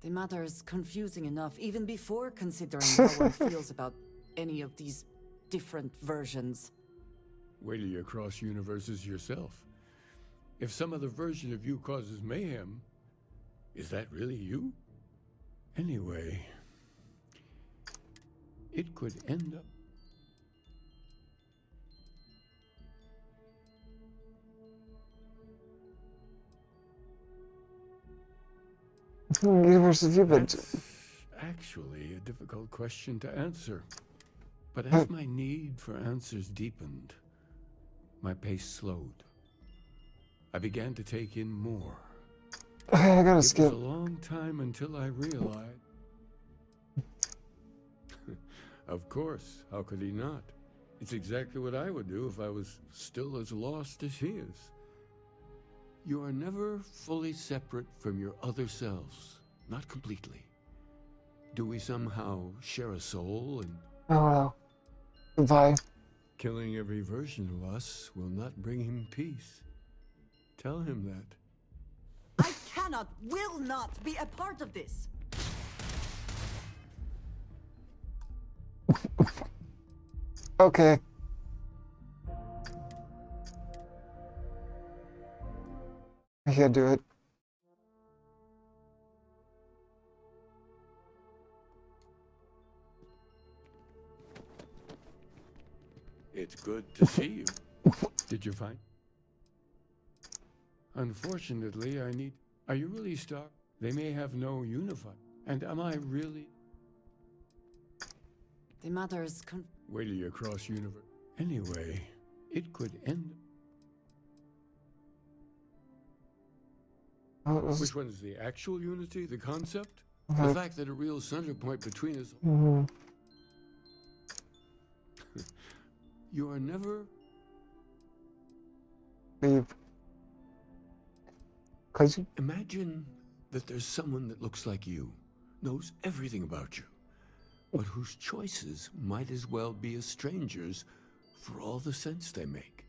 The matter is confusing enough even before considering how one feels about any of these different versions. Wait till you cross universes yourself. If some other version of you causes mayhem, is that really you? Anyway, it could end up... Universe of you, but That's actually a difficult question to answer. But as my need for answers deepened, my pace slowed. I began to take in more. I gotta skip. It was a long time until I realized... Of course, how could he not? It's exactly what I would do if I was still as lost as he is. You are never fully separate from your other selves. Not completely. Do we somehow share a soul and... Oh well. Goodbye. Killing every version of us will not bring him peace. Tell him that. I cannot, will not be a part of this. Okay. I can't do it. It's good to see you. Did you find? Unfortunately, I need... Are you really Star? They may have no unified. And am I really... The matter is Wait till you cross universe. Anyway, it could end... Which one's the actual unity, the concept? The fact that a real center point between us... You are never... Leave. Cause you... Imagine that there's someone that looks like you, knows everything about you, but whose choices might as well be a stranger's for all the sense they make.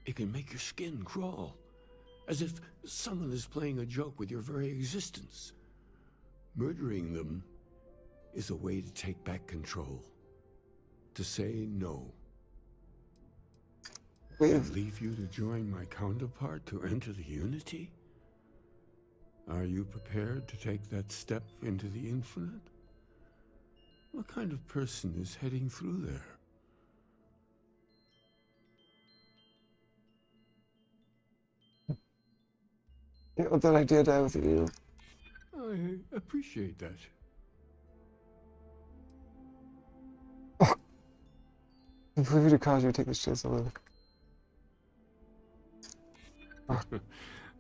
It can make your skin crawl, as if someone is playing a joke with your very existence. Murdering them is a way to take back control, to say no. And leave you to join my counterpart to enter the Unity? Are you prepared to take that step into the infinite? What kind of person is heading through there? Get what that idea down with you. I appreciate that. I believe it caused you to take this chance on it.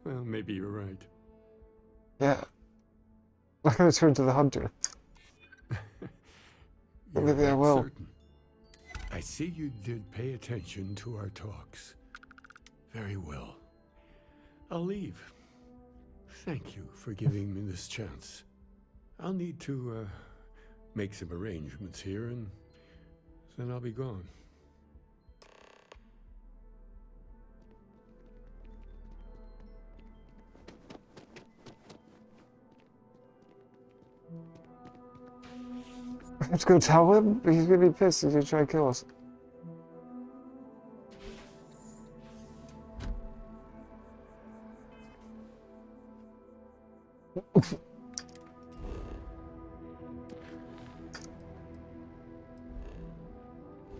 Well, maybe you're right. Yeah. I'm gonna turn to the hunter. Maybe I will. Certain. I see you did pay attention to our talks. Very well. I'll leave. Thank you for giving me this chance. I'll need to make some arrangements here, and then I'll be gone. Let's go tell him. He's gonna be pissed. He's gonna try to kill us.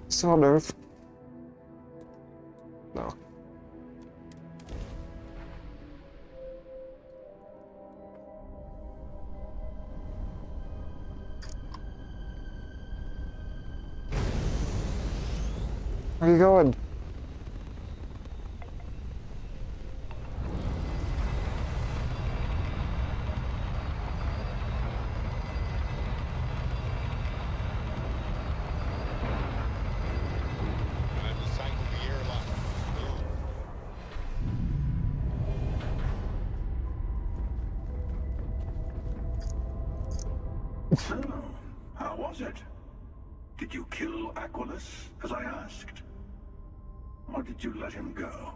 Still on Earth? No. Where are you going? I've decided the airlock. So, how was it? Did you kill Aquilus, as I asked? Or did you let him go?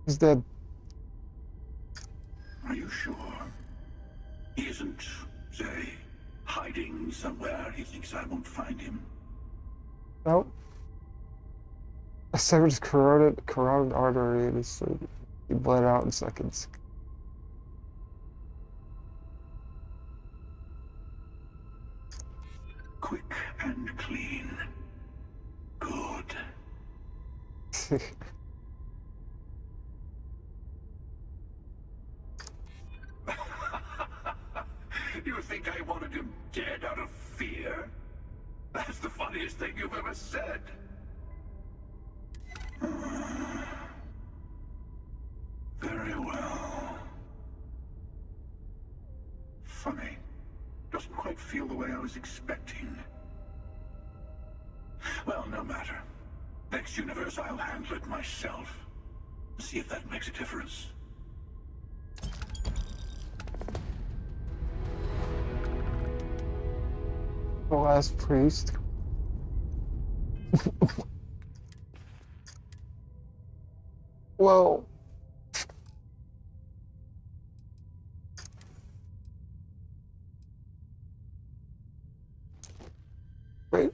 He's dead. Are you sure? He isn't, say, hiding somewhere he thinks I won't find him? Nope. I severed his carotid artery and he bled out in seconds. Quick and clean. Good. You think I wanted him dead out of fear? That's the funniest thing you've ever said. Very well. Funny. Doesn't quite feel the way I was expecting. Well, no matter. Next universe, I'll handle it myself. See if that makes a difference. The last priest. Whoa. Wait.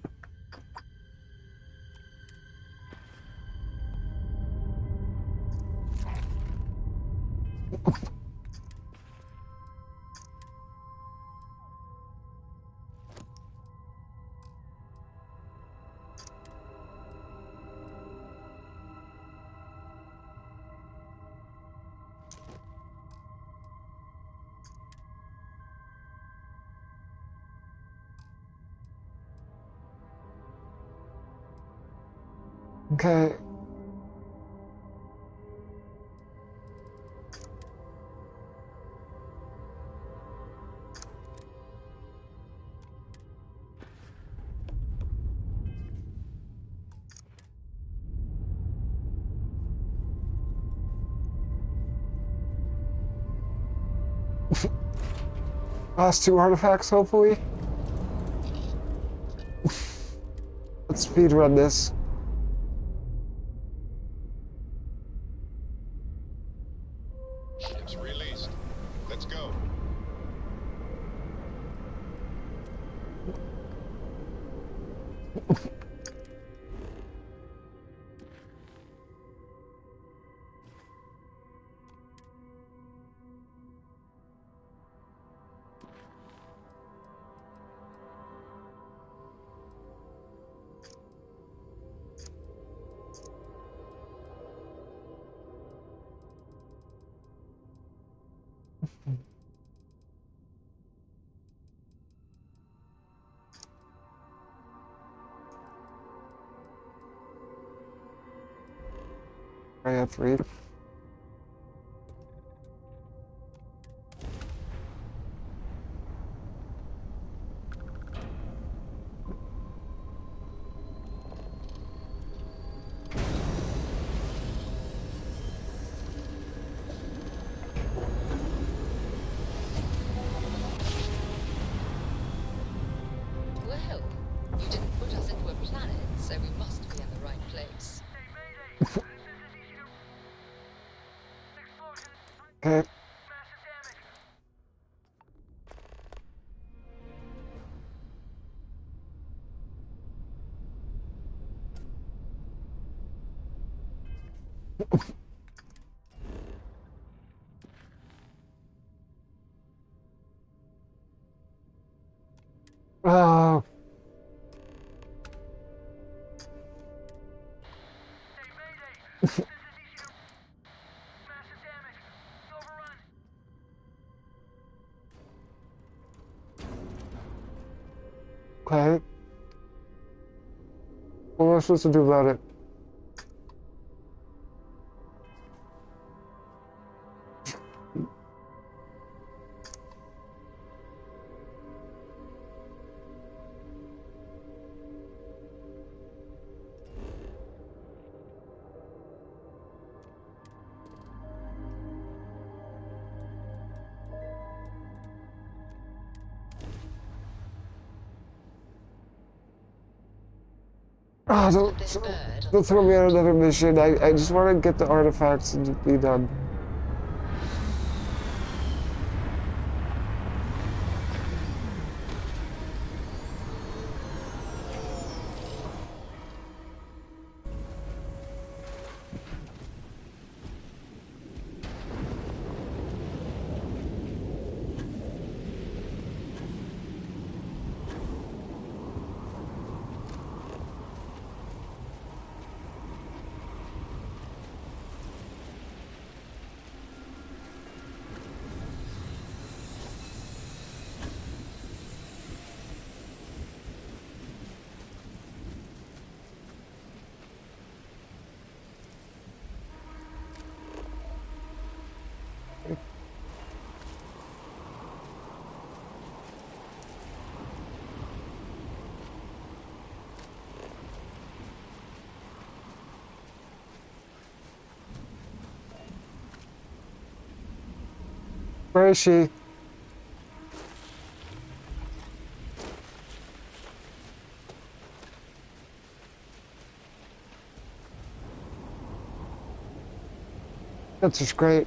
Okay. Last two artifacts, hopefully. Let's speedrun this. Ship's released. Let's go. I have three. Well, you didn't put us into a planet, so we must be in the right place. Okay. Oh. Okay. What am I supposed to do about it? Oh, don't throw me on another mission. I just want to get the artifacts and just be done. Where is she? That's just great.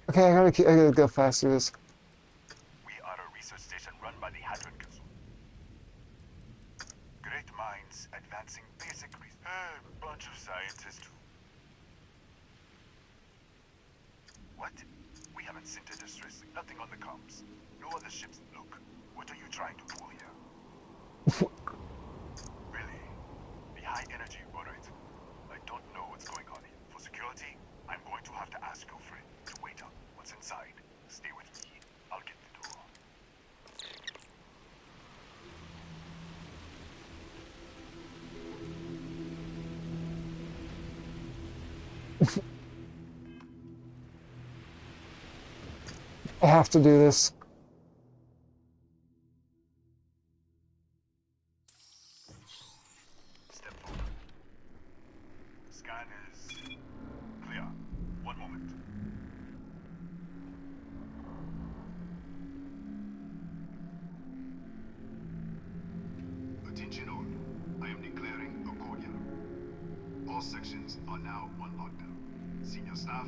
Okay, I gotta go fast through this. We are a research station run by the Hadron Council. Great minds advancing basic research. A bunch of scientists who... What? We haven't sent a distress. Nothing on the comms. No other ships. Look, what are you trying to pull here? Really? The high energy moderator. I don't know what's going on here. For security, I'm going to have to ask your friend to wait up. What's inside? Stay with me. I'll get the door. I have to do this. Step forward. Scan is clear. One moment. Attention all. I am declaring a cordial. All sections are now on lockdown. Senior staff,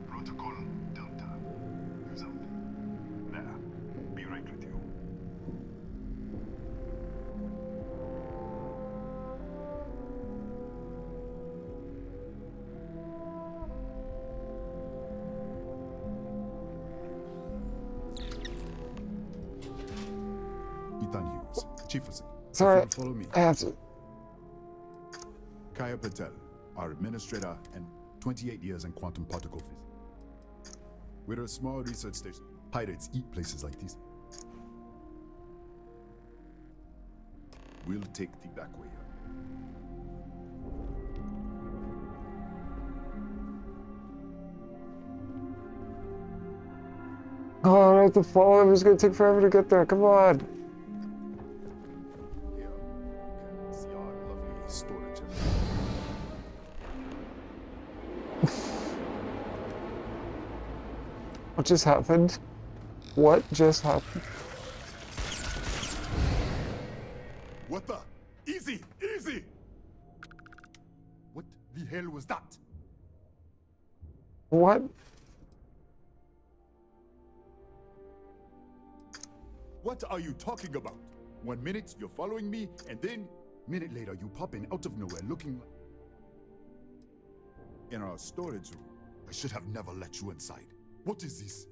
protocol Delta. Who's out? There. Be right with you. Ethan Hughes, Chief of Sorry, follow me. I have to. Kaya Patel, our administrator, and 28 years in quantum particle physics. We're a small research station. Pirates eat places like these. We'll take the back way up. Oh, I have to follow him. It's gonna take forever to get there. Come on. Here, you can see our lovely storage. What just happened? What just happened? What the? Easy, easy! What the hell was that? What? What are you talking about? 1 minute you're following me, and then minute later you pop in out of nowhere looking like... In our storage room. I should have never let you inside. What is this?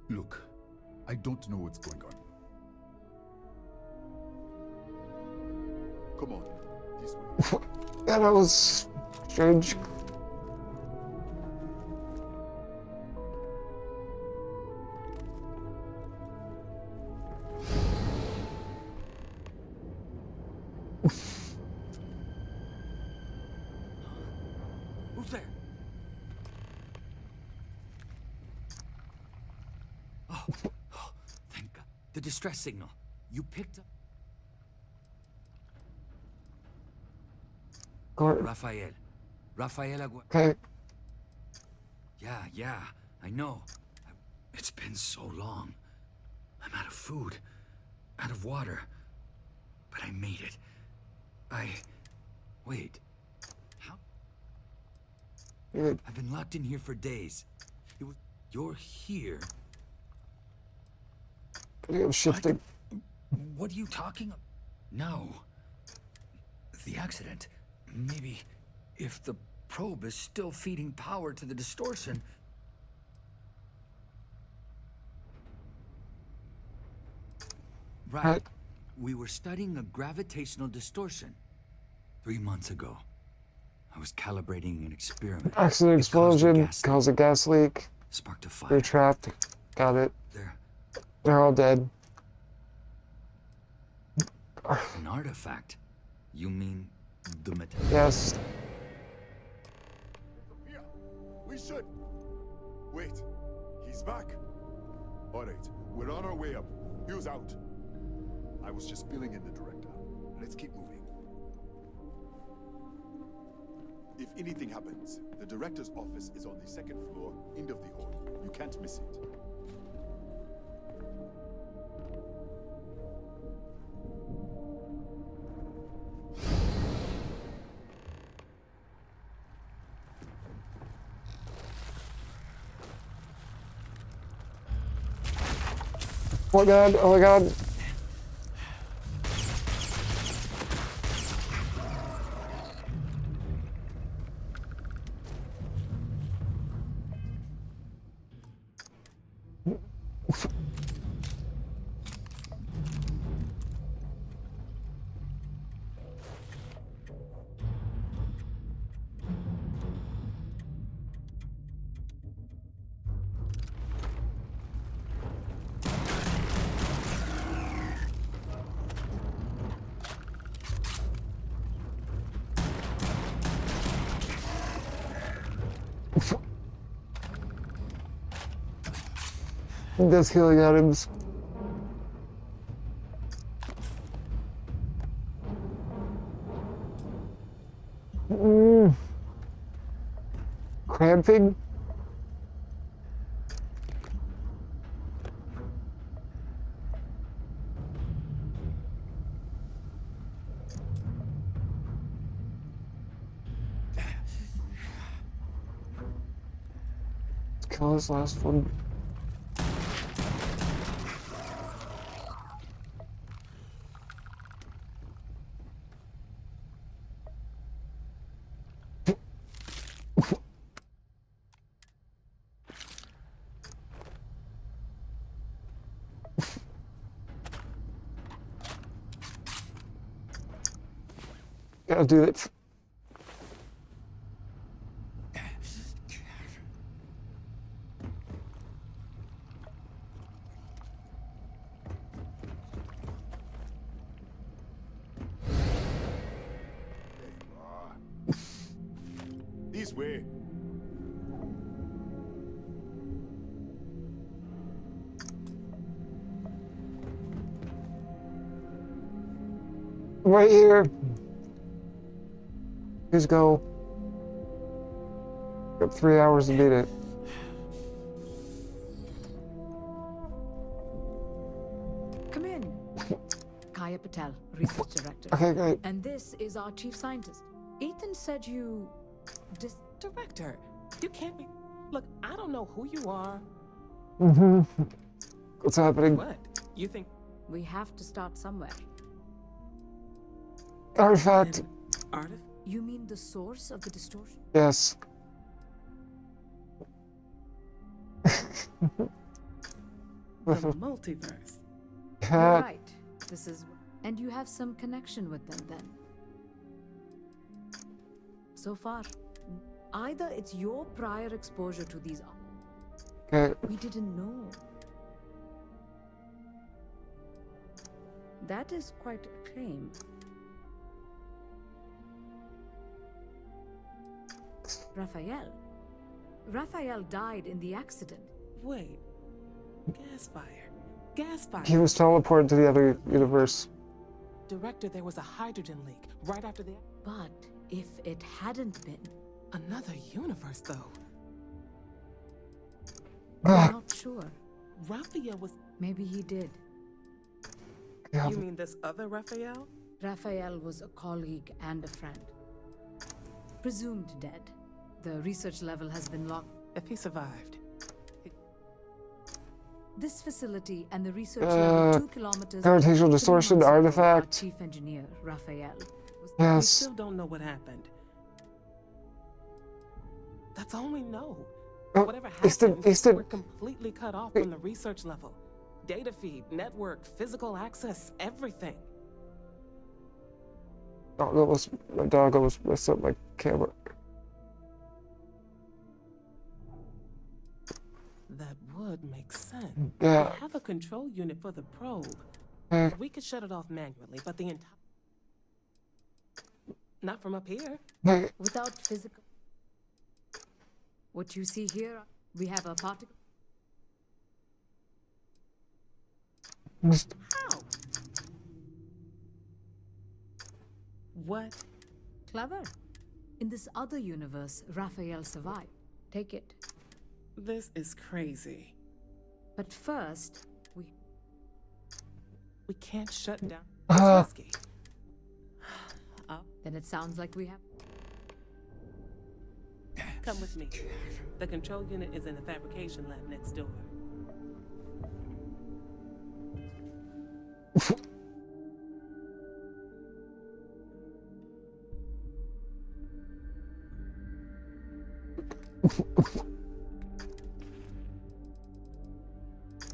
Look, I don't know what's going on. Come on, this way. Yeah, that was strange. Who's there? Oh, thank God. The distress signal. You picked up... Raphael. Raphael Agua... Okay. Yeah, I know. It's been so long. I'm out of food, out of water. But I made it. Wait. How? I've been locked in here for days. You're here. I'm shifting. What are you talking about? No. The accident. Maybe if the probe is still feeding power to the distortion... Right. We were studying a gravitational distortion. 3 months ago. I was calibrating an experiment. Accident, explosion, caused a gas leak. Sparked a fire. They're trapped. Got it. They're all dead. An artifact? You mean the material? Yes. Here, we should. Wait, he's back. All right, we're on our way up. Hughes out. I was just filling in the director. Let's keep moving. If anything happens, the director's office is on the 2nd floor, end of the hall. You can't miss it. Oh my god, oh my god. There's healing items. Cramping? Let's kill this last one. Gotta do it. This way. Right here. Please go. Got 3 hours to beat it. Come in. Kaya Patel, Research Director. Okay, great. And this is our Chief Scientist. Ethan said you... Director, you can't be... Look, I don't know who you are. What's happening? What? You think... We have to start somewhere. Artifact. Artifact? You mean the source of the distortion? Yes. The multiverse. You're right. This is... And you have some connection with them then. So far, either it's your prior exposure to these... Okay. We didn't know. That is quite a claim. Raphael died in the accident. Wait. Gas fire. Gas fire. He was teleported to the other universe. Director, there was a hydrogen leak right after the... But if it hadn't been... Another universe, though. I'm not sure. Raphael was... Maybe he did. You mean this other Raphael? Raphael was a colleague and a friend. Presumed dead. The research level has been locked. If he survived. This facility and the research level 2 kilometers... Gravitational distortion artifact. Chief engineer, Raphael. Yes. We still don't know what happened. That's all we know. Whatever happened, we're completely cut off from the research level. Data feed, network, physical access, everything. Oh, my dog almost messed up my camera. That would make sense. Yeah. We have a control unit for the probe. We could shut it off manually, but the entire... Not from up here. Without physical... What you see here, we have a particle... How? What? Clever. In this other universe, Raphael survived. Take it. This is crazy. But first, we can't shut down. It's risky. Then it sounds like we have... Come with me. The control unit is in the fabrication lab next door.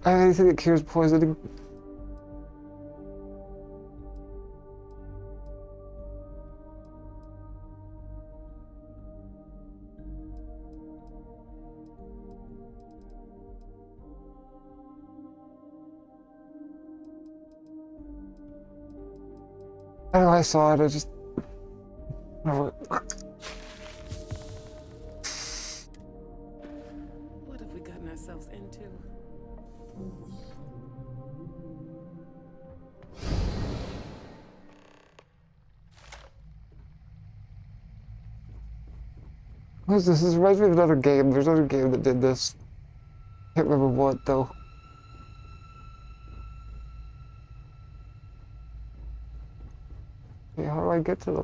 I have anything that cures poisoning. I know I saw it, I just... What have we gotten ourselves into? What is this? This reminds me of another game. There's another game that did this. Can't remember what, though. Okay, how do I get to the...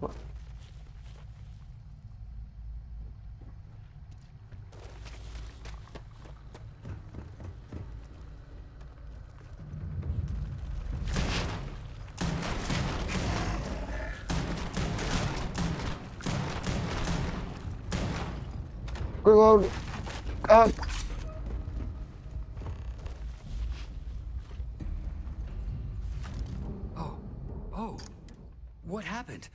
Reload. Up. Oh. What happened?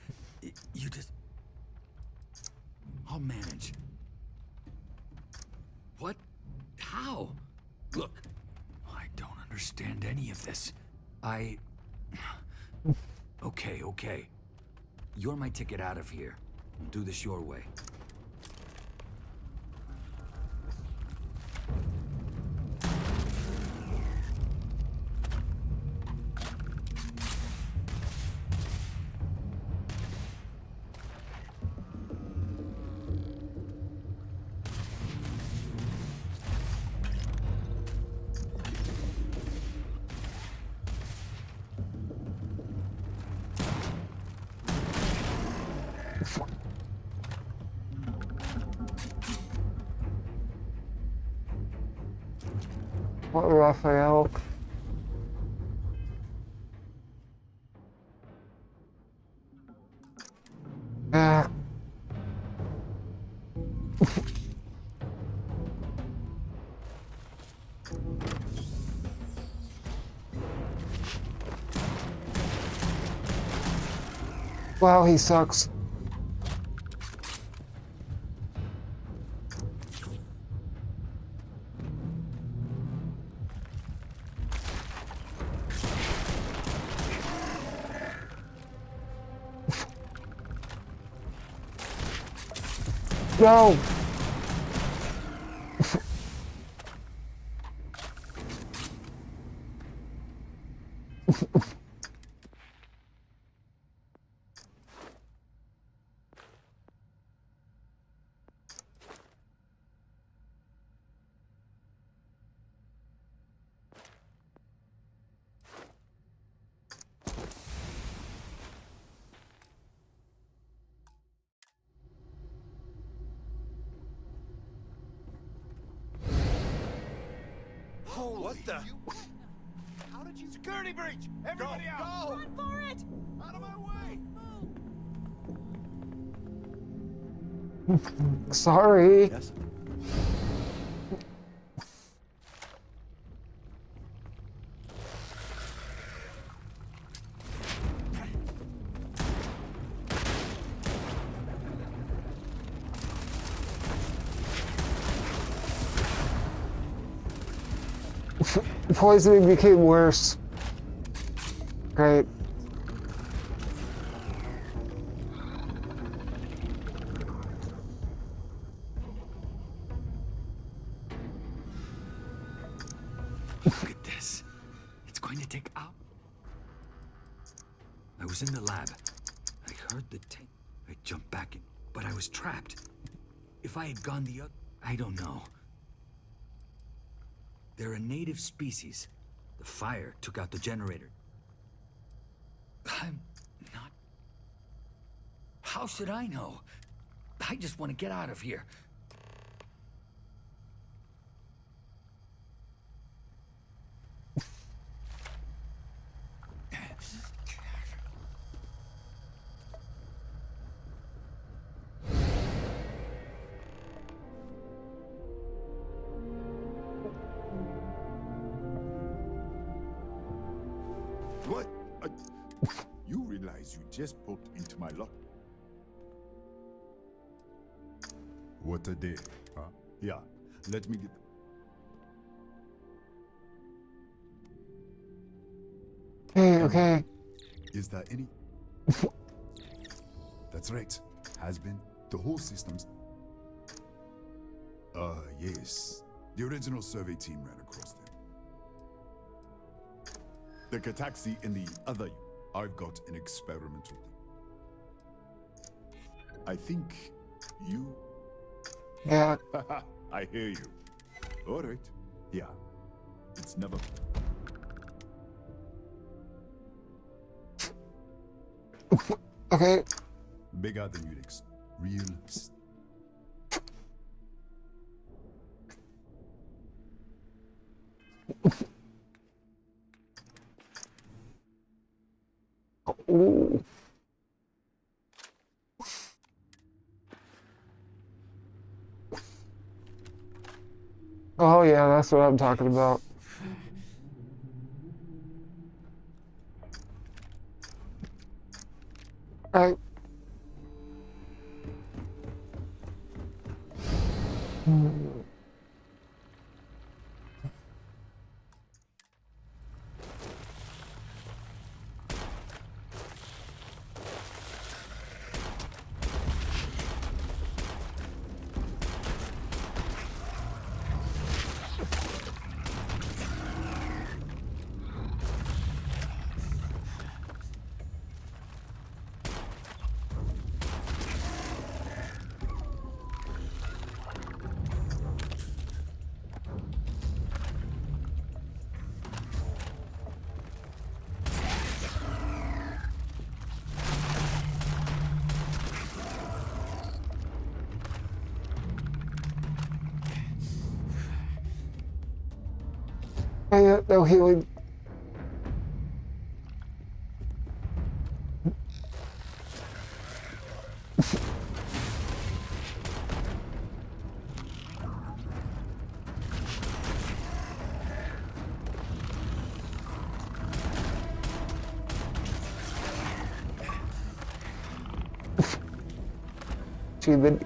You just... I'll manage. What? How? Look, I don't understand any of this. Okay. You're my ticket out of here. I'll do this your way. What, Raphael? Ah. Wow, he sucks. No! Holy what the? How did you? Security breach! Everybody out! Go! Run for it! Out of my way! Sorry. Yes. Poisoning became worse. Great. Look at this. It's going to take out. I was in the lab. I heard the tape. I jumped back in, but I was trapped. If I had gone the other, I don't know. They're a native species. The fire took out the generator. I'm not... How should I know? I just want to get out of here. What? You realize you just poked into my luck? What a day, huh? Yeah, let me get... Hey, okay. Is there any... That's right. Has been. The whole system's... yes. The original survey team ran across them. The Kataxi and the other... I've got an experiment with them. I think you... Yeah. I hear you. All right. Yeah. It's never... Okay. Bigger than you'd expect. Real... Ooh. Oh yeah, that's what I'm talking about. Alright. Oh yeah, no healing. Achievement.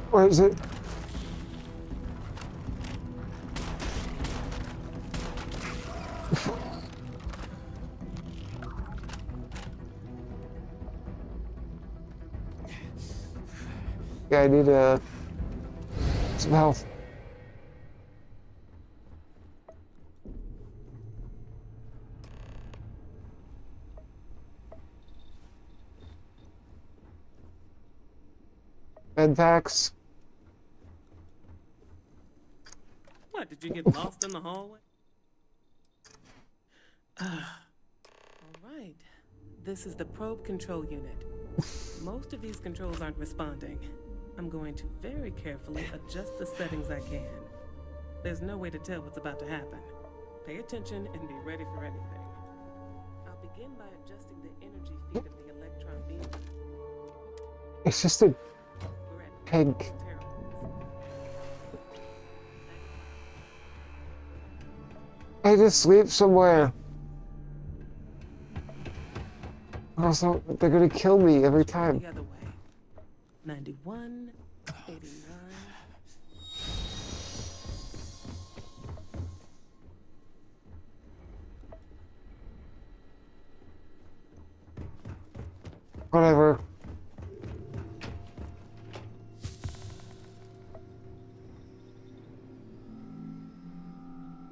Where is it? Yeah, I need some health. Med packs. What, did you get lost in the hallway? All right. This is the probe control unit. Most of these controls aren't responding. I'm going to very carefully adjust the settings I can. There's no way to tell what's about to happen. Pay attention and be ready for anything. I'll begin by adjusting the energy feed of the electron beam. It's just a pig. I just sleep somewhere. Also, they're gonna kill me every time. The other way. 91, 89. Whatever.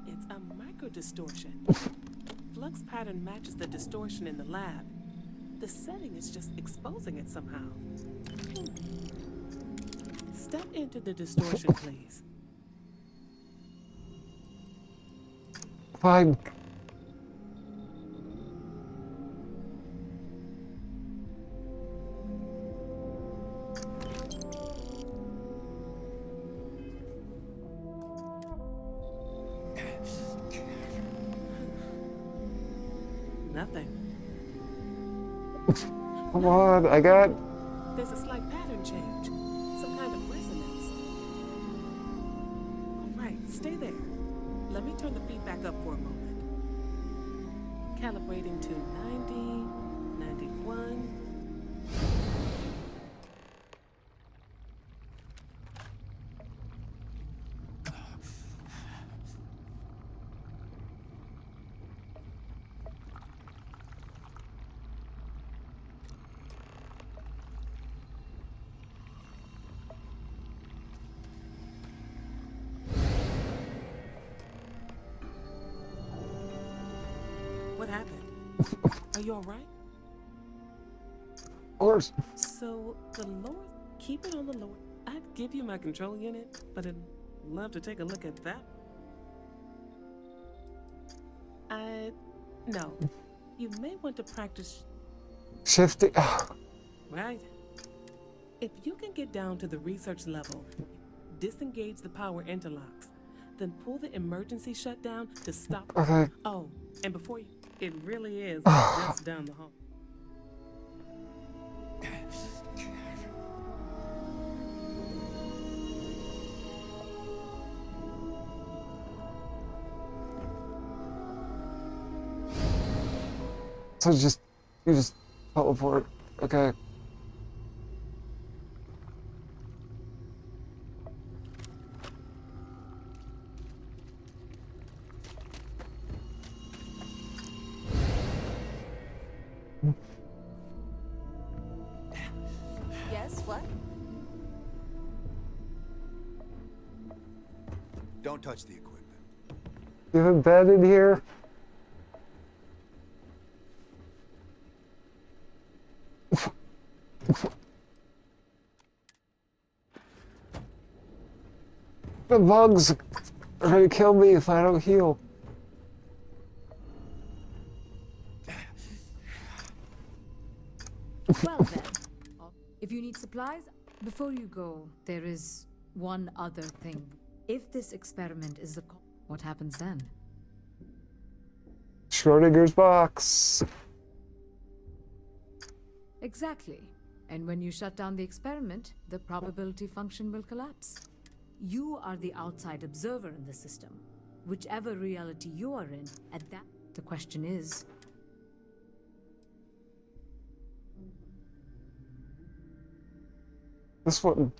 It's a microdistortion. Flux pattern matches the distortion in the lab. The setting is just exposing it somehow. Step into the distortion, please. Fine. Nothing. Come on, I got. There's a slight pattern change. Some kind of resonance. All right, stay there. Let me turn the feedback up for a moment. Calibrating to 90, 91. What happened? Are you all right? Of course. So, the lower... Keep it on the lower... I'd give you my control unit, but I'd love to take a look at that. No. You may want to practice... Shifting. Right. If you can get down to the research level, disengage the power interlocks, then pull the emergency shutdown to stop... Okay. Oh, and before you... It really is just down the hall. So you just teleport. Okay. Yes, what? Don't touch the equipment. You have a bed in here? The bugs are gonna kill me if I don't heal. Well then, If you need supplies, before you go, there is one other thing. If this experiment is what happens then? Schrodinger's box. Exactly. And when you shut down the experiment, the probability function will collapse. You are the outside observer in the system. Whichever reality you are in, at that, the question is... This one.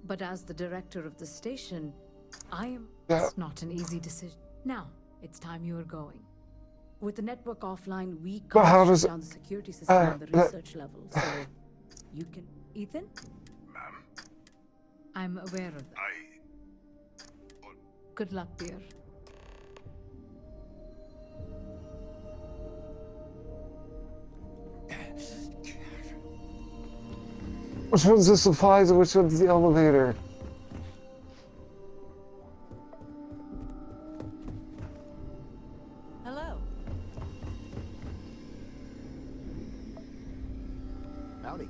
But as the director of the station, I am... Yeah. It's not an easy decision. Now, it's time you are going. With the network offline, we But how can't does shut it- down the security system on the research level, so you can... Ethan? Ma'am? I'm aware of that. Good luck, dear. Which one's the supplies and which one's the elevator? Hello. Howdy.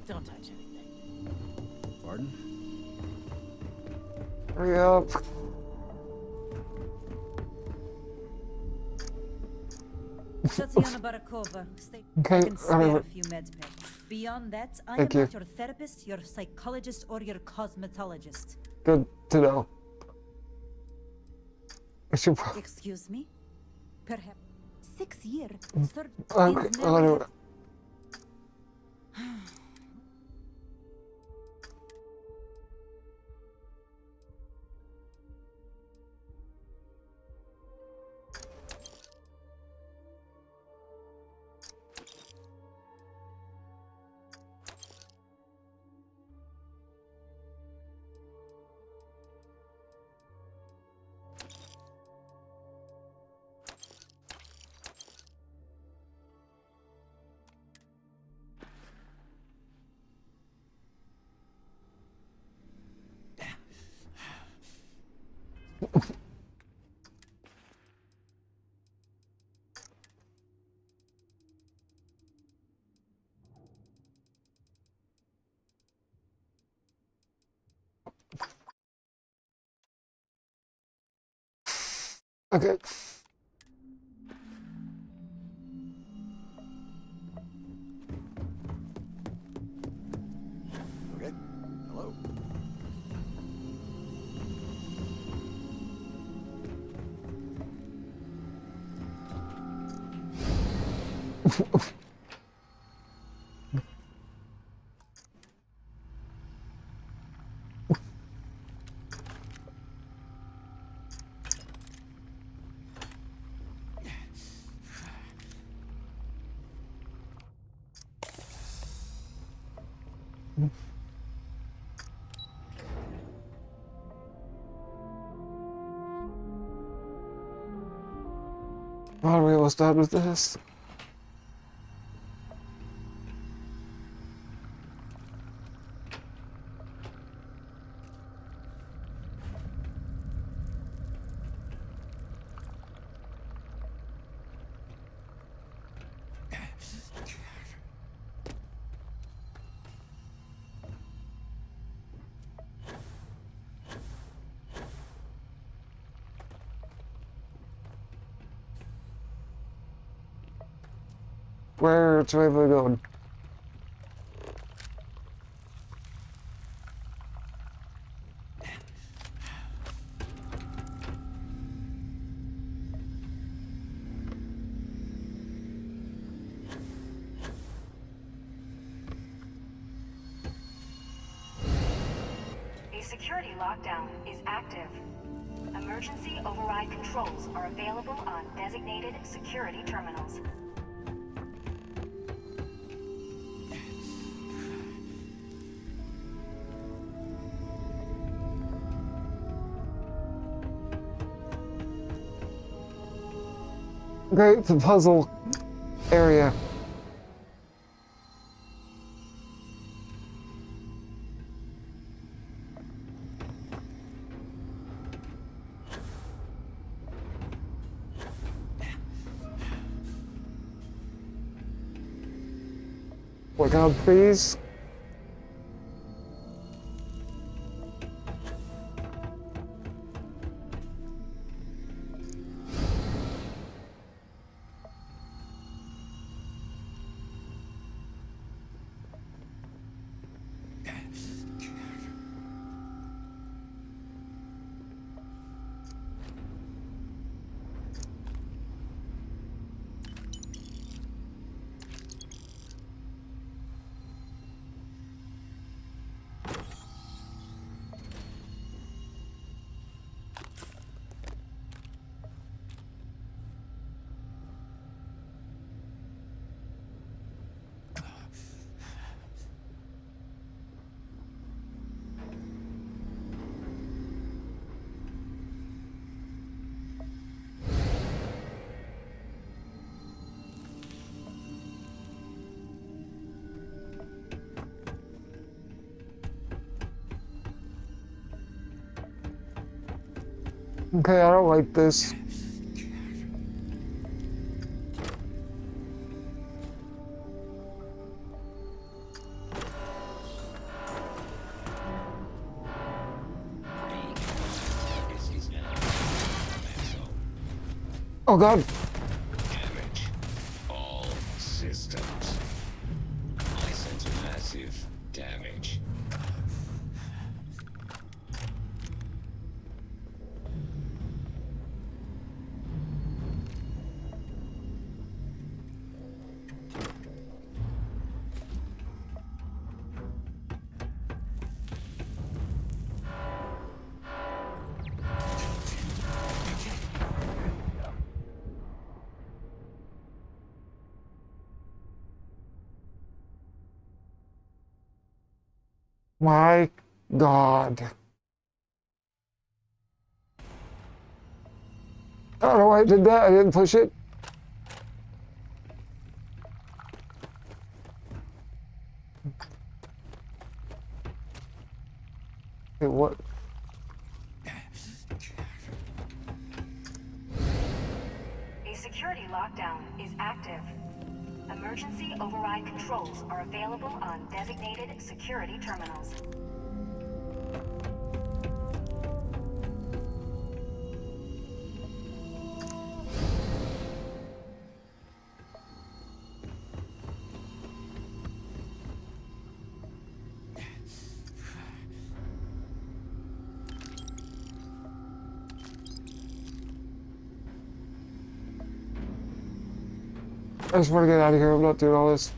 Don't touch anything. Pardon? Hurry up. Tatiana Barakova. Stay. Okay, I can spare alright. a few meds back. Beyond that, I Thank am you. not your therapist, your psychologist, or your cosmetologist. Good to know. I should Excuse me? Perhaps 6 years. Okay, anyway. Okay. Okay. Hello. Are we almost done with this? Where to we going? A security lockdown is active. Emergency override controls are available on designated security terminals. Okay, it's a puzzle area. Wake up, please. Okay, I don't like this. Oh God. Damage. All systems. I sense massive damage. My God. I don't know why I did that. I didn't push it. Hey, what? A security lockdown is active. Emergency override controls are available on designated security terminals. I just want to get out of here. I'm not doing all this.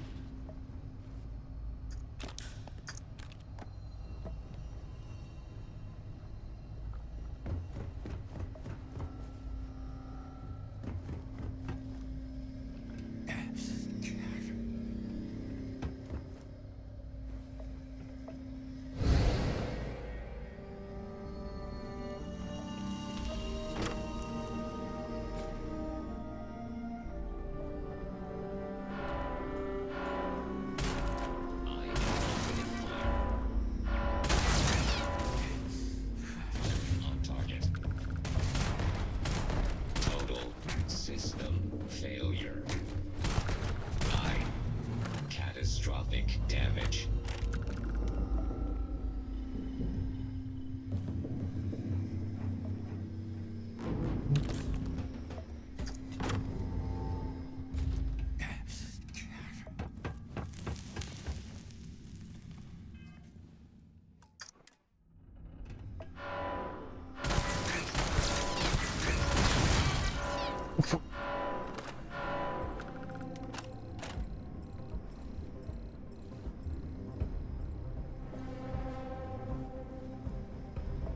On target. Total system failure. 9. Catastrophic damage.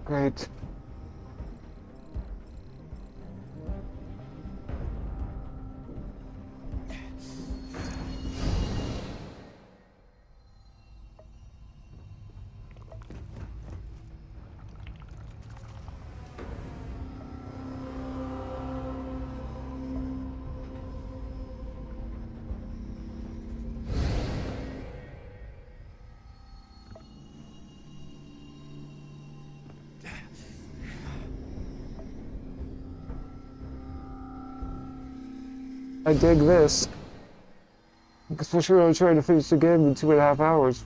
Great. I dig this. Especially when I'm trying to finish the game in 2.5 hours.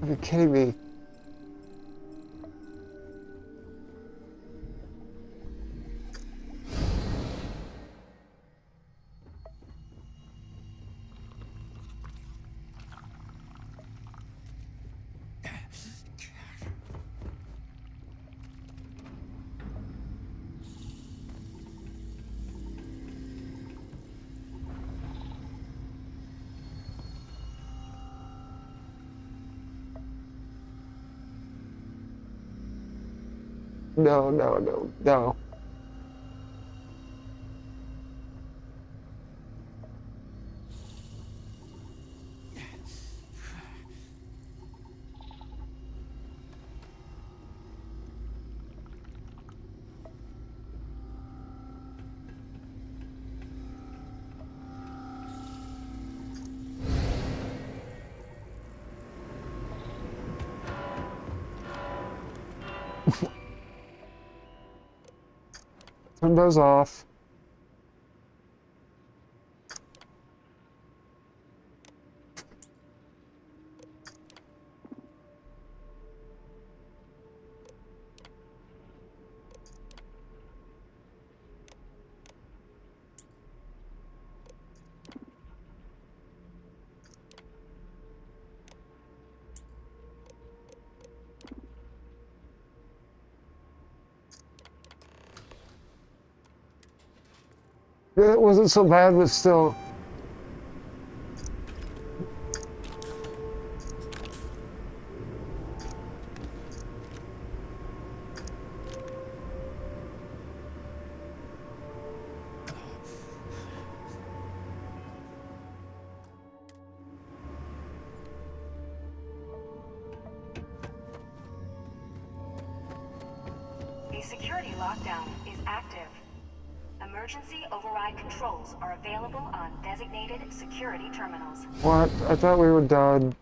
Are you kidding me? No, no, no, no. Turn those off. It wasn't so bad, but still. The security lockdown is active. Emergency override controls are available on designated security terminals. What? I thought we were done.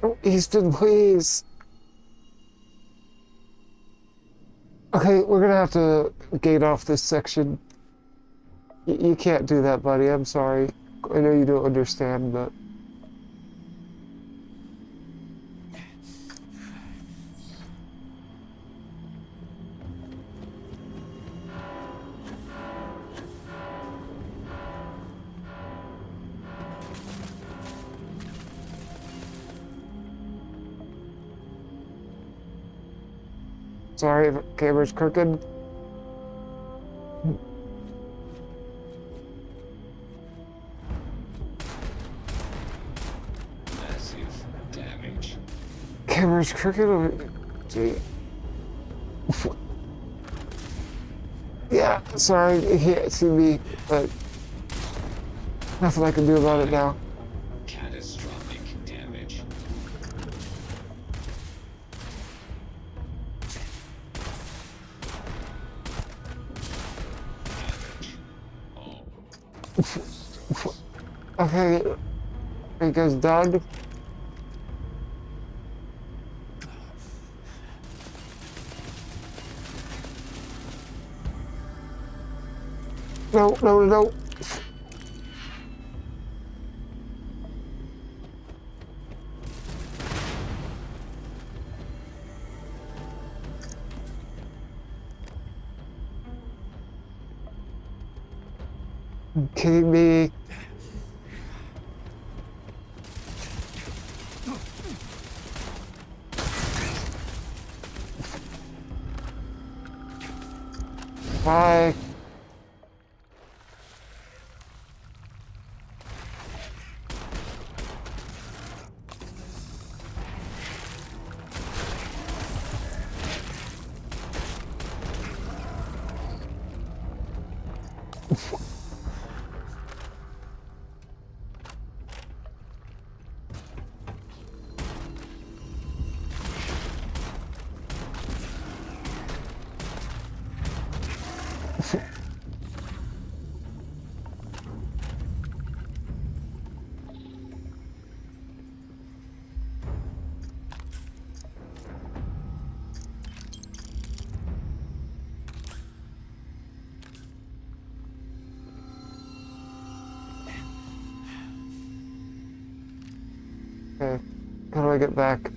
Oh, Easton, please. Okay, we're gonna have to gate off this section. You can't do that, buddy. I'm sorry. I know you don't understand, but... Sorry, if camera's crooked. Massive damage. Camera's crooked or... Gee. Yeah, sorry, you can't see me, but... Nothing I can do about it now. Catastrophic damage. Okay, are you guys done? No, no, no. You kidding me? Bye. Okay, how do I get back?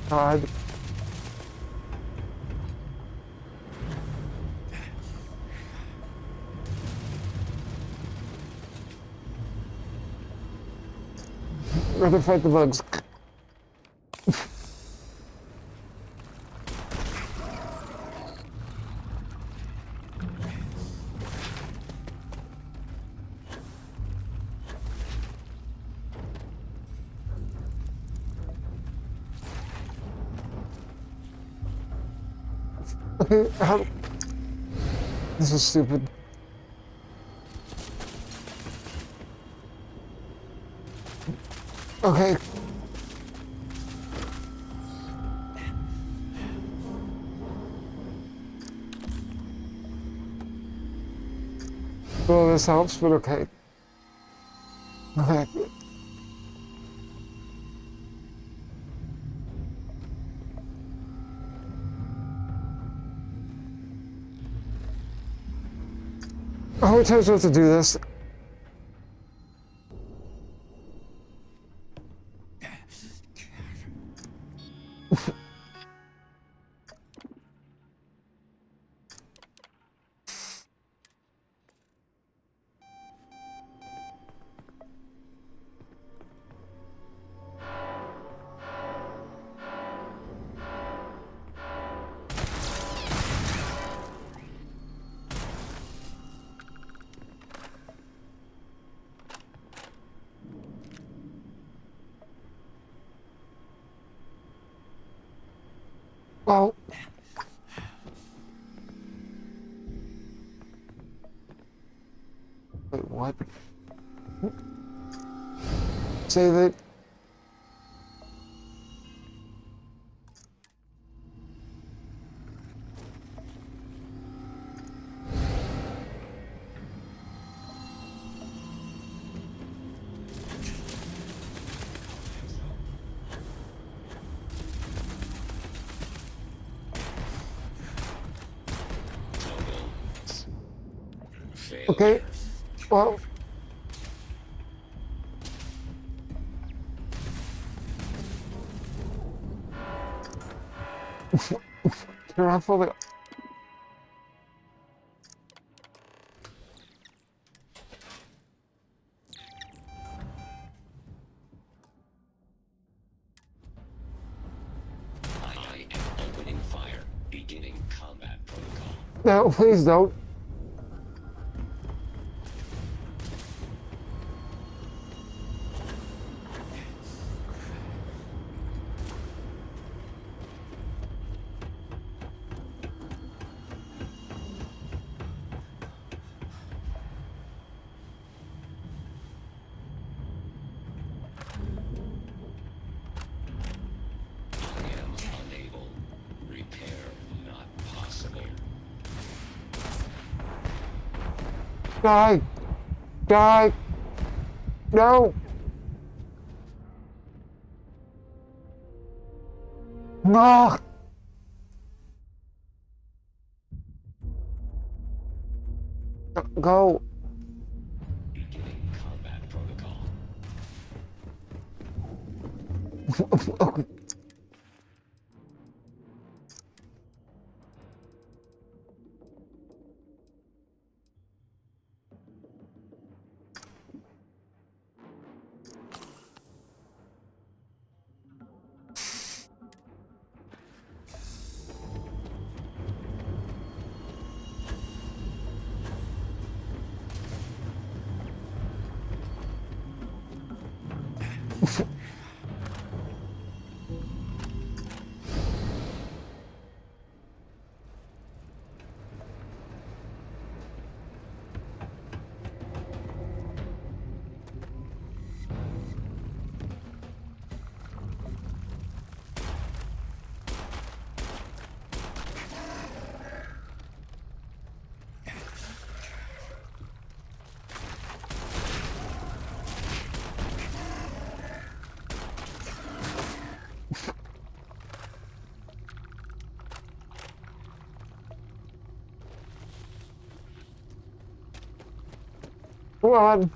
God. Rather fight the bugs. Okay, how... This is stupid. Okay. Well, this helps, but okay. Okay. How many times do I have to do this? Well... Wait, what? Say that... Okay, well... Turn off all the... I am opening fire. Beginning combat protocol. No, please don't. Die! Die! No! No! Go! Beginning combat protocol. Come on!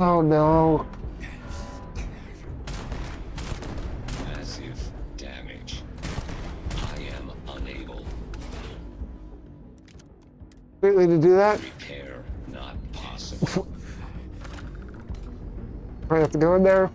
Oh no. Massive damage. I am unable. Completely to do that? Repair not possible. I have to go in there.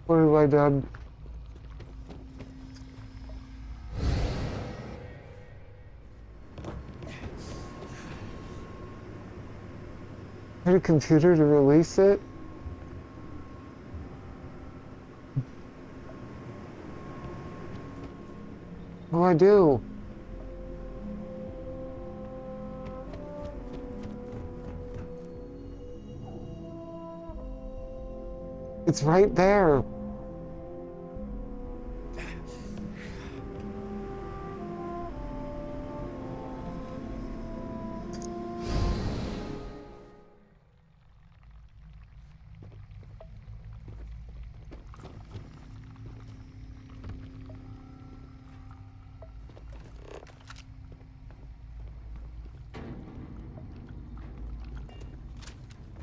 What have I done? Hit a computer to release it? What do I do? It's right there.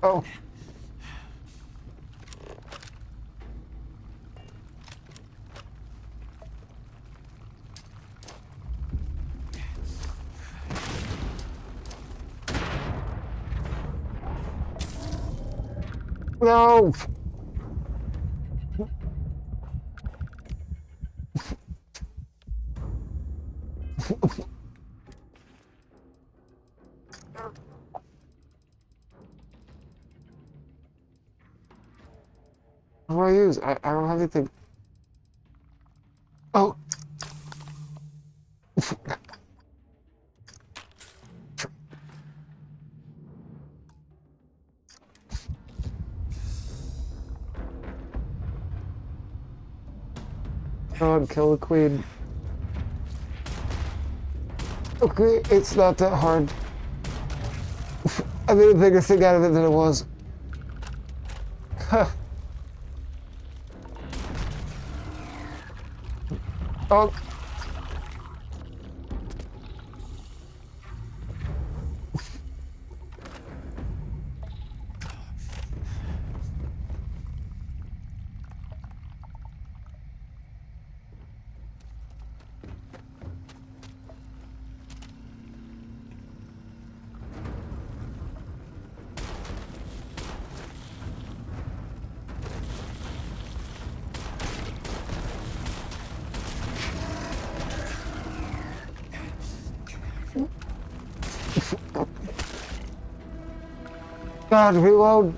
Oh. No. What do I use? I don't have anything. Oh. God, kill the queen. Okay, it's not that hard. I made a bigger thing out of it than it was. Huh. Oh. God, reload.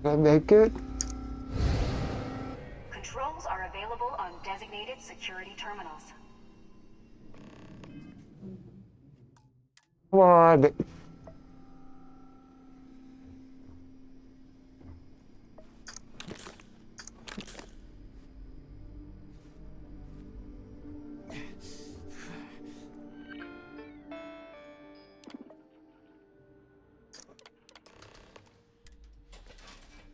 Did I make it? Controls are available on designated security terminals. Come on.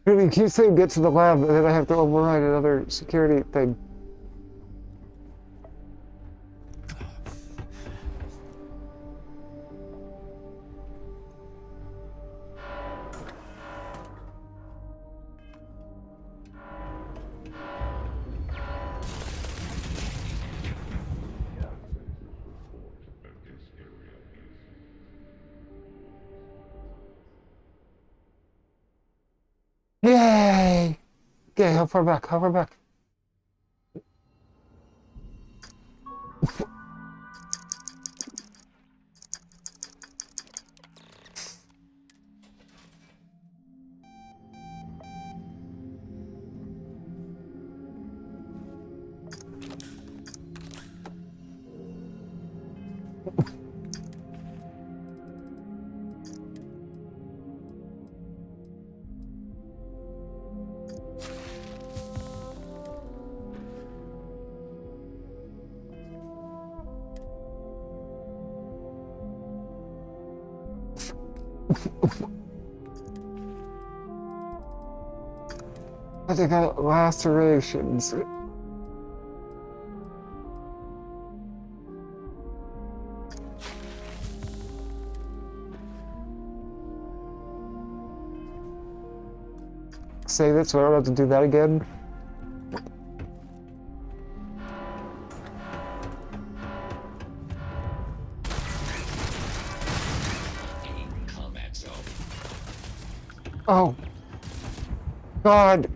You keep saying get to the lab, and then I have to override another security thing. Yay! Okay, how far back? How far back? I think I got lacerations. Save it so I don't have to do that again. Combat zone. Oh. God.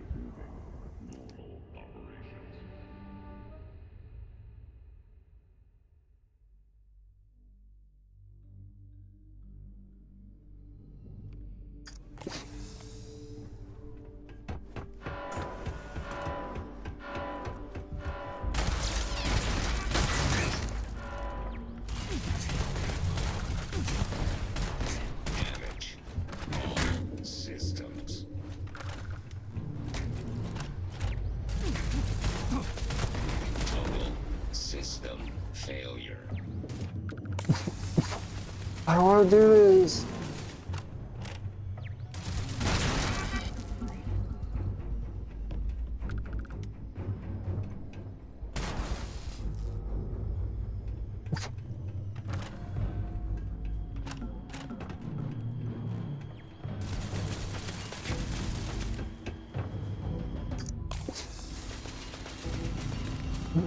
Damage. All systems. Total system failure. I don't want to do this.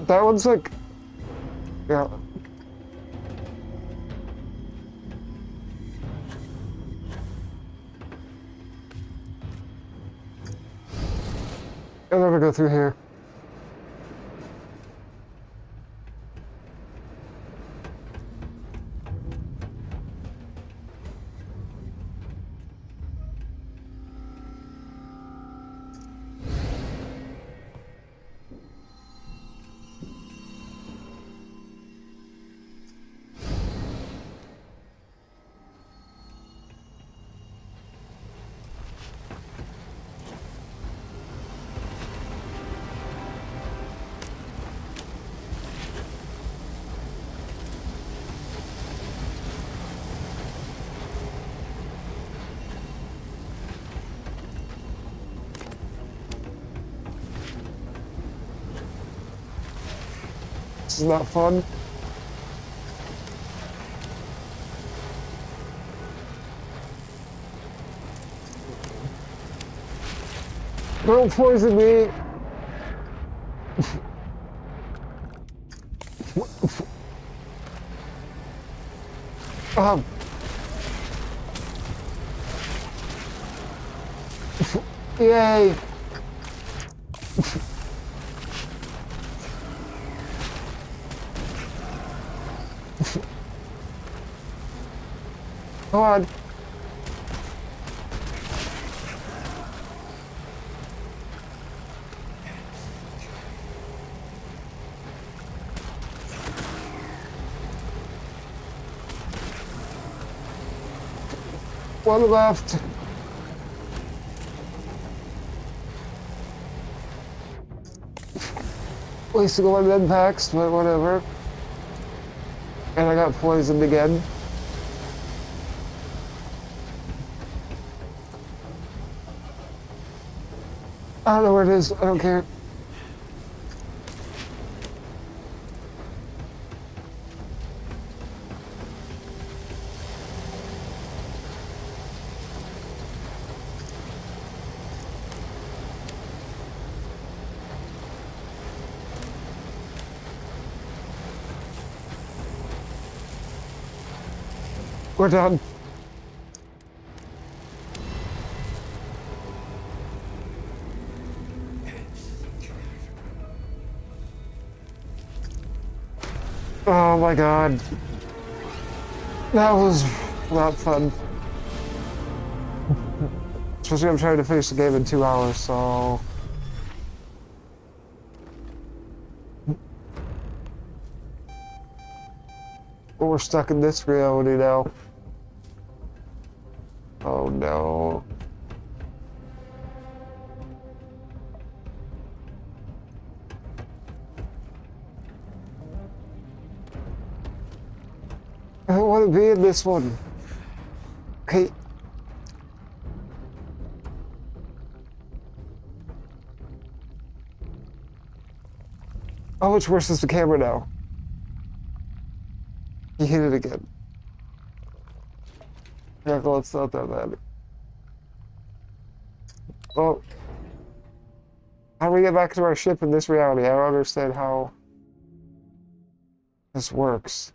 That one's like, yeah. I'll never go through here. This is not fun. Don't poison me! Yay! Come on. One left. Wasting all my med packs, but whatever. And I got poisoned again. I don't know where it is. I don't care. We're done. Oh my god. That was not fun. Especially I'm trying to finish the game in 2 hours, so... But we're stuck in this reality now. Oh no. I don't want to be in this one. Okay. How much worse is the camera now? He hit it again. Yeah, well, it's not that bad. Well, how do we get back to our ship in this reality? I don't understand how this works.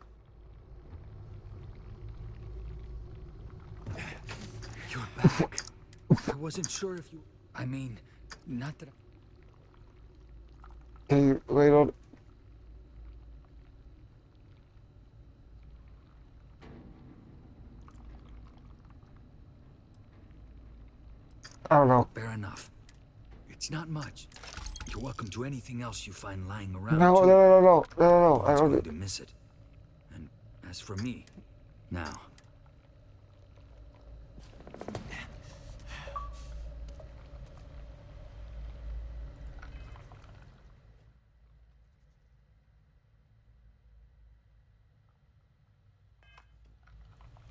You're back. I wasn't sure if you... I mean, not that... Can you wait on... I don't know. Fair enough. It's not much. You're welcome to anything else you find lying around. No, too. no. I I'm don't... going to miss it. And as for me, now...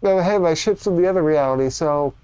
No, hey, my ship's in the other reality, so...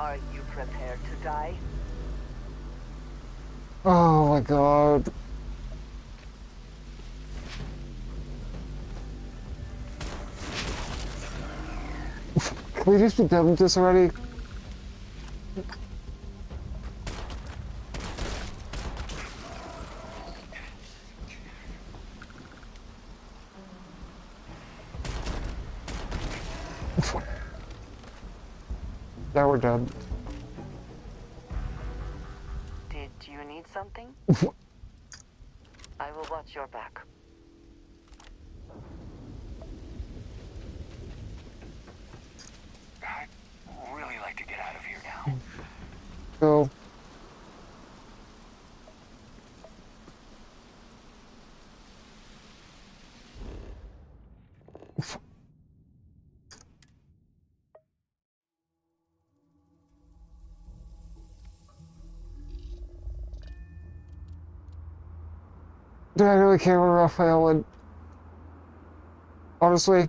Are you prepared to die? Oh my god. Can we just be done with this already? Now we're done. Did you need something? I will watch your back. I'd really like to get out of here now. Go. Do I really care where Raphael went? Honestly.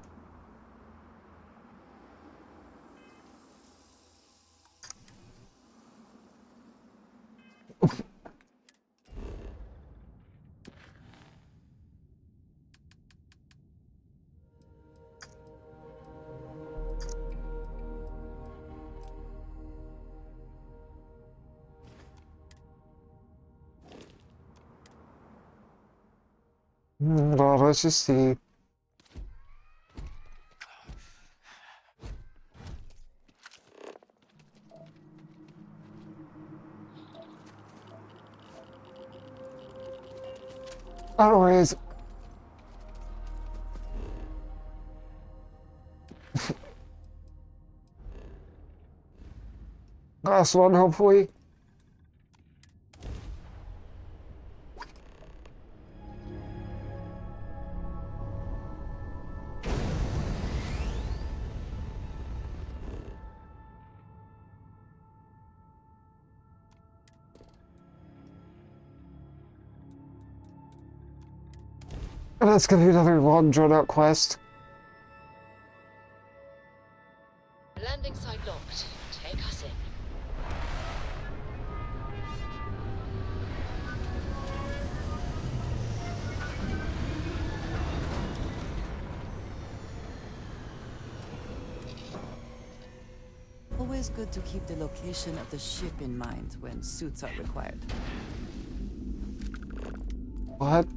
Well, let's just see. Anyways. Last one, hopefully. And that's gonna be another long, drawn-out quest. Landing site locked. Take us in. Always good to keep the location of the ship in mind when suits are required. What?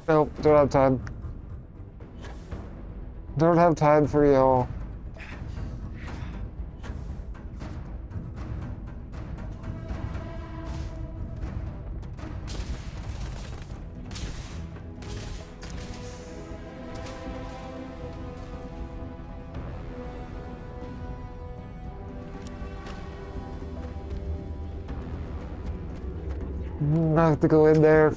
Nope, don't have time. Don't have time for y'all. I have to go in there.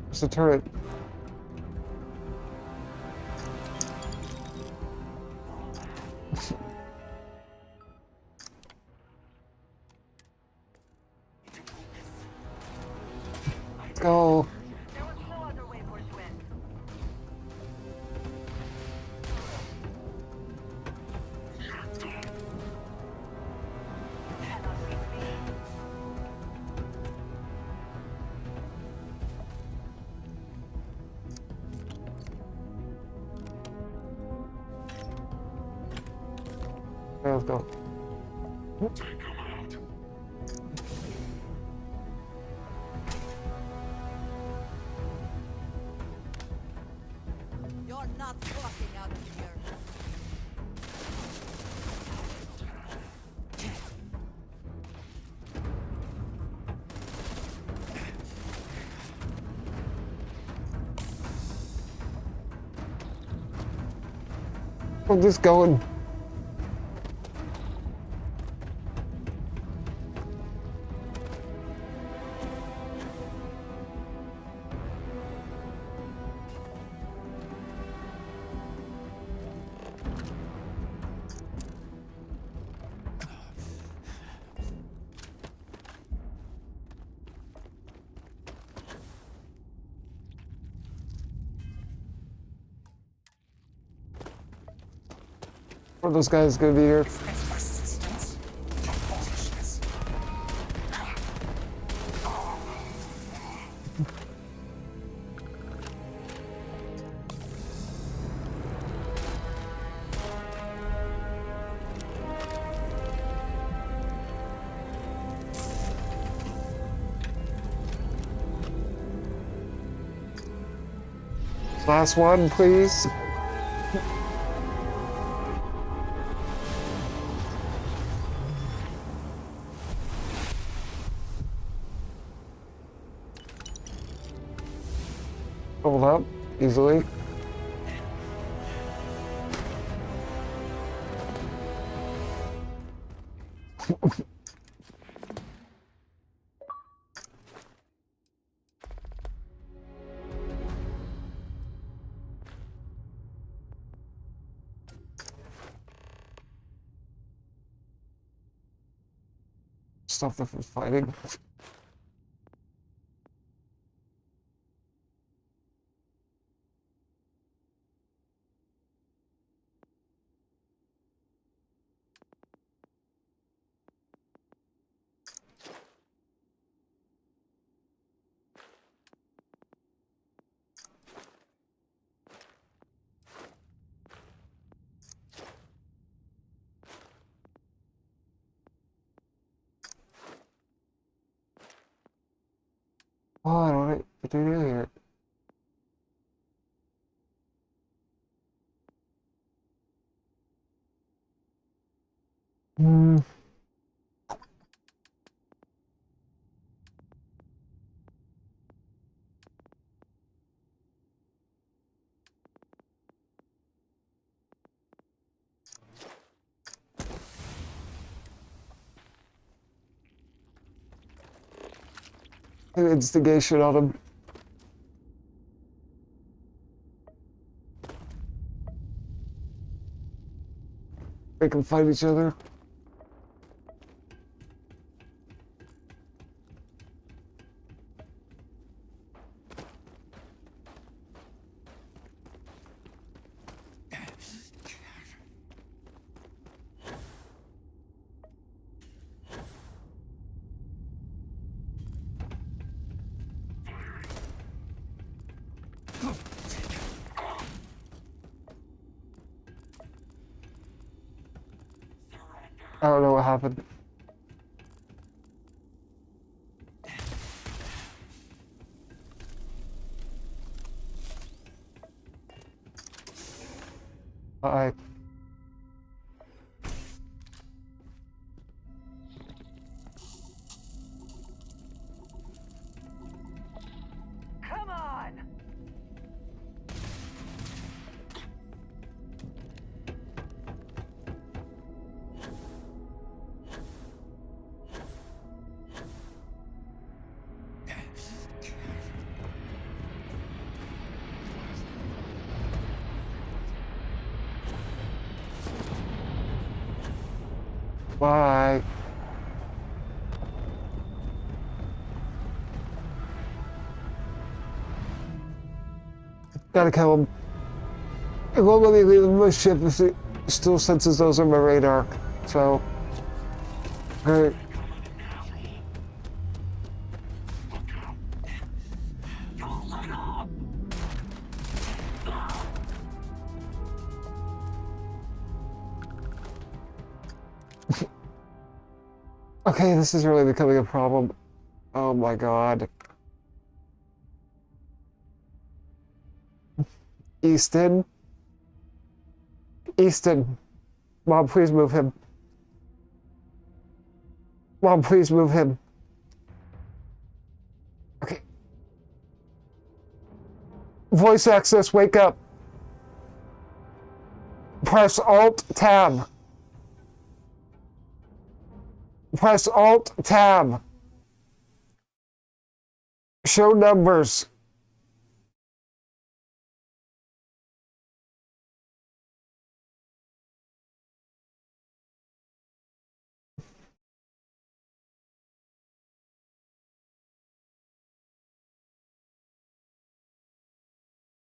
It's a turret. Let's go. Let's go. You're not walking out of here. We're just going. Are those guys gonna be here? Last one, please. Hold up easily. Stop them from fighting. Oh, I don't know what to do here. Hmm. Instigation on them. Make them fight each other. I don't know what happened. I Come on! Bye. Gotta kill him. It won't let me leave my ship if it still senses those on my radar. So, alright. Okay, this is really becoming a problem. Oh my god. Easton? Easton. Mom, please move him. Mom, please move him. Okay. Voice access, wake up. Press Alt-Tab. Press Alt-Tab. Show numbers.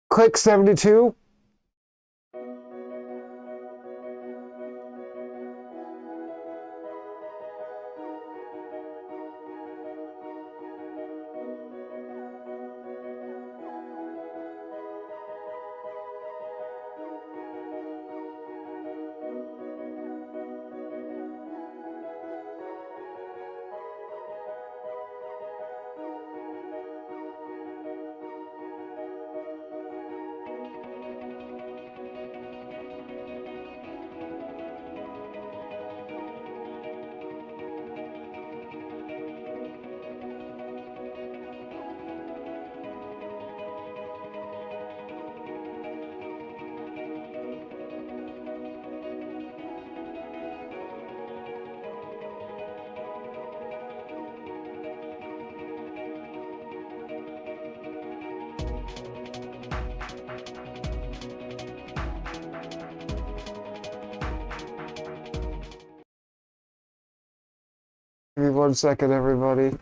Click 72. Give me 1 second, everybody.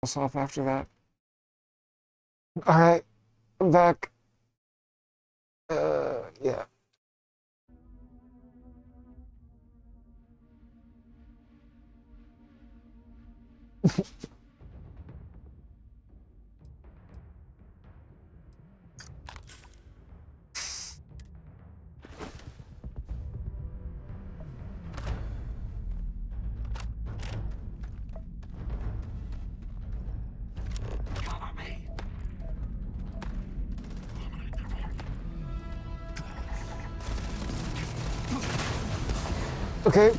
Us off after that. Alright, I'm back. Yeah. Okay. The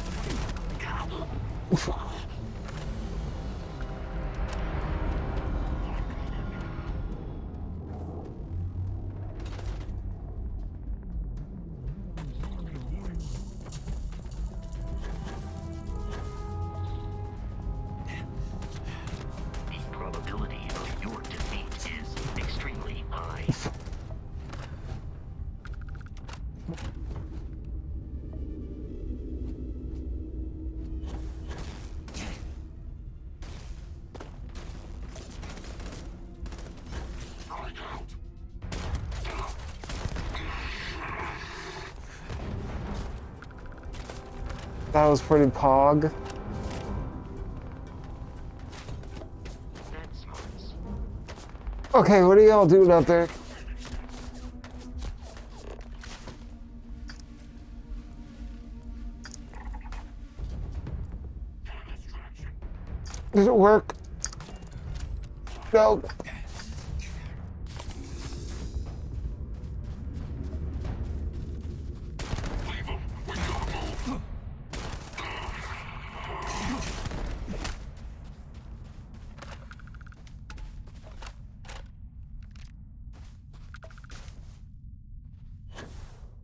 probability of your defeat is extremely high. That was pretty pog. Okay, what are y'all doing out there? Did it work? No.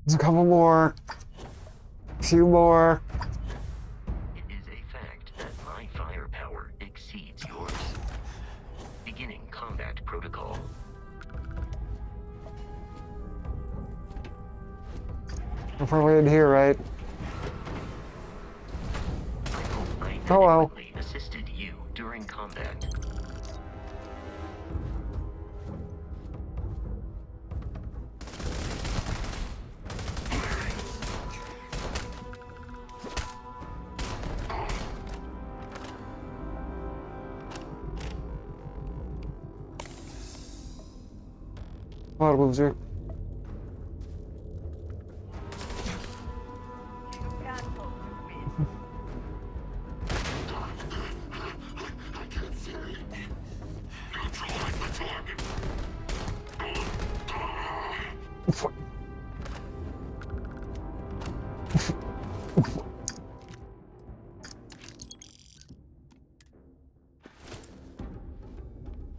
There's a couple more. A few more. It is a fact that my firepower exceeds yours. Beginning combat protocol. I'm probably in here, right? I Hello. adequately assisted you during combat. Come on, loser.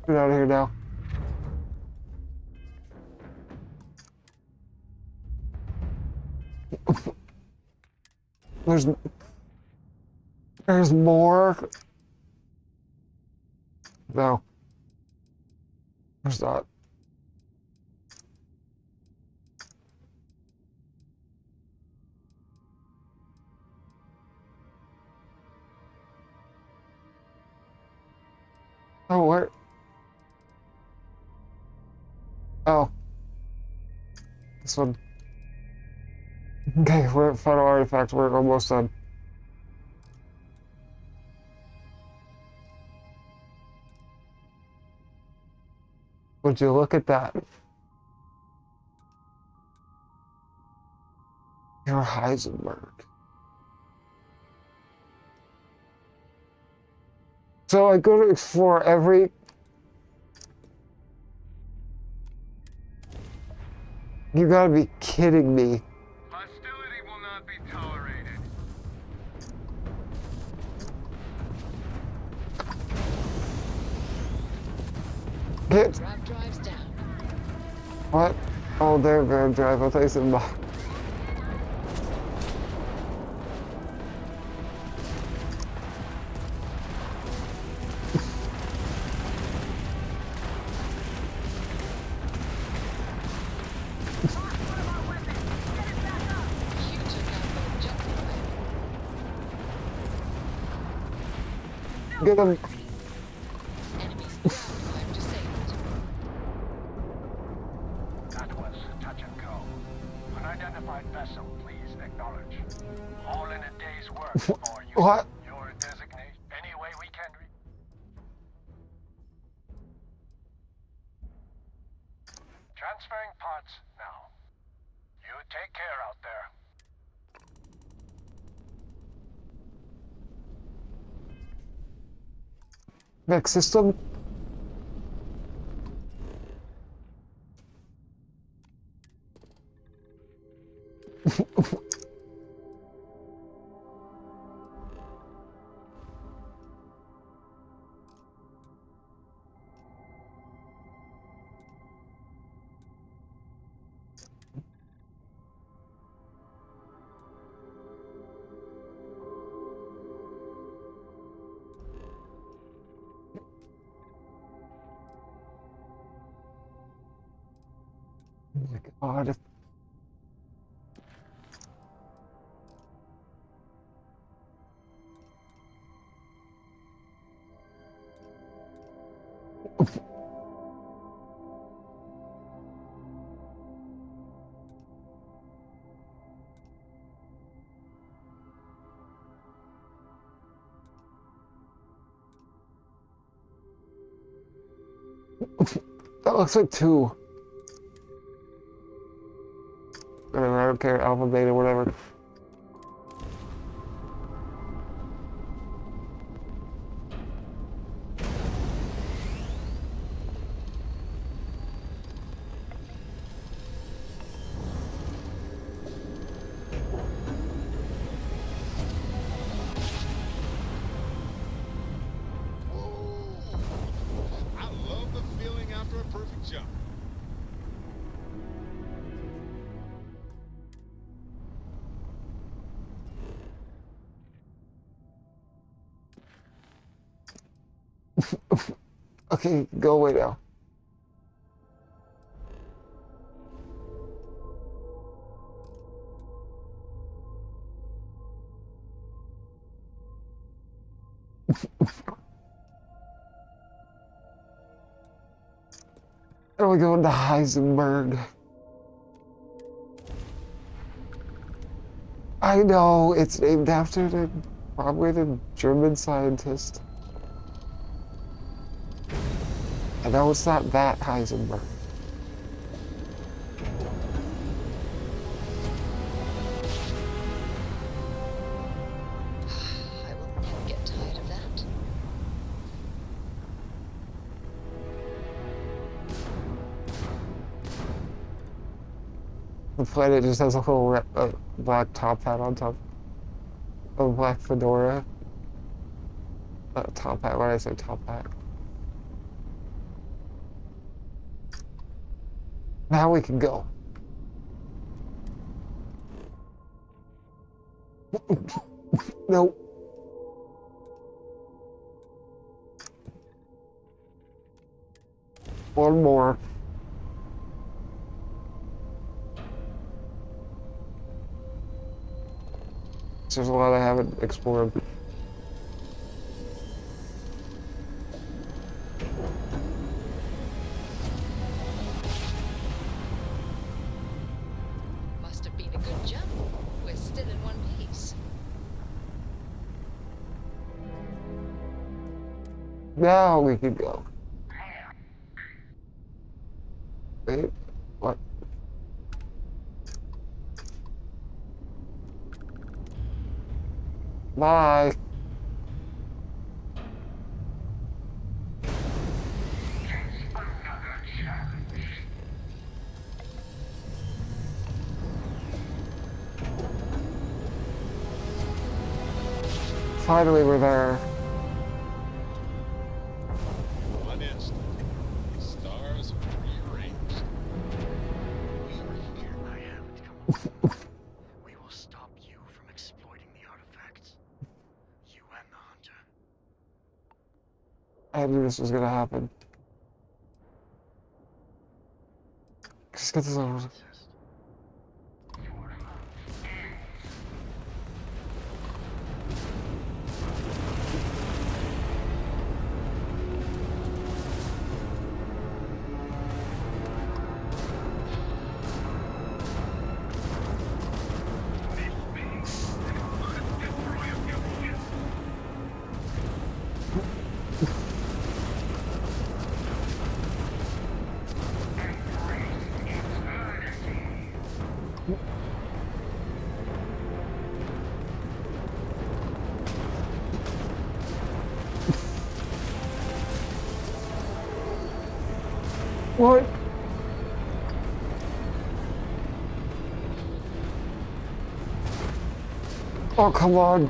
Get out of here now. There's more. No. There's not. Oh, where? Oh. This one. Okay, we're at final artifact. We're almost done. Would you look at that? You're Heisenberg. So I go to explore every... You gotta be kidding me. Hostility will not be tolerated. Get... Grab drives down. What? Oh, they're gonna drive. I thought you said... Get them. That was touch and go. Unidentified vessel, please acknowledge. All in a day's work for you. What? Your designation. Any way we can transferring parts now. You take care out there. Next system. Oh my God. That looks like two. Whatever, I don't care. Alpha, beta, whatever. I love the feeling after a perfect jump. Okay, go away now. There we go into Heisenberg. I know, it's named after probably the German scientist. I know it's not that Heisenberg. I will never get tired of that. The planet just has a little black top hat on top. A black fedora. Top hat, why did I say top hat? Now we can go. Nope. One more. There's a lot I haven't explored. Must have been a good jump. We're still in one piece. Now we can go. Wait, what? Bye. Finally, we're there. One instant, the stars are rearranged. We are here. I haven't come along. We will stop you from exploiting the artifacts. You and the hunter. I knew this was gonna happen. Just get this over with. What? Oh, come on.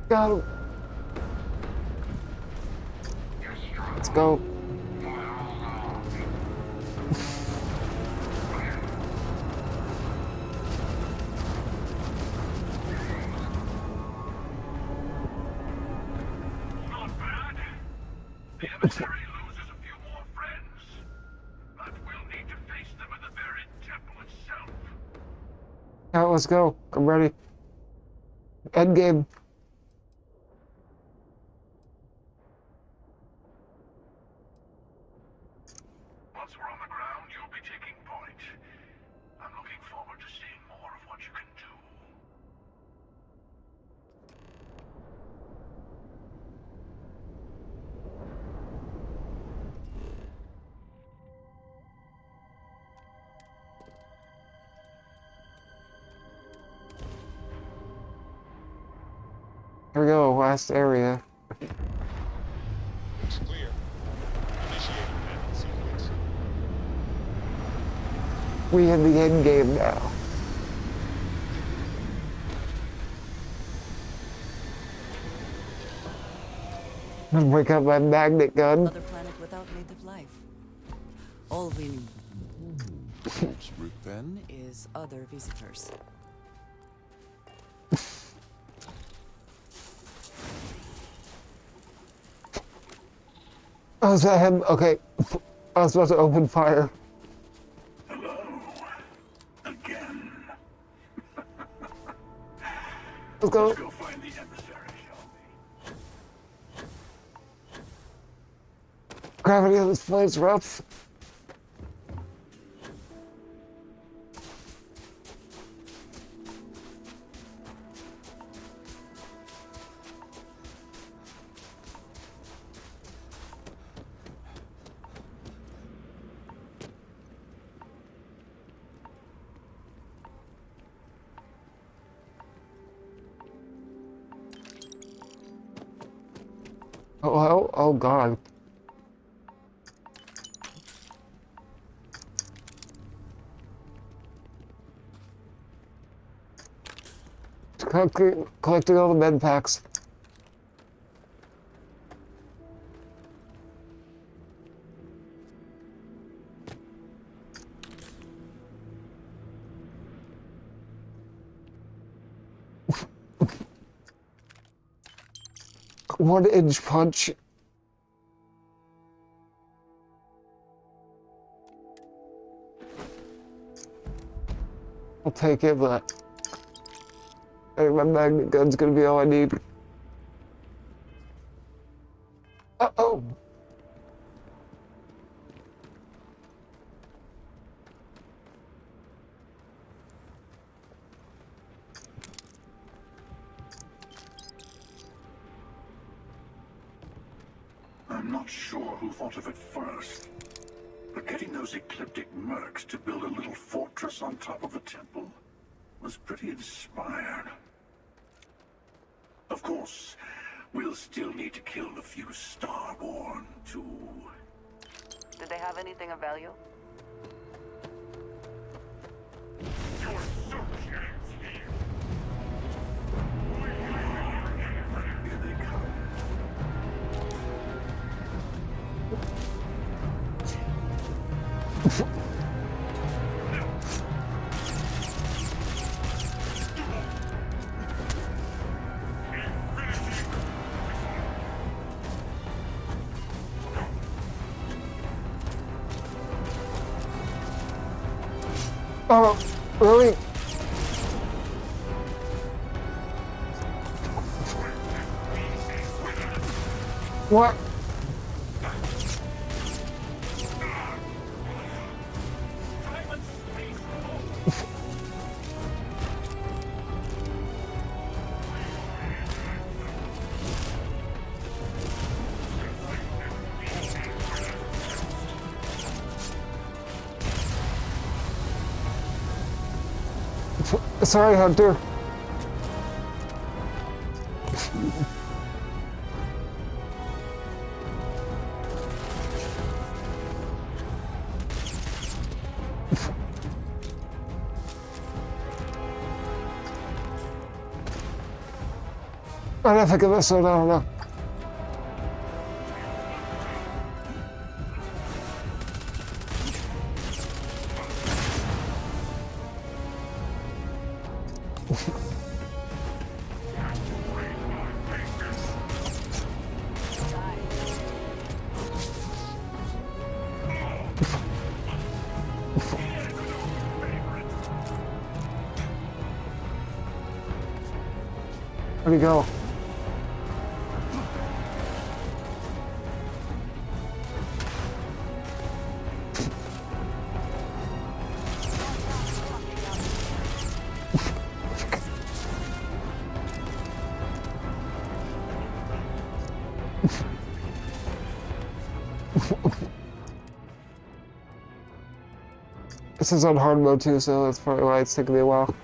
Got him. Let's go. The emissary loses a few more friends, but we'll need to face them in the very temple itself. Alright, let's go. I'm ready. End game. Once we're on the ground, you'll be taking point. I'm looking forward to seeing more of what you can do. Here we go, last area. Looks clear. Initiating landing sequence. We in the end game now. Wake up my magnet gun. Another planet without native life. All we need Then? is other visitors. Oh, is that him? Okay. I was about to open fire. Hello. Again. Let's go. Let's go find the emissary, shall we? Gravity on this plane's rough. Oh God. Collecting all the med packs. One inch punch. I'll take it, but I think my magnet gun's gonna be all I need. Uh-oh. I'm not sure who thought of it first, but getting those ecliptic mercs to build a little fortress on top of a temple was pretty inspired. Of course, we'll still need to kill a few Starborn, too. Did they have anything of value? Your search ends here. Here they come. Oh, really? What? Sorry, Hunter. I don't think of this, so I don't know. Where'd he go? This is on hard mode too, so that's probably why it's taking me a while.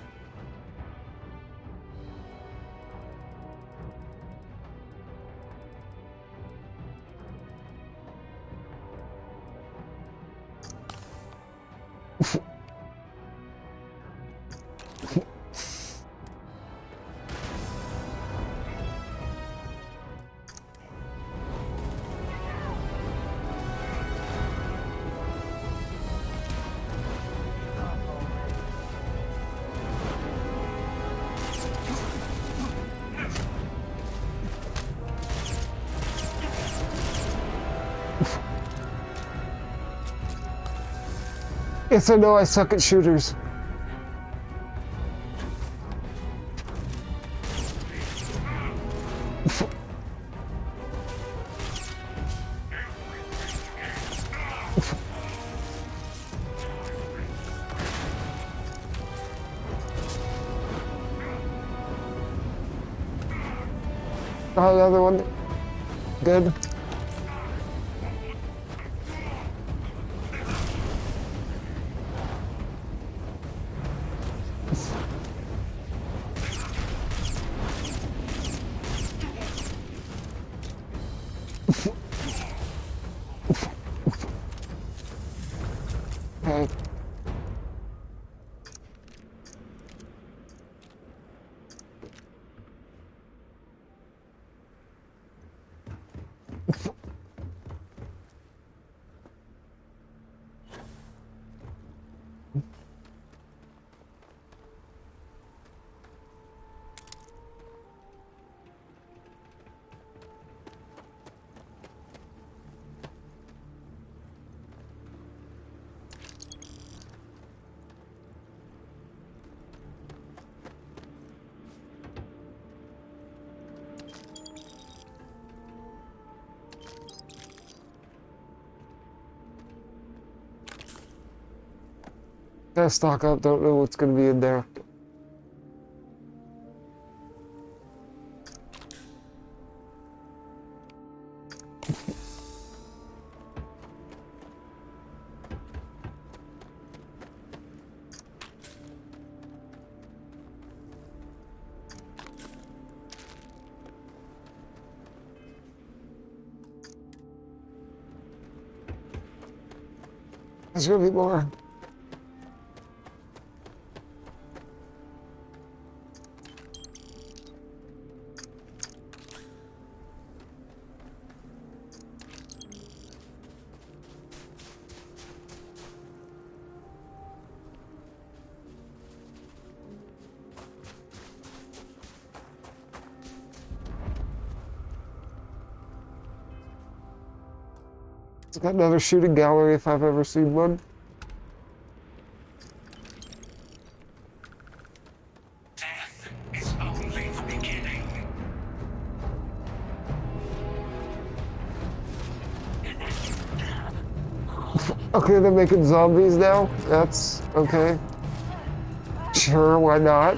Yes, I know I suck at shooters. Oh, the other one. Good. Okay. Gotta stock up, don't know what's gonna be in there. There's gonna be more. It's got another shooting gallery if I've ever seen one. Death is only the beginning. Okay, they're making zombies now? That's okay. Sure, why not?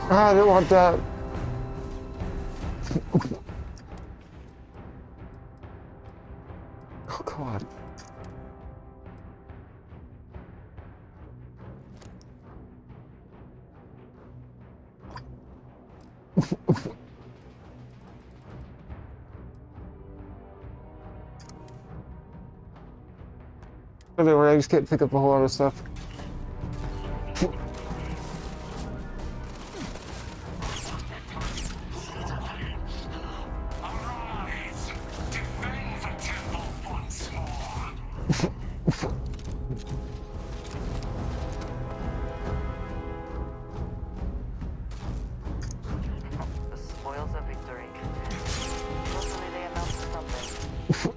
Ah, I didn't want that. Oh, God. Anyway, I just can't pick up a whole lot of stuff. Arise! Defend the temple once more! The spoils of victory. Hopefully they amount to something.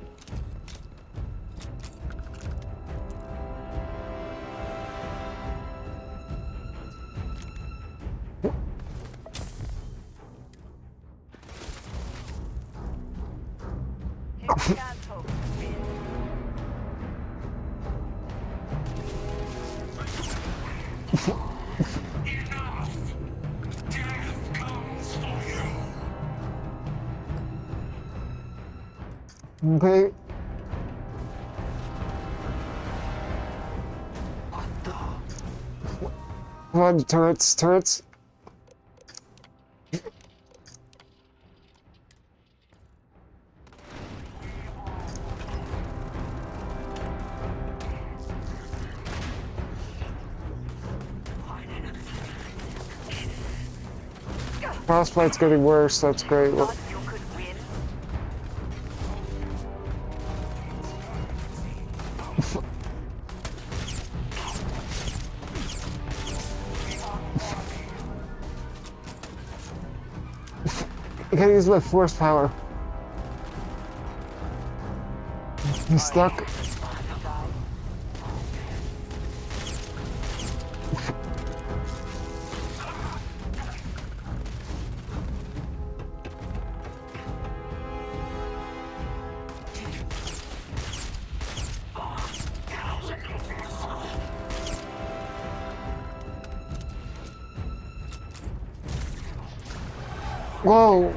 Enough! Death comes for you! Okay. Come on, turrets, turrets. Frostbite's getting worse, that's great. I can't use my force power. He's stuck. Whoa.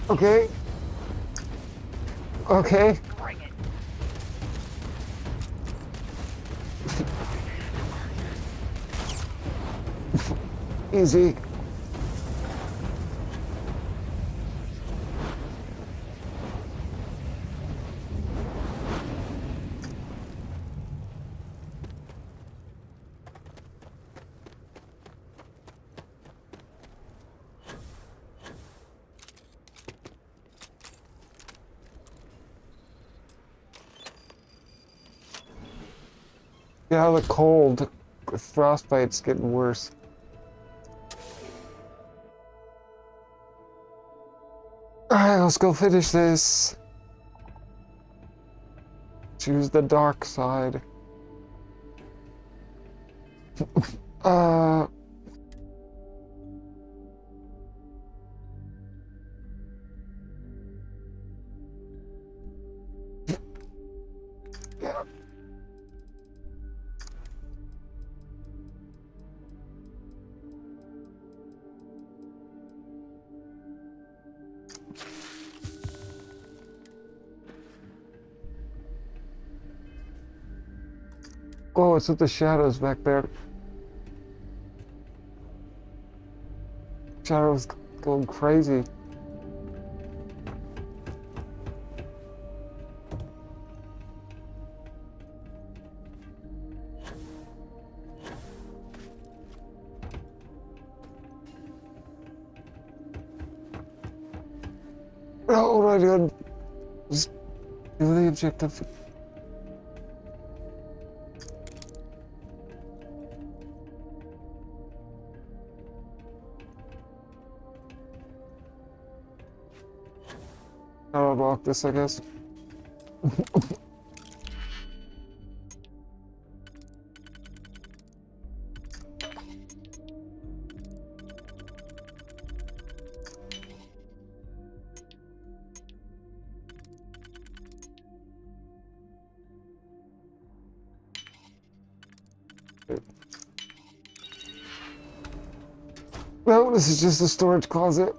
Okay. Okay. Easy. Get out of the cold. Frostbite's getting worse. Alright, let's go finish this. Choose the dark side. Yeah. Oh, it's with the shadows back there. Shadows going crazy. Oh, what do I do? Just do the objective. I'll unlock this, I guess. No, this is just a storage closet.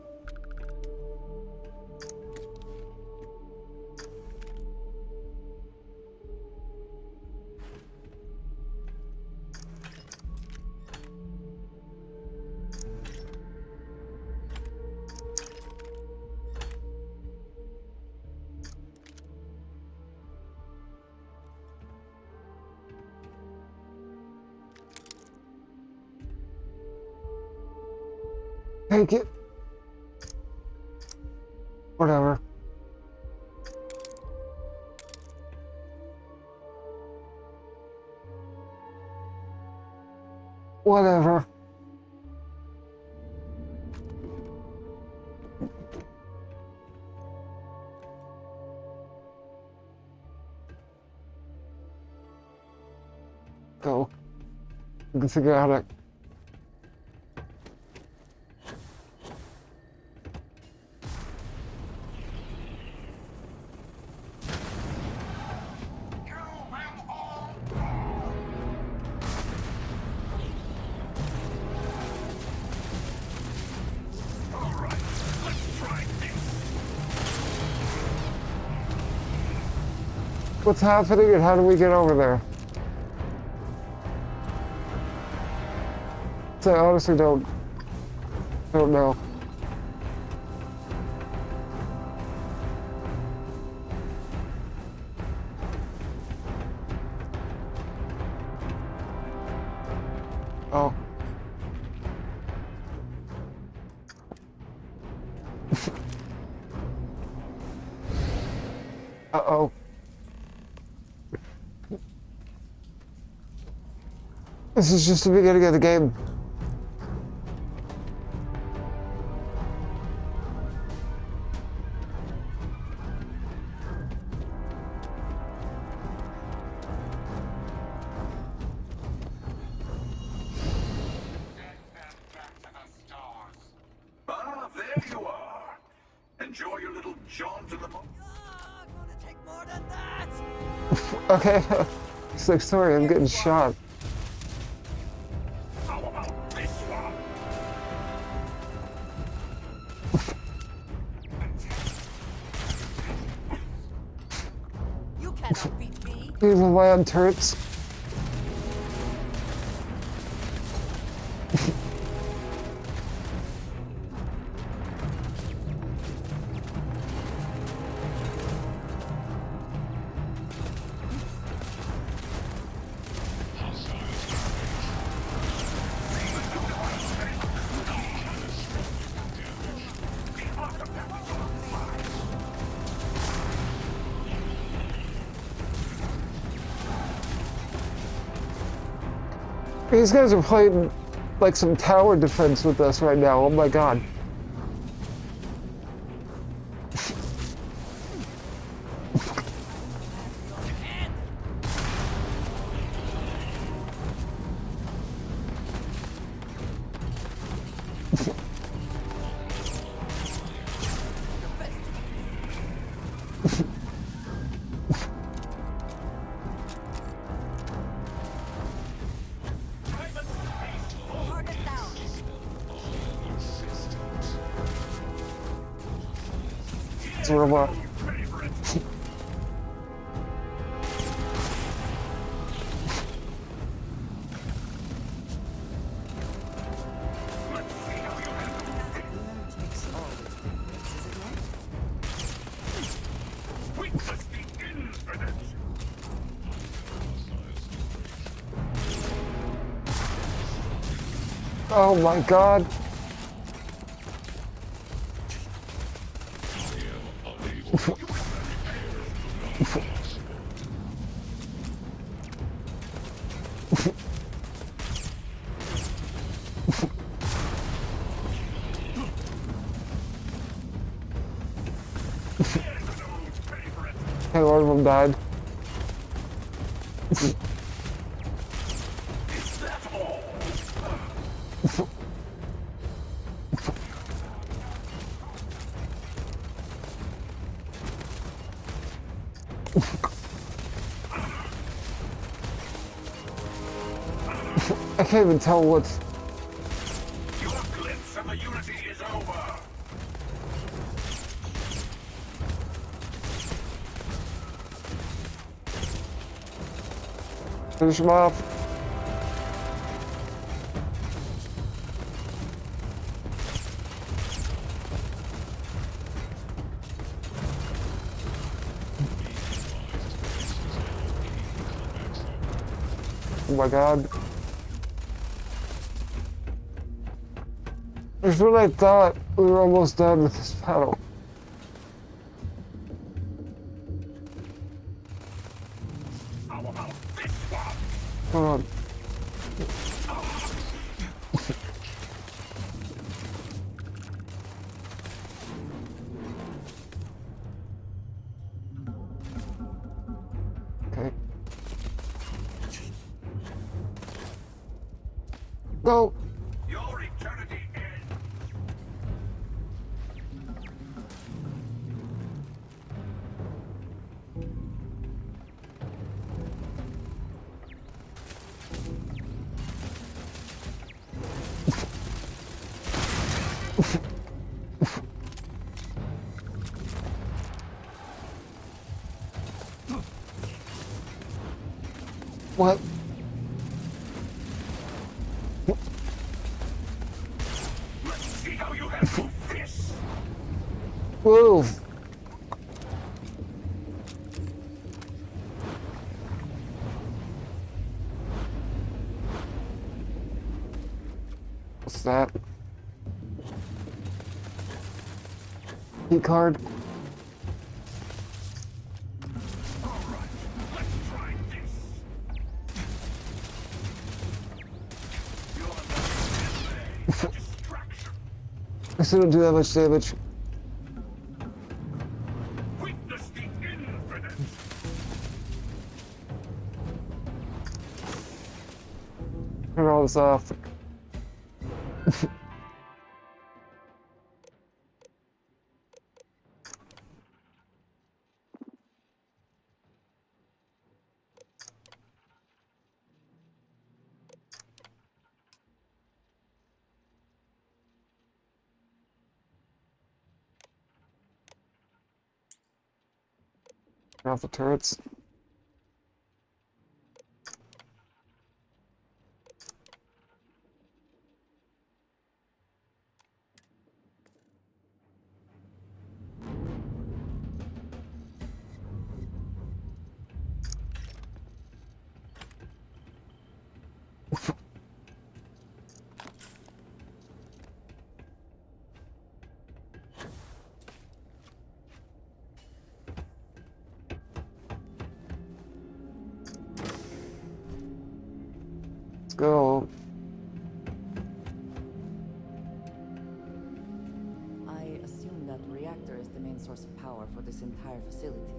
Take it. Whatever. Whatever. Go. We can figure out how to... What's happening and how do we get over there? So I honestly don't know. Oh. Uh-oh. This is just the beginning of the game. Ah, there you are. Enjoy your little jaunt to the moon. Okay. It's like, sorry, I'm getting shot. How about this one? You cannot beat me. These are land turrets. These guys are playing like some tower defense with us right now. Oh my god. It's a robot. Oh my god. Hey, one of them died. I can't even tell what's... Your glimpse of the Unity is over. Finish him off. Oh my god. Here's what I thought. We were almost done with this battle. Hold on. Okay. Go! Your eternity ends. What? Let's see how you handle this. Move! What's that? Key card? I still don't do that much damage. Witness the infinite. Turn all this off. Turn off the turrets. go. I assume that reactor is the main source of power for this entire facility.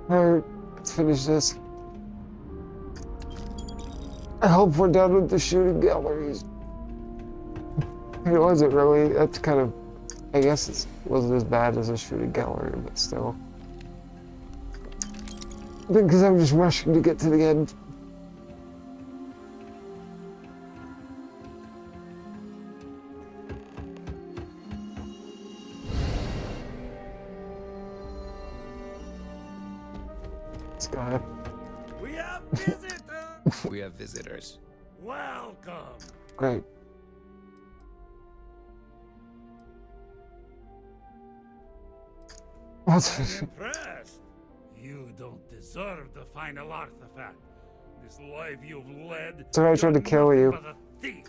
Alright, let's finish this. I hope we're done with the shooting galleries. It wasn't really. That's kind of, I guess it wasn't as bad as a shooting gallery, but still. Because I'm just rushing to get to the end. This guy. We have visitors! We have visitors. Welcome! Great. What's I'm impressed. You don't deserve the final artifact. This life you've led. So I tried to kill you. But a thief.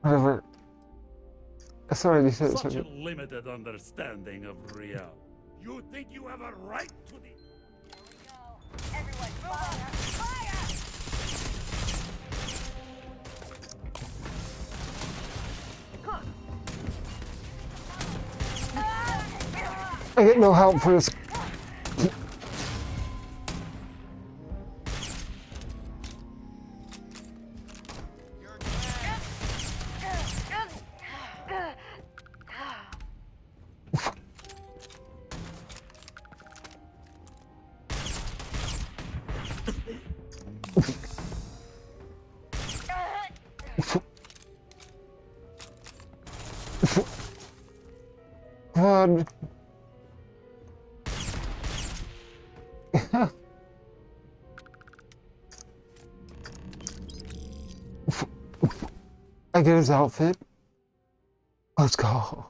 Whatever. Sorry, you said Such a something. limited understanding of reality. You think you have a right to the... Everyone, fire! Fire! I get no help for this. God. I get his outfit. Let's go.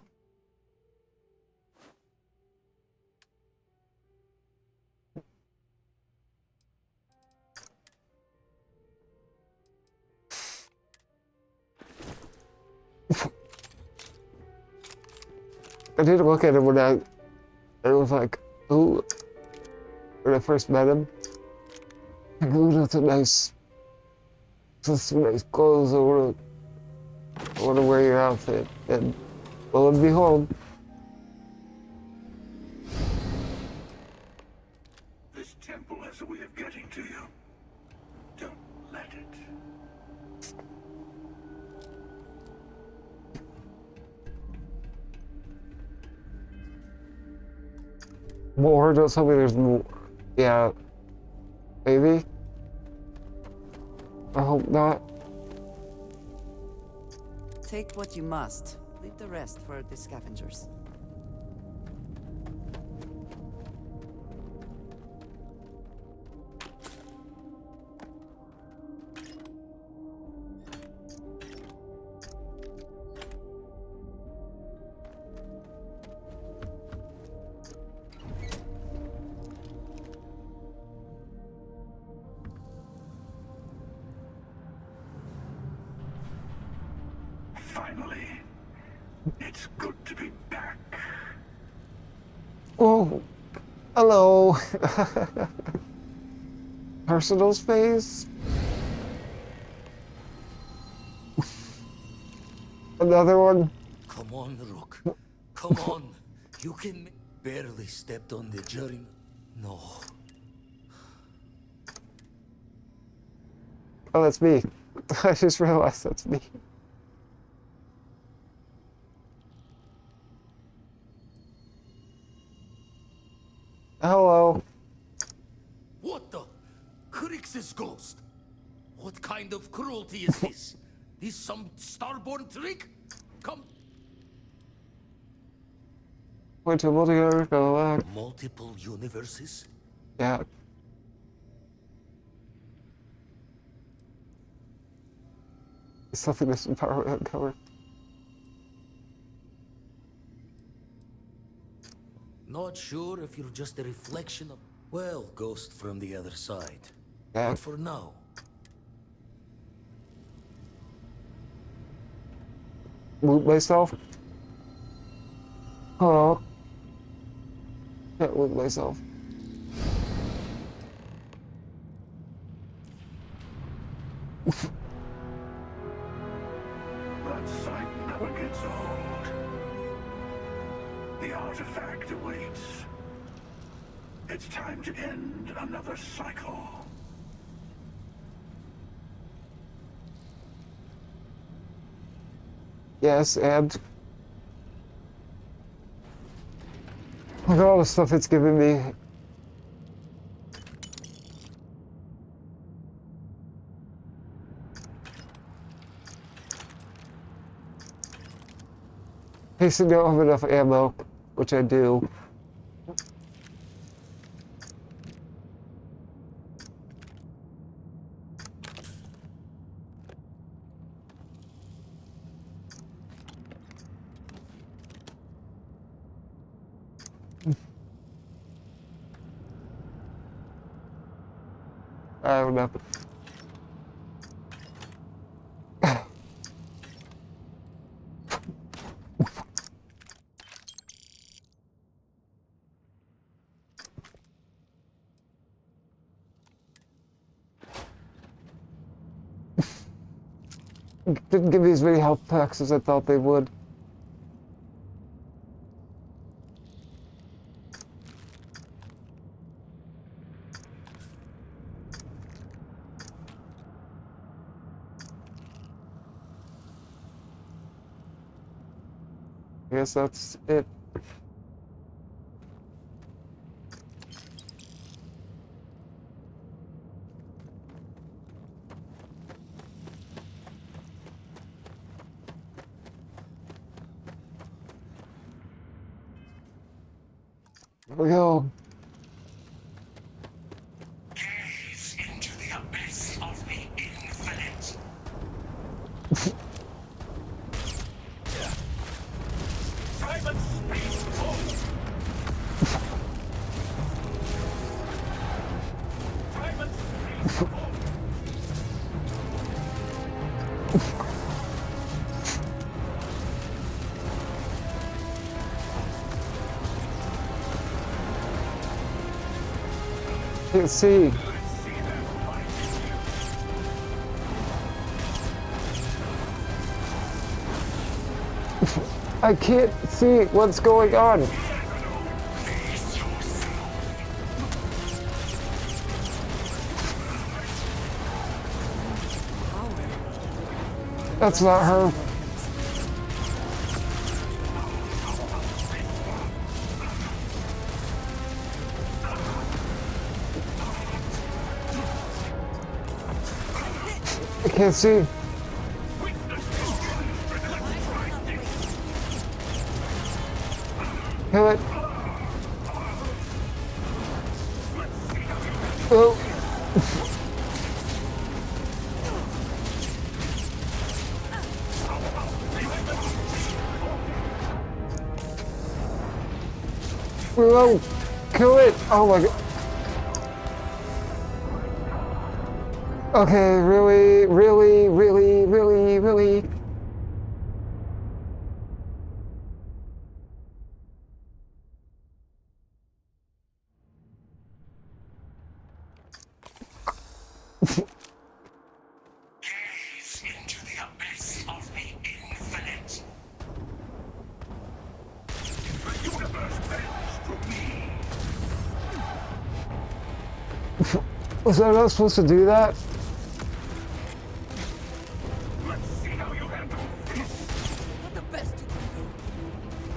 I did look at him when it was like, ooh, when I first met him. Like, ooh, that's some nice clothes. I want to wear your outfit. And lo and behold. This temple has a way of getting to you. Don't let it. More, don't tell me there's more. Yeah. Maybe? I hope not. Take what you must. Leave the rest for the scavengers. Finally, it's good to be back. Oh, hello. Personal space. Another one. Come on, Rook. Come on. You can barely stepped on the journey. No. Oh, that's me. I just realized that's me. Hello. What the? Crix's ghost? What kind of cruelty is this? This some starborn trick? Come. Went to multi-universe, go back. Multiple universes? Yeah. Something this power uncovered. Not sure if you're just a reflection of... Well, ghost from the other side. Yeah. But for now, Loot myself. Oh. Can't loot myself. That sight never gets old. The artifact awaits. It's time to end another cycle. Yes, and look at all the stuff it's given me. In case I don't have enough ammo, which I do. I don't know. Didn't give me as many health packs as I thought they would. I guess that's it. Here we go. Gaze into the abyss of the infinite. Private space home. Private space home. Can't see. I can't see what's going on. That's not her. I can't see. Kill it. Oh. Whoa. Kill it. Oh my god. Okay, really, really, really, really, really. Gaze into the abyss of the infinite. The universe bends to me. Was I not supposed to do that? Let's see how you handle this. Not the best you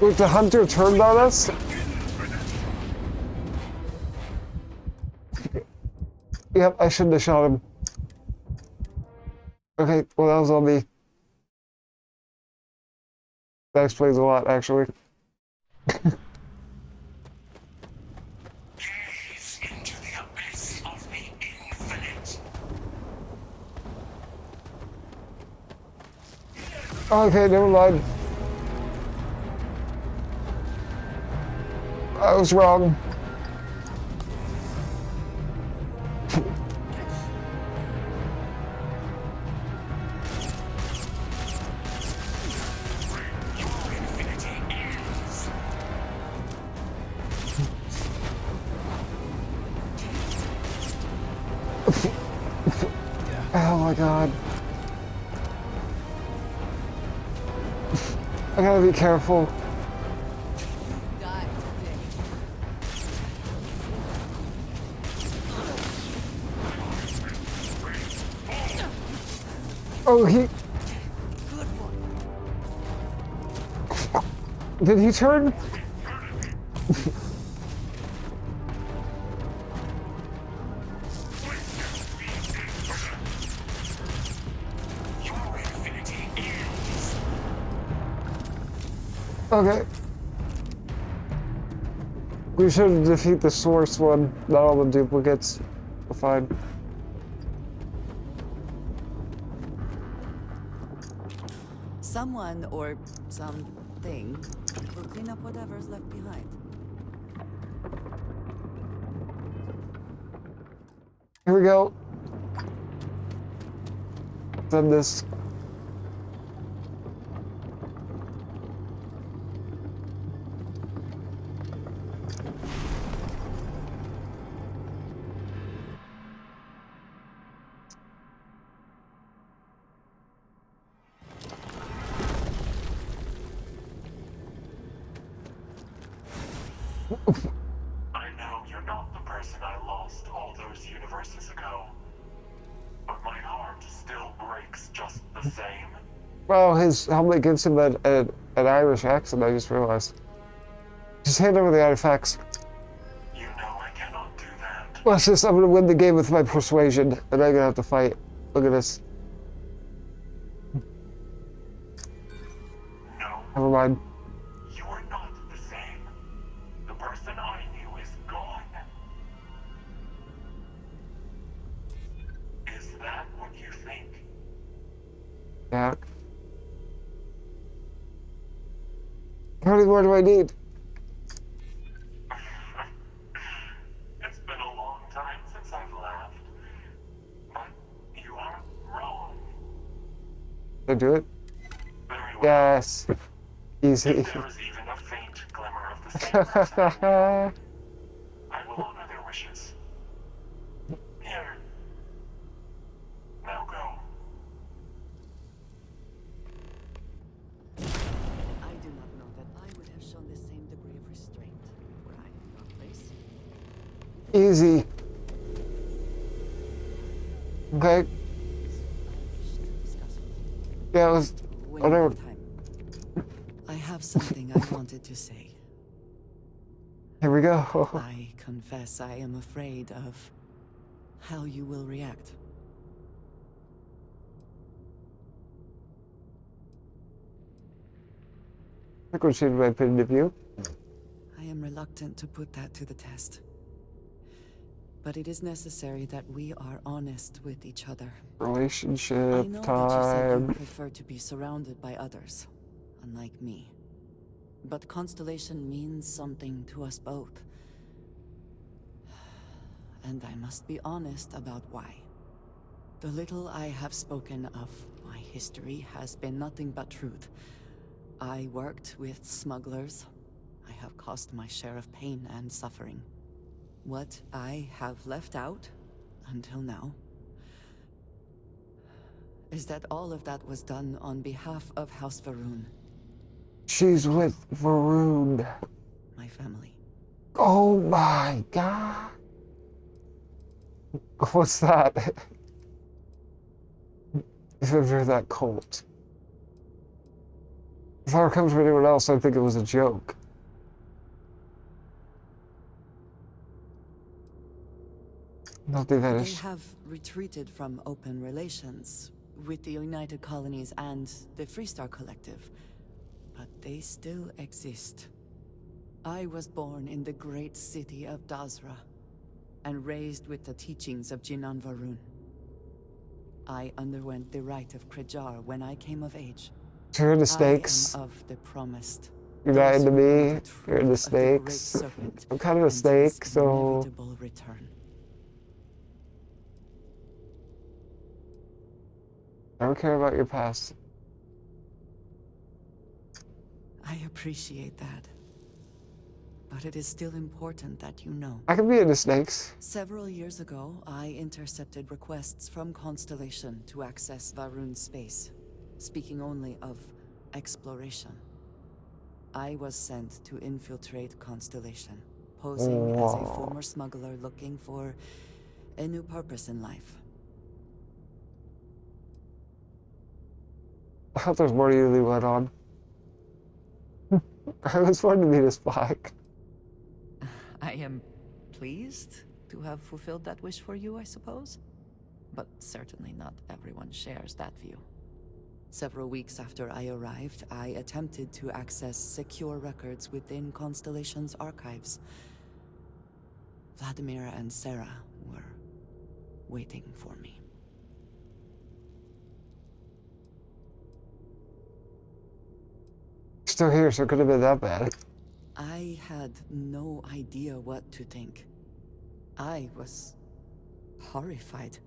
can Wait, the hunter turned on us? Yep, I shouldn't have shot him. Okay, well that was on me. That explains a lot, actually. Gaze into the abyss of the infinite. Okay, never mind. I was wrong. Oh my god. I gotta be careful. Die today. Oh, he... Good one. Did he turn? Okay. We should defeat the source one, not all the duplicates. We're fine. Someone or something will clean up whatever's left behind. Here we go. Send this. I know you're not the person I lost all those universes ago, but my heart still breaks just the same. Well, his helmet gives him an Irish accent, I just realized. Just hand over the artifacts. You know I cannot do that. Well, it's just, I'm gonna win the game with my persuasion, and I'm gonna have to fight. Look at this. No. Never mind. You are not the same. The person I knew is gone. Is that what you think? Yeah. How many more do I need? It's been a long time since I've laughed. But you are wrong. Did I do it? Very well. Yes. Easy. If there is even a faint glimmer of the same person, I will honor their wishes. Here. Now go. I do not know that I would have shown the same degree of restraint were I in your place. Easy. Okay. Yeah, it was... When whatever. you have time. I have something I wanted to say. Here we go. I confess I am afraid of how you will react. I could change my opinion of you. I am reluctant to put that to the test. But it is necessary that we are honest with each other. Relationship, I know that you said you time. prefer to be surrounded by others, unlike me. But Constellation means something to us both. And I must be honest about why. The little I have spoken of my history has been nothing but truth. I worked with smugglers. I have caused my share of pain and suffering. What I have left out, until now, is that all of that was done on behalf of House Varun, She's with Varun. my family. Oh my god. What's that? If you're that cult. If I were coming from anyone else, I'd think it was a joke. Not the They vanish. have retreated from open relations with the United Colonies and the Freestar Collective, but they still exist. I was born in the great city of Dazra, and raised with the teachings of Jinan Varun. I underwent the rite of Krejar when I came of age. You're in the snakes. I am of the promised. You're not Those into who know me. the You're in the truth of the great snakes. serpent I'm kind of a and snake, his so... inevitable return. I don't care about your past. I appreciate that. but it is still important that you know. I could be into snakes. Several years ago, I intercepted requests from Constellation to access Varun's space, speaking only of exploration. I was sent to infiltrate Constellation, posing as a former smuggler looking for a new purpose in life. I thought there was more to you than went on. I was fun to meet a spy. I am pleased to have fulfilled that wish for you, I suppose. But certainly not everyone shares that view. Several weeks after I arrived, I attempted to access secure records within Constellation's archives. Vladimir and Sarah were waiting for me. Still here, so it could have been that bad. I had no idea what to think. I was horrified.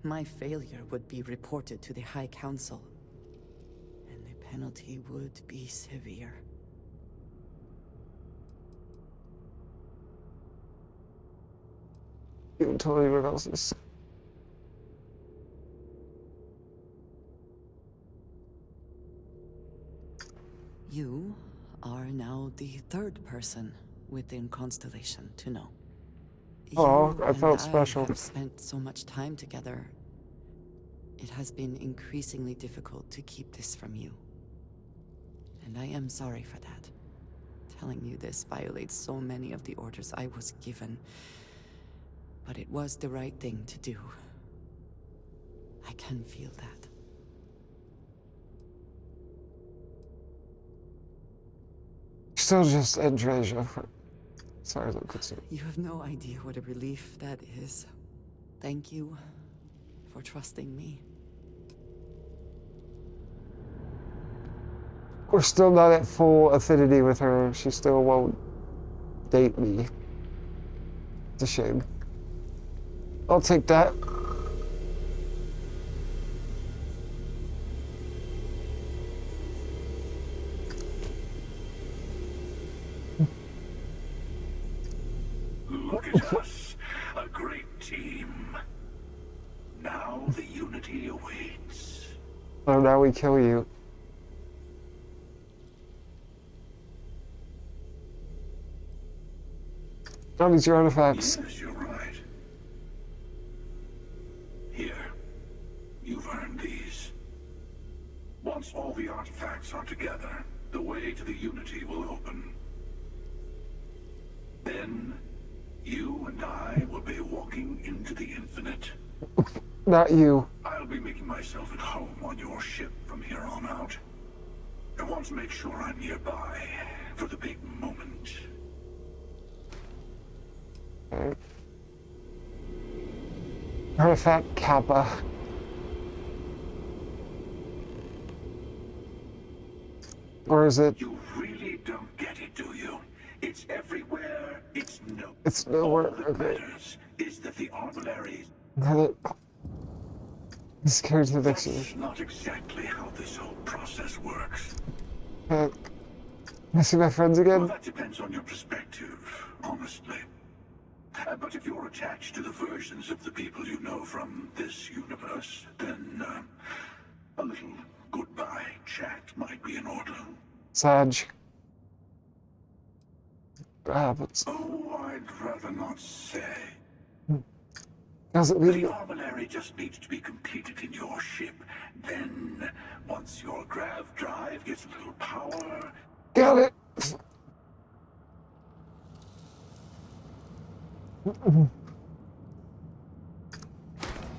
My failure would be reported to the High Council, and the penalty would be severe. You can tell anyone else's. You are now the third person within Constellation to know. Oh, You I felt and special. I have spent so much time together. It has been increasingly difficult to keep this from you. And I am sorry for that. Telling you this violates so many of the orders I was given. But it was the right thing to do. I can feel that. Still just Andreja. Sorry, Lucas. You have no idea what a relief that is. Thank you for trusting me. We're still not at full affinity with her. She still won't date me. It's a shame. I'll take that. Look at us, a great team. Now the unity awaits. Oh, now we kill you. That means your artifacts. Yes, you're right. Here, you've earned these. Once all the artifacts are together, the way to the unity will open. Then, you and I will be walking into the infinite. Not you. I'll be making myself at home on your ship from here on out. I want to make sure I'm nearby for the big moment. Okay. Artifact Kappa. Or is it? You really don't get it, do you? It's everywhere. It's no. It's nowhere. All that Okay. matters is that the arbillaries. This carries the next That's not exactly how this whole process works. Can I see my friends Well, again? that depends on your perspective, honestly. But if you're attached to the versions of the people you know from this universe, then a little goodbye chat might be in order. Sag. But Oh, I'd rather not say. does it The mean armillary just needs to be completed in your ship. Then, once your grav drive gets a little power... Got it!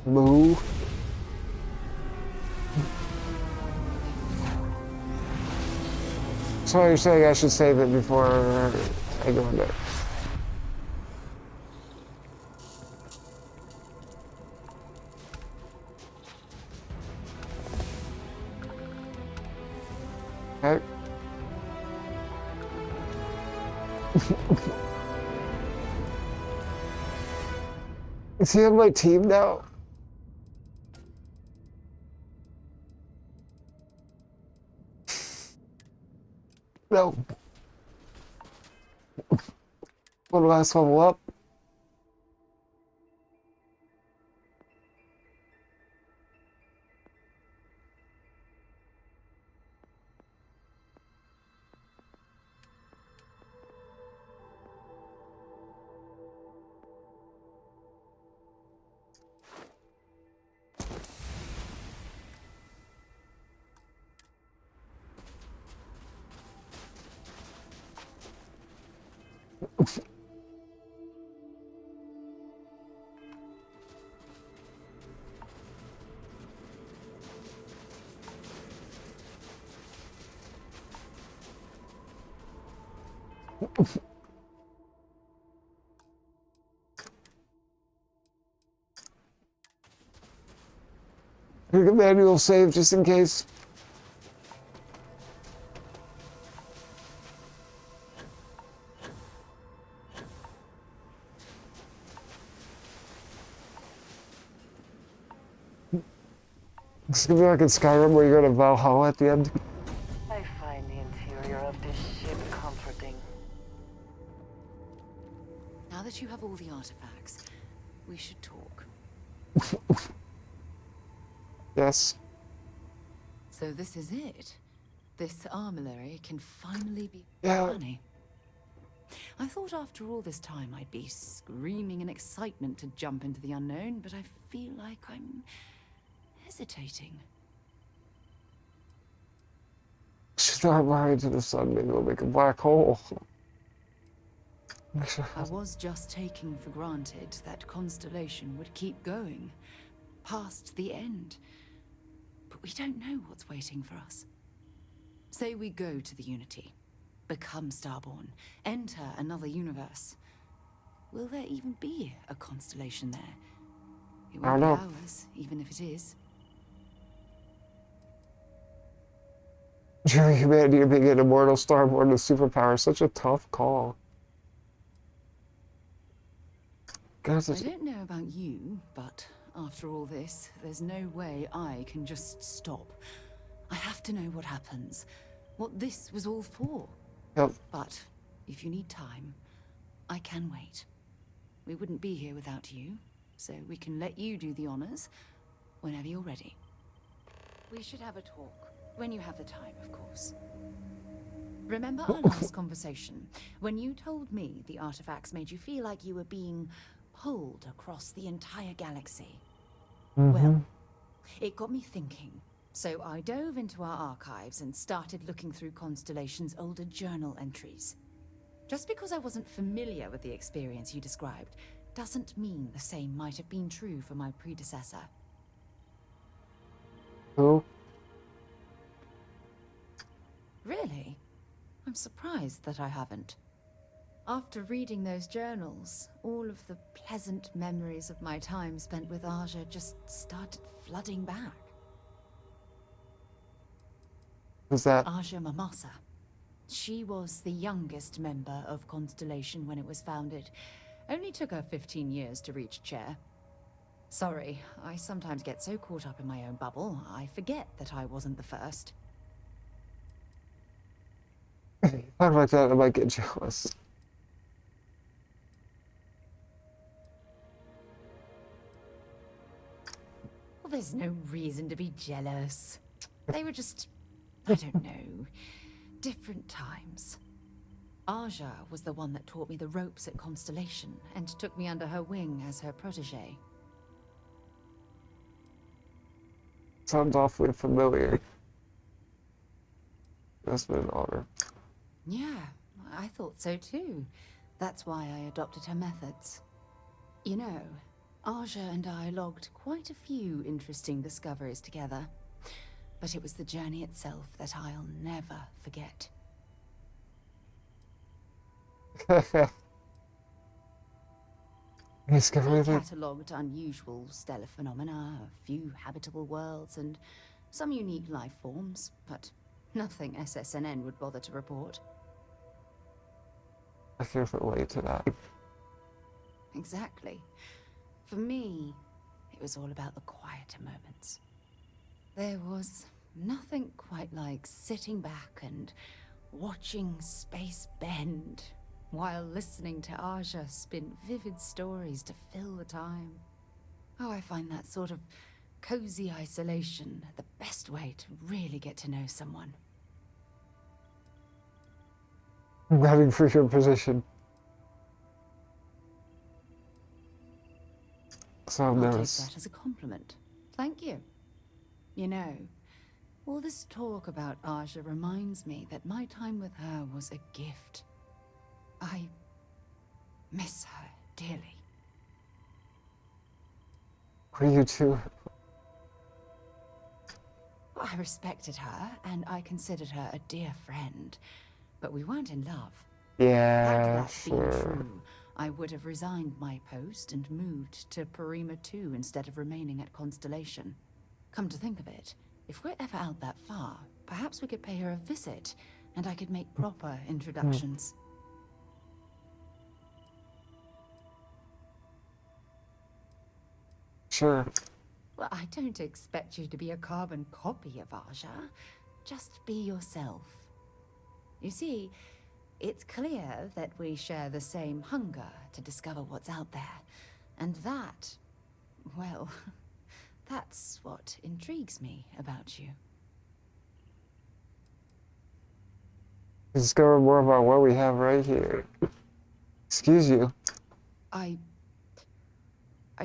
Moo. So you're saying I should save it before I go in there? Okay. Is he on my team now? No. One last level up. Quick manual save just in case. It's gonna be like in Skyrim where you go to Valhalla at the end. I find the interior of this ship comforting. Now that you have all the artifacts, we should talk. Yes. So this is it. This armillary can finally be Yeah. money. I thought after all this time I'd be screaming in excitement to jump into the unknown, but I feel like I'm hesitating. She's not married to the sun, maybe we'll make a black hole. I was just taking for granted that Constellation would keep going, past the end. But we don't know what's waiting for us. Say we go to the Unity, become Starborn, enter another universe. Will there even be a Constellation there? It I won't be don't know. ours, even if it is. During humanity being an immortal starborn with superpower, such a tough call. Guys, I don't know about you, but after all this, there's no way I can just stop. I have to know what happens, what this was all for. Yep. But if you need time, I can wait. We wouldn't be here without you, so we can let you do the honors whenever you're ready. We should have a talk, when you have the time, of course. Remember our last conversation, when you told me the artifacts made you feel like you were being pulled across the entire galaxy? Well, it got me thinking. So I dove into our archives and started looking through Constellation's older journal entries. Just because I wasn't familiar with the experience you described, doesn't mean the same might have been true for my predecessor. Who? Really? I'm surprised that I haven't. After reading those journals, all of the pleasant memories of my time spent with Aja just started flooding back. Who's that? Aja Mamasa. She was the youngest member of Constellation when it was founded. Only took her 15 years to reach chair. Sorry, I sometimes get so caught up in my own bubble, I forget that I wasn't the first. Talk like that, I might get jealous. Well, there's no reason to be jealous. They were just, I don't know, different times. Aja was the one that taught me the ropes at Constellation and took me under her wing as her protege. Sounds awfully familiar. That's been an honor. Yeah, I thought so too. That's why I adopted her methods. You know, Aja and I logged quite a few interesting discoveries together. But it was the journey itself that I'll never forget. We catalogued unusual stellar phenomena, a few habitable worlds, and some unique life forms, but nothing SSNN would bother to report. I can relate to that. Exactly. For me, it was all about the quieter moments. There was nothing quite like sitting back and watching space bend, while listening to Aja spin vivid stories to fill the time. Oh, I find that sort of cozy isolation the best way to really get to know someone. I'm heading for your position. So I'm I'll take nervous. that as a compliment. Thank you. You know, all this talk about Aja reminds me that my time with her was a gift. I miss her dearly. What are you two? I respected her, and I considered her a dear friend, but we weren't in love. Had Yeah, that been sure. true, I would have resigned my post and moved to Parima 2 instead of remaining at Constellation. Come to think of it, if we're ever out that far, perhaps we could pay her a visit, and I could make proper introductions. Sure. Well, I don't expect you to be a carbon copy of Aja. Just be yourself. You see, it's clear that we share the same hunger to discover what's out there. And that, well, that's what intrigues me about you. Discover more about what we have right here. Excuse you. I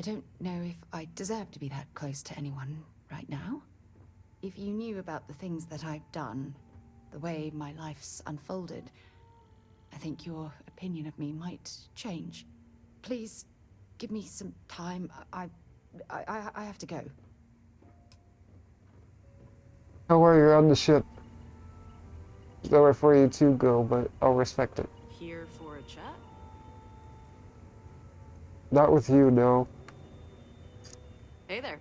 don't know if I deserve to be that close to anyone right now. If you knew about the things that I've done, the way my life's unfolded, I think your opinion of me might change. Please, give me some time. I have to go. Don't worry, you're on the ship. There's nowhere for you to go, but I'll respect it. Here for a chat? Not with you, no. Hey there.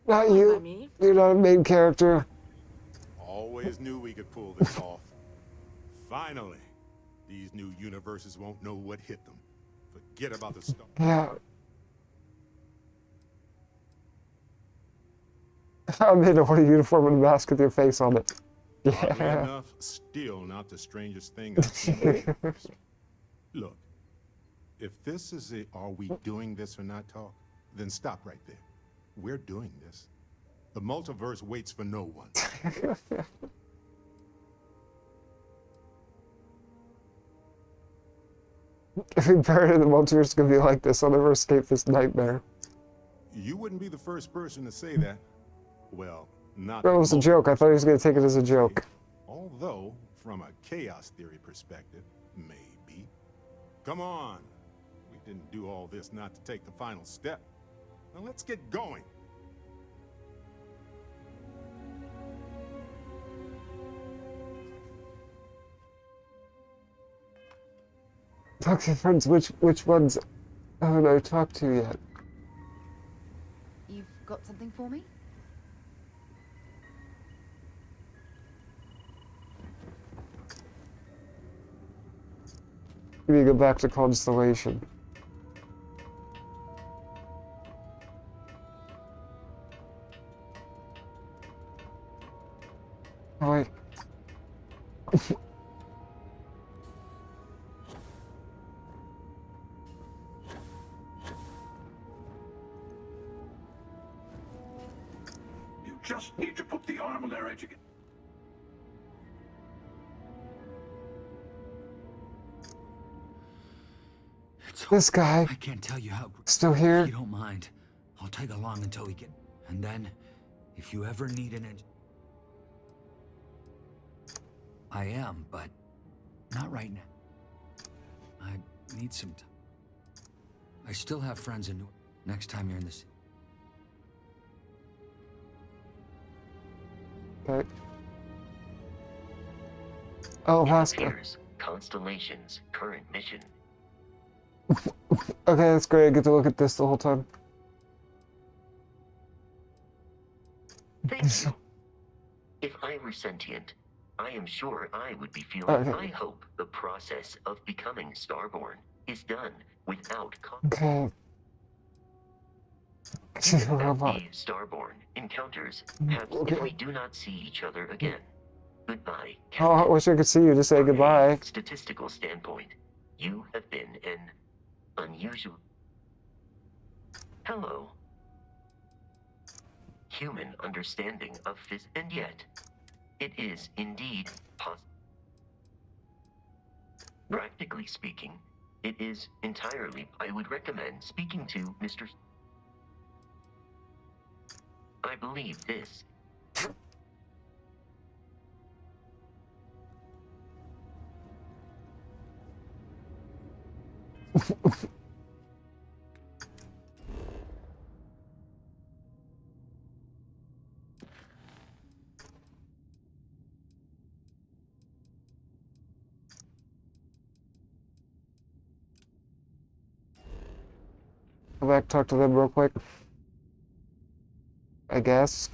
Not Mind you. by me? You're not a main character. Always knew we could pull this off. Finally, these new universes won't know what hit them. Forget about the stuff. Yeah. I'm in a white uniform with a mask with your face on it. Oddly Yeah. enough, still not the strangest thing I've seen in the universe. Look, if this is a "are we doing this or not" talk, then stop right there. We're doing this. The multiverse waits for no one. If we bury in the multiverse, it's gonna be like this. I'll never escape this nightmare. You wouldn't be the first person to say that. Well, not That was a joke. I thought he was gonna take it as a joke. although, from a chaos theory perspective, maybe. Come on. We didn't do all this not to take the final step. Now let's get going. Okay, friends, which ones haven't I talked to yet? You've got something for me? We go back to Constellation. Oh, wait. You just need to put the arm on their edge again. This guy. I can't tell you how. Still here? If you don't mind, I'll tag along until we get. And then, if you ever need an I am, but not right now. I need some time. I still have friends in New. Next time you're in the city. Okay. Oh, Alaska. Appears Constellation's current mission. Okay, that's great. I get to look at this the whole time. Thank you. If I were sentient, I am sure I would be feeling. Okay. I hope the process of becoming Starborn is done without Okay. She's a robot. the Starborn encounters happen if we do not see each other again. Goodbye. Oh, I wish I could see you to say goodbye. Statistical standpoint, You have been an unusual... Hello. Human understanding of physics, and yet, it is indeed possible. Practically speaking, it is entirely... I would recommend speaking to Mr. I believe this. Go back, talk to them real quick. I guess.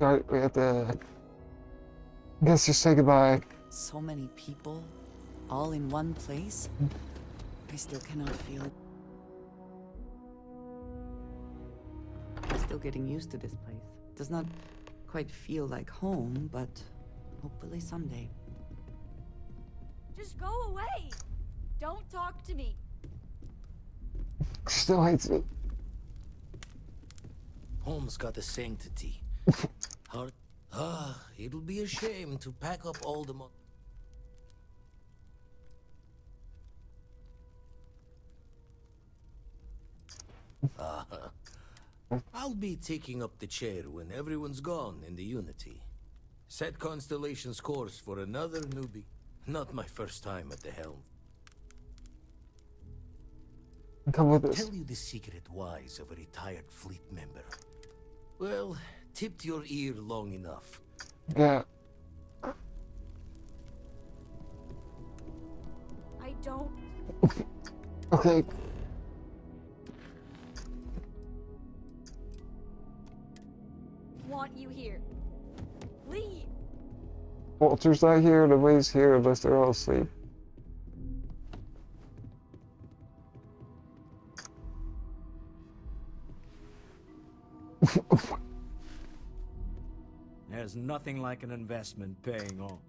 Alright, we have to... I guess just say goodbye. So many people, all in one place. I still cannot feel it. Still getting used to this place. Does not quite feel like home, but hopefully someday. Just go away! Don't talk to me. She still hates it. Home's got a sanctity. It'll be a shame to pack up all the I'll be taking up the chair when everyone's gone in the Unity. Set Constellation's course for another newbie. Not my first time at the helm. Come with us. Tell you the secret wise of a retired fleet member. Well, tipped your ear long enough. Yeah. I don't... Okay. want you here. Leave! Walter's not here, nobody's here unless they're all asleep. There's nothing like an investment paying off.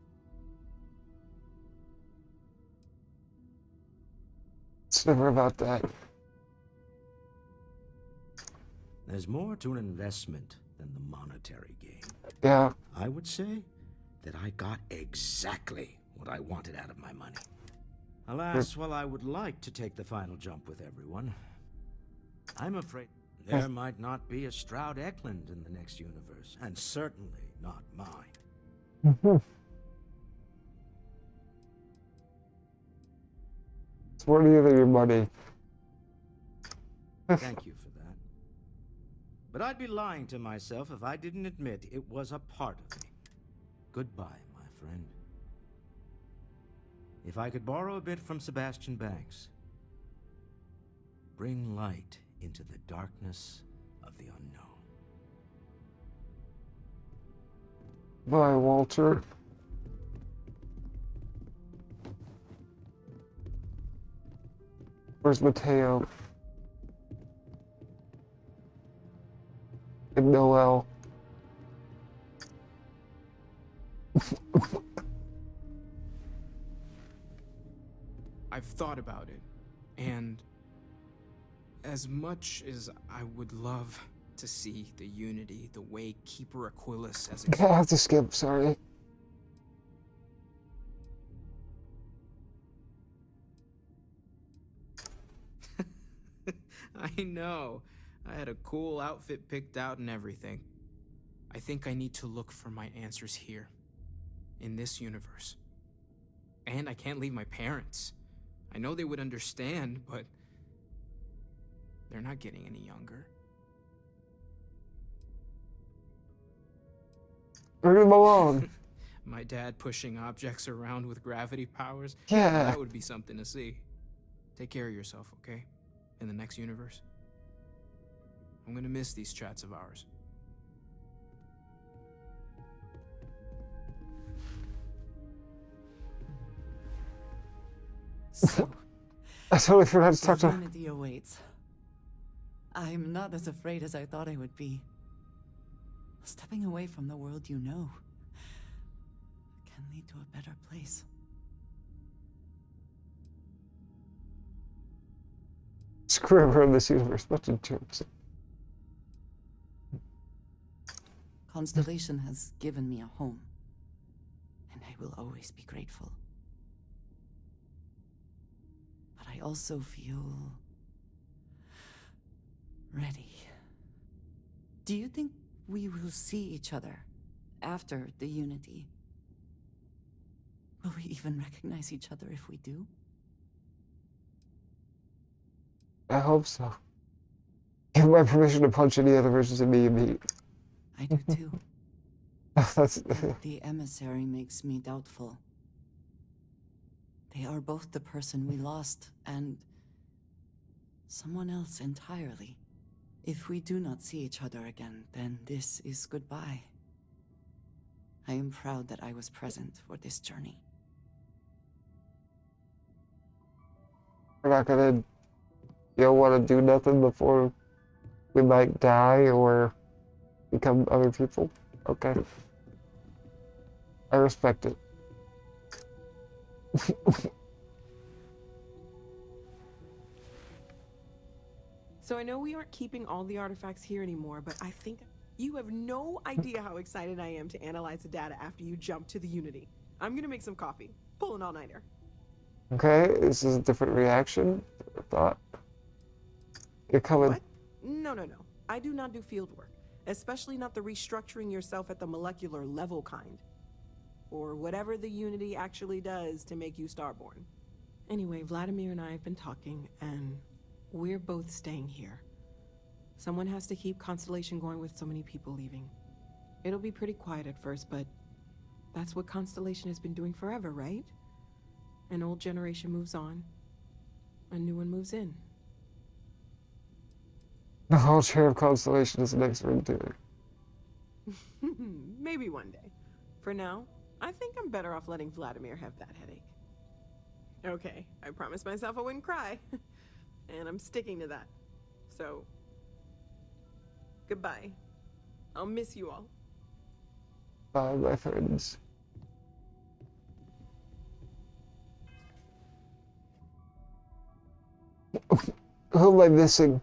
It's never about that. There's more to an investment than the monetary gain. Yeah. I would say that I got exactly what I wanted out of my money. Alas, while I would like to take the final jump with everyone, I'm afraid there might not be a Stroud Eklund in the next universe, and certainly not mine. It's worthy of your money. Thank you for that. But I'd be lying to myself if I didn't admit it was a part of me. Goodbye, my friend. If I could borrow a bit from Sebastian Banks, bring light into the darkness of the unknown. Bye, Walter. Where's Mateo? And Noel. I've thought about it, and as much as I would love to see the Unity the way Keeper Aquilus has I have to skip, sorry. I know. I had a cool outfit picked out and everything. I think I need to look for my answers here, in this universe. And I can't leave my parents. I know they would understand, but they're not getting any younger. Leave him alone. My dad pushing objects around with gravity powers? Yeah. That would be something to see. Take care of yourself, okay? In the next universe. I'm gonna miss these chats of ours. So, I totally forgot to talk to her. Unity awaits. I'm not as afraid as I thought I would be. Stepping away from the world you know can lead to a better place. Screw everyone in this universe. Bunch of jerks. Constellation has given me a home, and I will always be grateful. But I also feel ready. Do you think we will see each other after the Unity? Will we even recognize each other if we do? I hope so. Give my permission to punch any other versions of me you meet. I do too. That's But the emissary makes me doubtful. They are both the person we lost and someone else entirely. If we do not see each other again, then this is goodbye. I am proud that I was present for this journey. We're not gonna, you don't want to do nothing before we might die or become other people? Okay. I respect it. So I know we aren't keeping all the artifacts here anymore, but I think you have no idea how excited I am to analyze the data after you jump to the Unity. I'm gonna make some coffee. Pull an all-nighter. Okay, this is a different reaction. I thought. You're coming. What? No. I do not do field work, especially not the restructuring yourself at the molecular level kind. Or whatever the Unity actually does to make you starborn. Anyway, Vladimir and I have been talking, and we're both staying here. Someone has to keep Constellation going with so many people leaving. It'll be pretty quiet at first, but that's what Constellation has been doing forever, right? An old generation moves on, a new one moves in. The whole chair of Constellation is next ring to it. Maybe one day. For now, I think I'm better off letting Vladimir have that headache. Okay, I promised myself I wouldn't cry. And I'm sticking to that. So, goodbye. I'll miss you all. Bye, my friends. Who am I missing?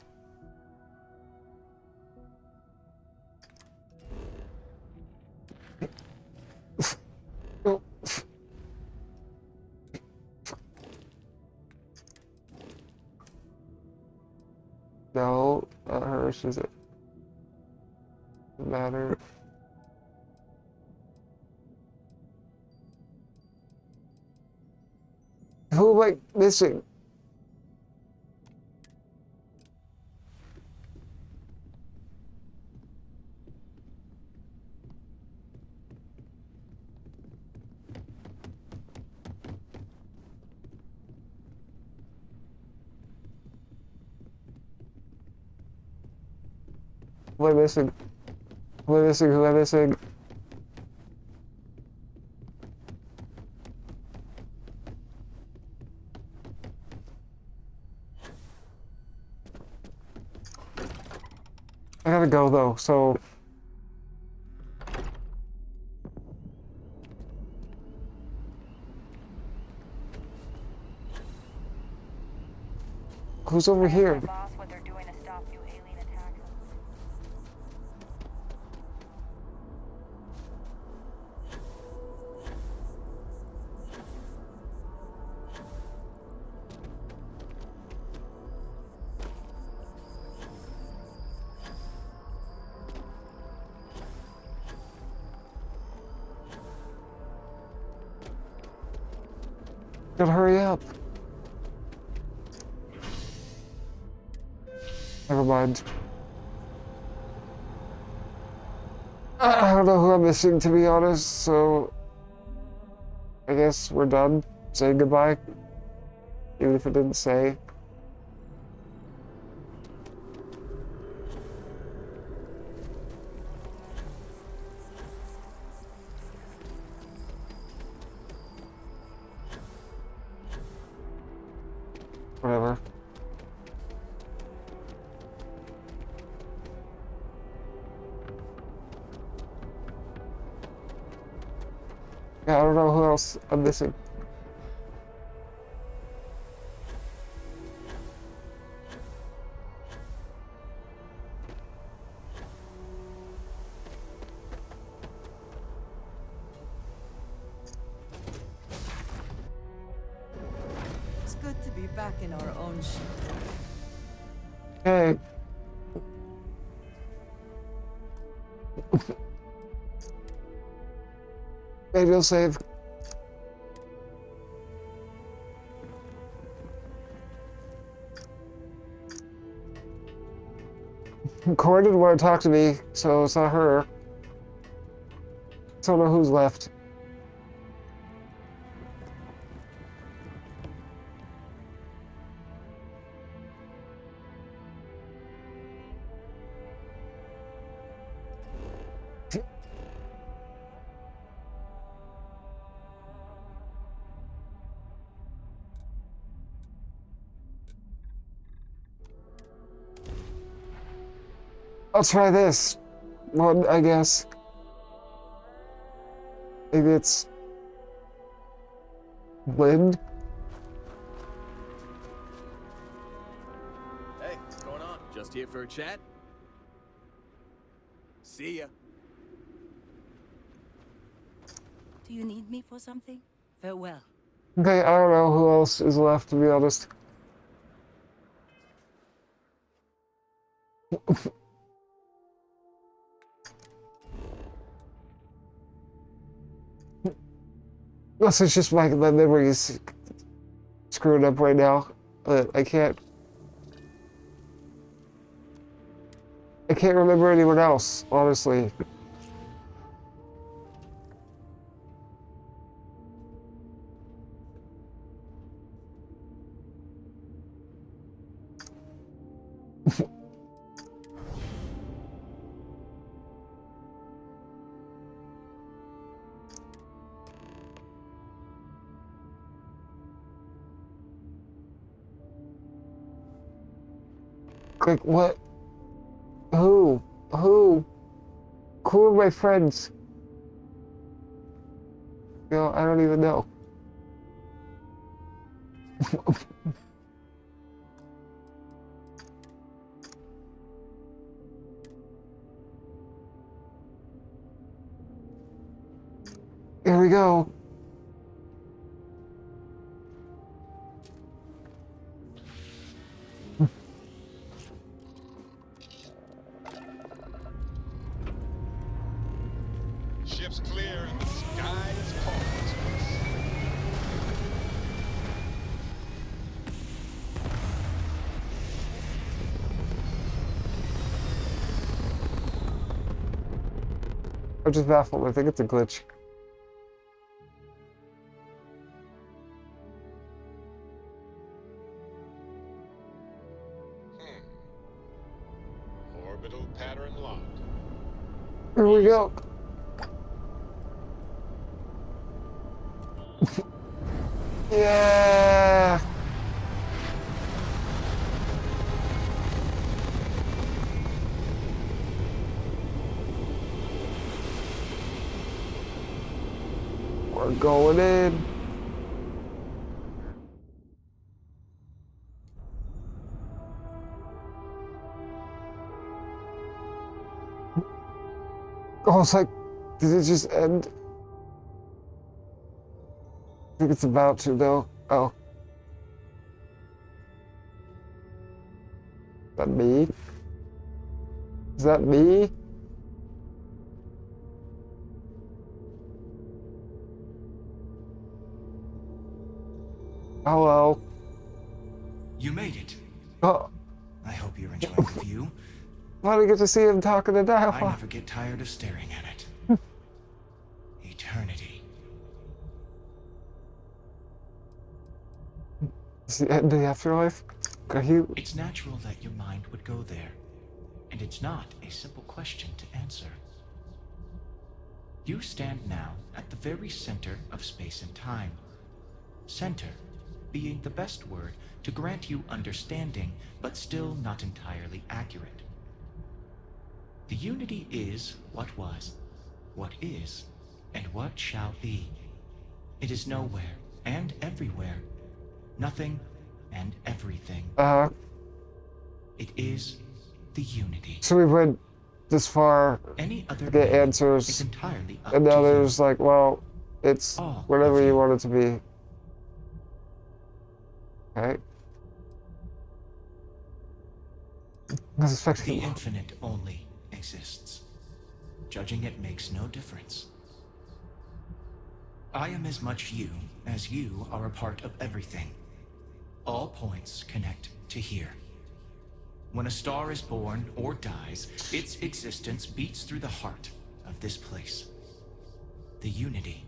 No, not her. She's it. Doesn't matter. Who am I missing? Who am I missing? Who am I missing? Who am I missing? I gotta go though, so. Who's over here? Gotta hurry up. Never mind. I don't know who I'm missing, to be honest, so I guess we're done saying goodbye, even if it didn't say. Whatever. Yeah, I don't know who else I'm missing. It's good to be back in our own ship. Okay. Maybe I'll save. Cora didn't want to talk to me, so it's not her. I don't know who's left. I'll try this one, I guess. Maybe it's Lynn. Hey, what's going on? Just here for a chat? See ya. Do you need me for something? Farewell. Okay, I don't know who else is left, to be honest. Unless it's just my memory's screwed up right now. I can't remember anyone else, honestly. Like, what? Who? Who? Who are my friends? You know, I don't even know. Here we go. Ship's clear and the sky is falling to us. I'm just baffled. I think it's a glitch. Orbital pattern locked. Here we go. Yeah. We're going in. I was like, did it just end? I think it's about to, though. Oh. Is that me? Is that me? Hello. You made it. Oh. I hope you're enjoying the view. Why do I get to see him talking to I dialogue? never get tired of staring at it. Eternity. Is the end of the afterlife? Are you? It's natural that your mind would go there, and it's not a simple question to answer. You stand now at the very center of space and time. Center being the best word to grant you understanding, but still not entirely accurate. The unity is what was, what is, and what shall be. It is nowhere and everywhere. Nothing and everything. It is the unity. So we went this far Any other to get meaning answers, is entirely up and to now you. there's like, well, it's All whatever of you you. want it to be. Okay. I was The expecting more. infinite only exists. Judging it makes no difference. I am as much you as you are a part of everything. All points connect to here. When a star is born or dies, its existence beats through the heart of this place. The unity.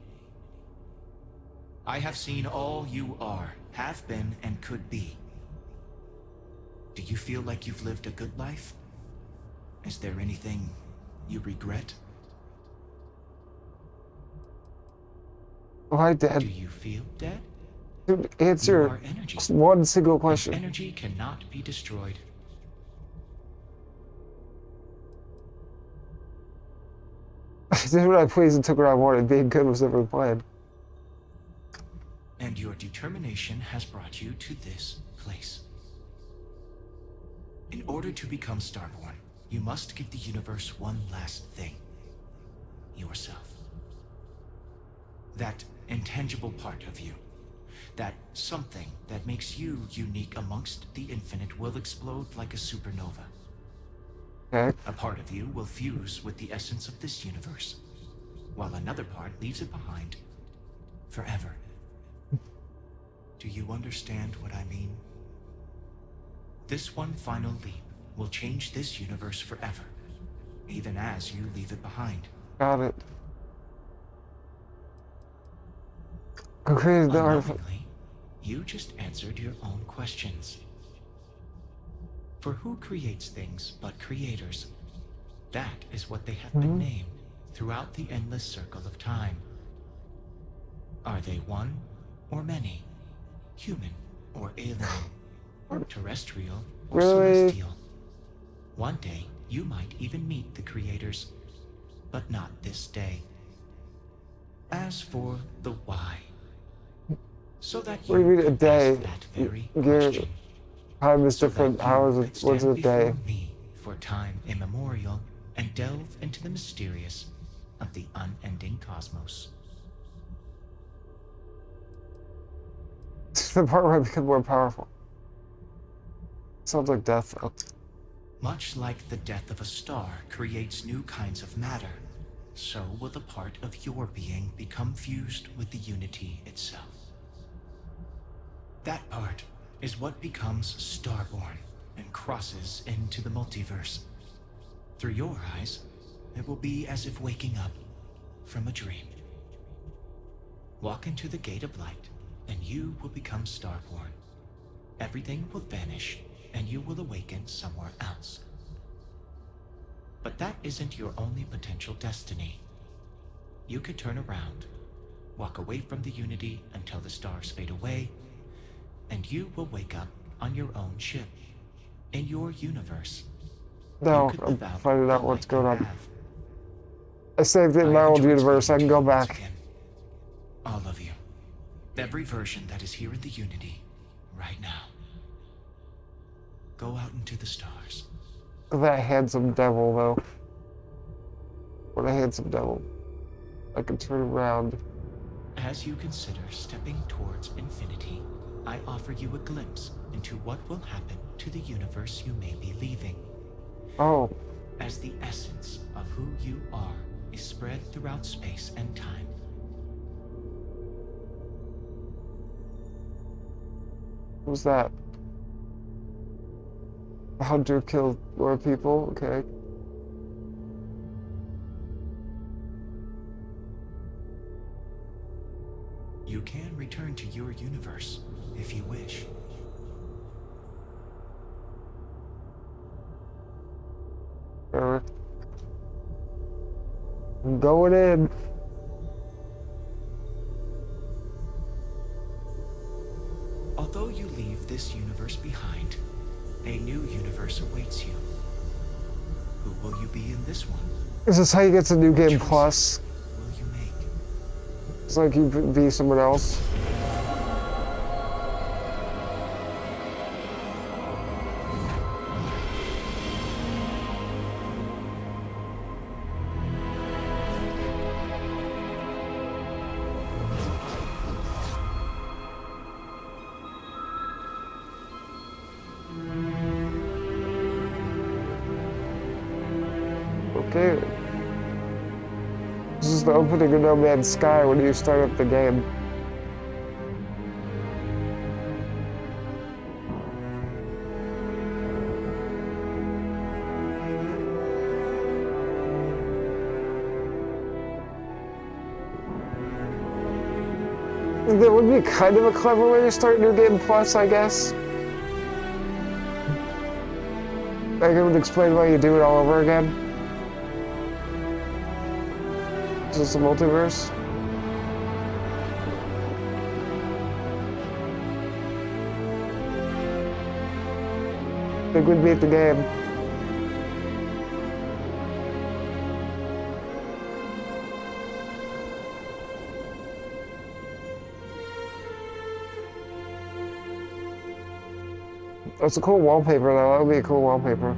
I have seen all you are, have been, and could be. Do you feel like you've lived a good life? Is there anything you regret? Why dead? Do you feel dead? Dude, You answer are energy. one single And question. energy cannot be destroyed. I did what I pleased and took what I wanted. Being good was never planned. And your determination has brought you to this place. In order to become Starborn, you must give the universe one last thing. Yourself. That intangible part of you. That something that makes you unique amongst the infinite will explode like a supernova. Okay. A part of you will fuse with the essence of this universe, while another part leaves it behind forever. Do you understand what I mean? This one final leap will change this universe forever, even as you leave it behind. Got it. Who created the artifact? Unknowingly, you just answered your own questions. For who creates things but creators? That is what they have been named throughout the endless circle of time. Are they one or many? Human or alien? Terrestrial or celestial? One day, you might even meet the creators, but not this day. As for the why, so that What do you mean a could day? ask that very Your question. time is So different. that How you is could it? What's stand a day? before me for time immemorial and delve into the mysterious of the unending cosmos. It's the part where I become more powerful. Sounds like death. Oh. Much like the death of a star creates new kinds of matter, so will the part of your being become fused with the unity itself. That part is what becomes Starborn and crosses into the multiverse. Through your eyes, it will be as if waking up from a dream. Walk into the gate of light, and you will become Starborn. Everything will vanish, and you will awaken somewhere else. But that isn't your only potential destiny. You could turn around, walk away from the unity until the stars fade away, and you will wake up on your own ship, in your universe. No, I'm finding out what's going on. I saved it in my old universe. I can go back. All of you. Every version that is here in the unity, right now. Go out into the stars. Look at that handsome devil, though. What a handsome devil. I can turn around. As you consider stepping towards infinity, I offer you a glimpse into what will happen to the universe you may be leaving. Oh. As the essence of who you are is spread throughout space and time. Who's that? A hunter killed more people? Okay. You can return to your universe if you wish. I'm going in. Although you leave this universe behind, a new universe awaits you. Who will you be in this one? Is this how you get to New Game Plus? Will you make? It's like you'd be someone else. Okay. This is the opening of No Man's Sky when you start up the game. That would be kind of a clever way to start New Game Plus, I guess. Like, it would explain why you do it all over again. Is this a multiverse? I think we'd beat the game. That's a cool wallpaper, though. That would be a cool wallpaper.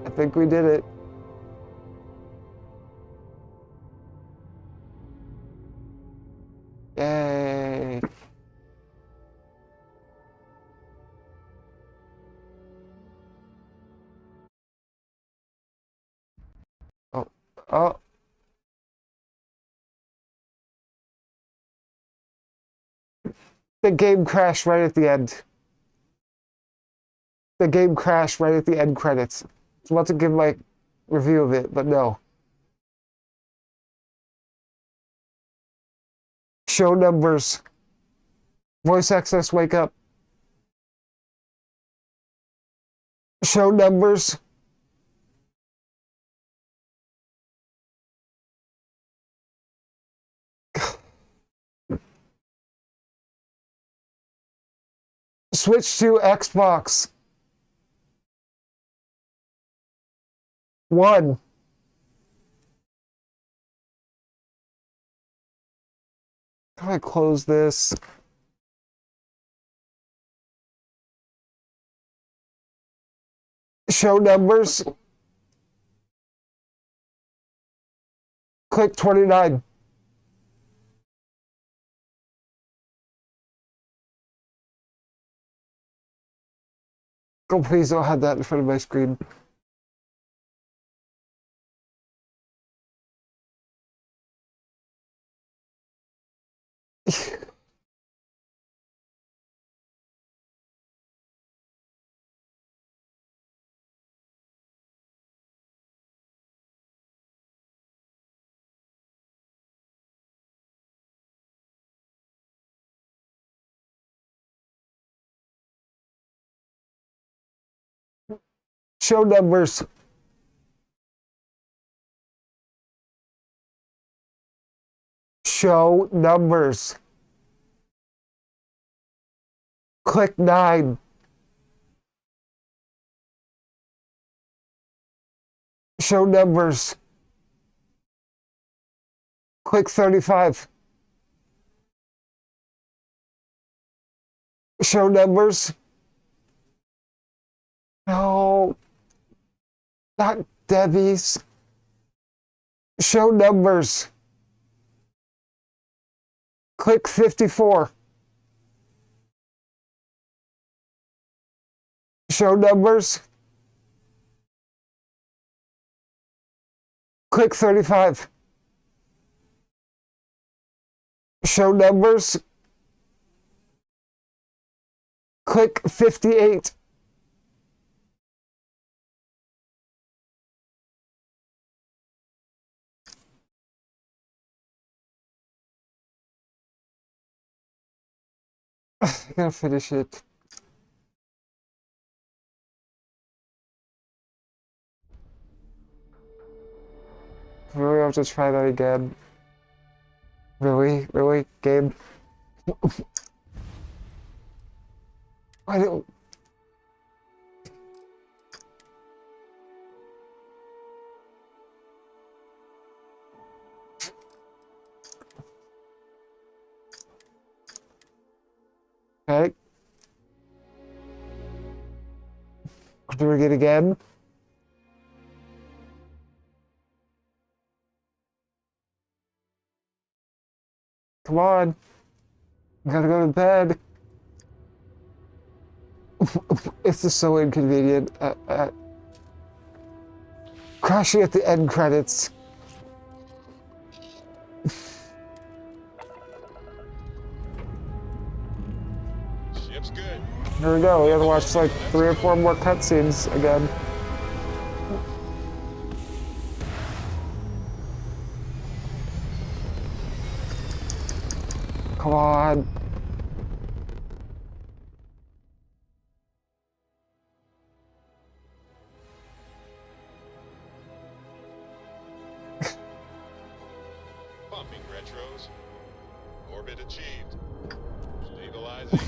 I think we did it. Yay. Oh. Oh. The game crashed right at the end. The game crashed right at the end credits. I was about to give my review of it, but no. Show numbers. Voice access, wake up. Show numbers. Switch to Xbox. 1. How do I close this? Show numbers. Click 29. Oh, please don't have that in front of my screen. Show numbers. Show numbers. Click 9. Show numbers. Click 35. Show numbers. No. Not Debbie's. Show numbers. Click 54. Show numbers. Click 35. Show numbers. Click 58. I gotta finish it. Really, I'll just try that again. Really? Really? Game? I don't. Okay. Doing it again. Come on. I gotta go to bed. This is so inconvenient. Crashing at the end credits. Ship's good. Here we go. We have to watch like 3 or 4 more cutscenes again. Come on. Pumping retros. Orbit achieved. Stabilizing.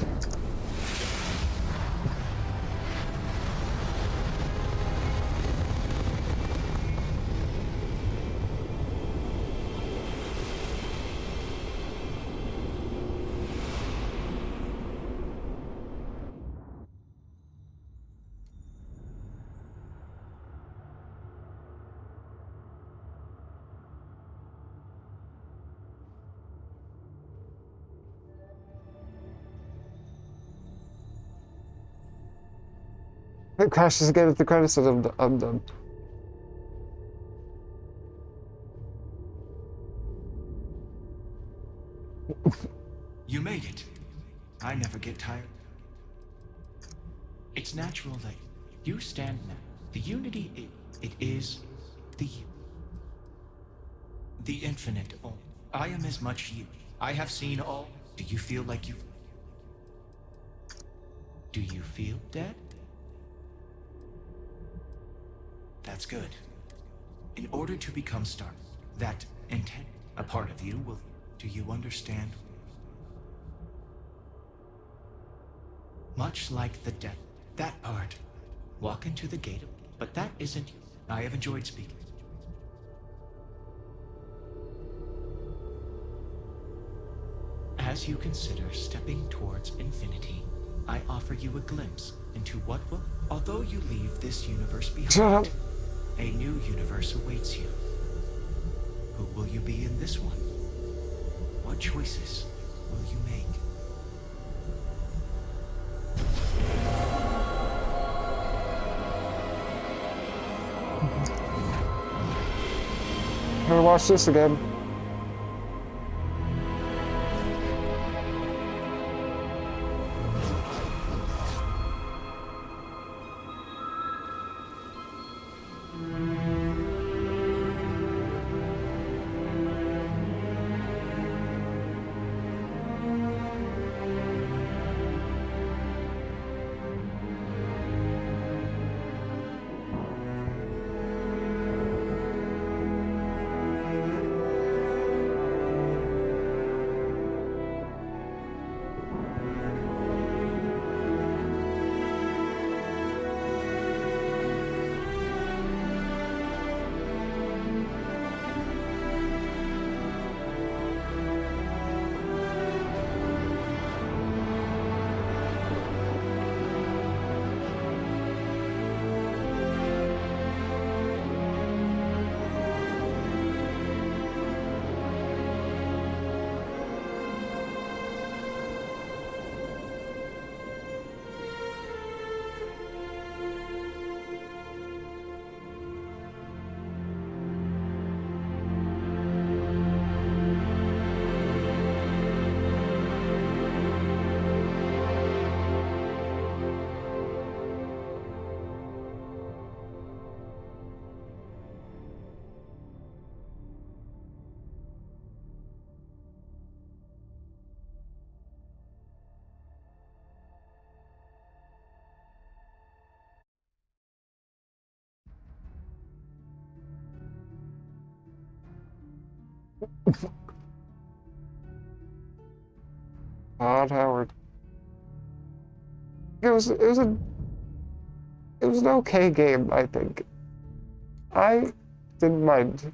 It crashes again at the credits and I'm done. You made it. I never get tired. It's natural that you stand now. The unity, it is the infinite. Oh, I am as much you. I have seen all. Do you feel like you? Do you feel dead? That's good. In order to become Star, that intent, a part of you will. Do you understand? Much like the death, that part. Walk into the gate, but that isn't you. I have enjoyed speaking. As you consider stepping towards infinity, I offer you a glimpse into what will, although you leave this universe behind, a new universe awaits you. Who will you be in this one? What choices will you make? I'm gonna watch this again. Todd Howard. it was an okay game, I think. I didn't mind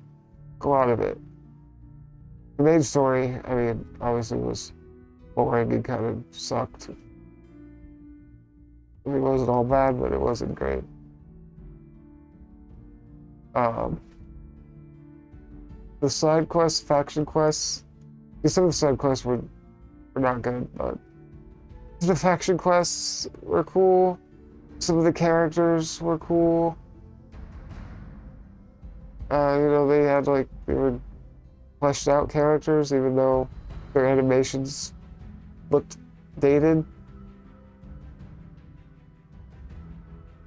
a lot of it. The main story, I mean, obviously was boring and kind of sucked. I mean, it wasn't all bad, but it wasn't great. The side quests, faction quests, some of the side quests were not good, but the faction quests were cool. Some of the characters were cool. You know, they were fleshed out characters, even though their animations looked dated.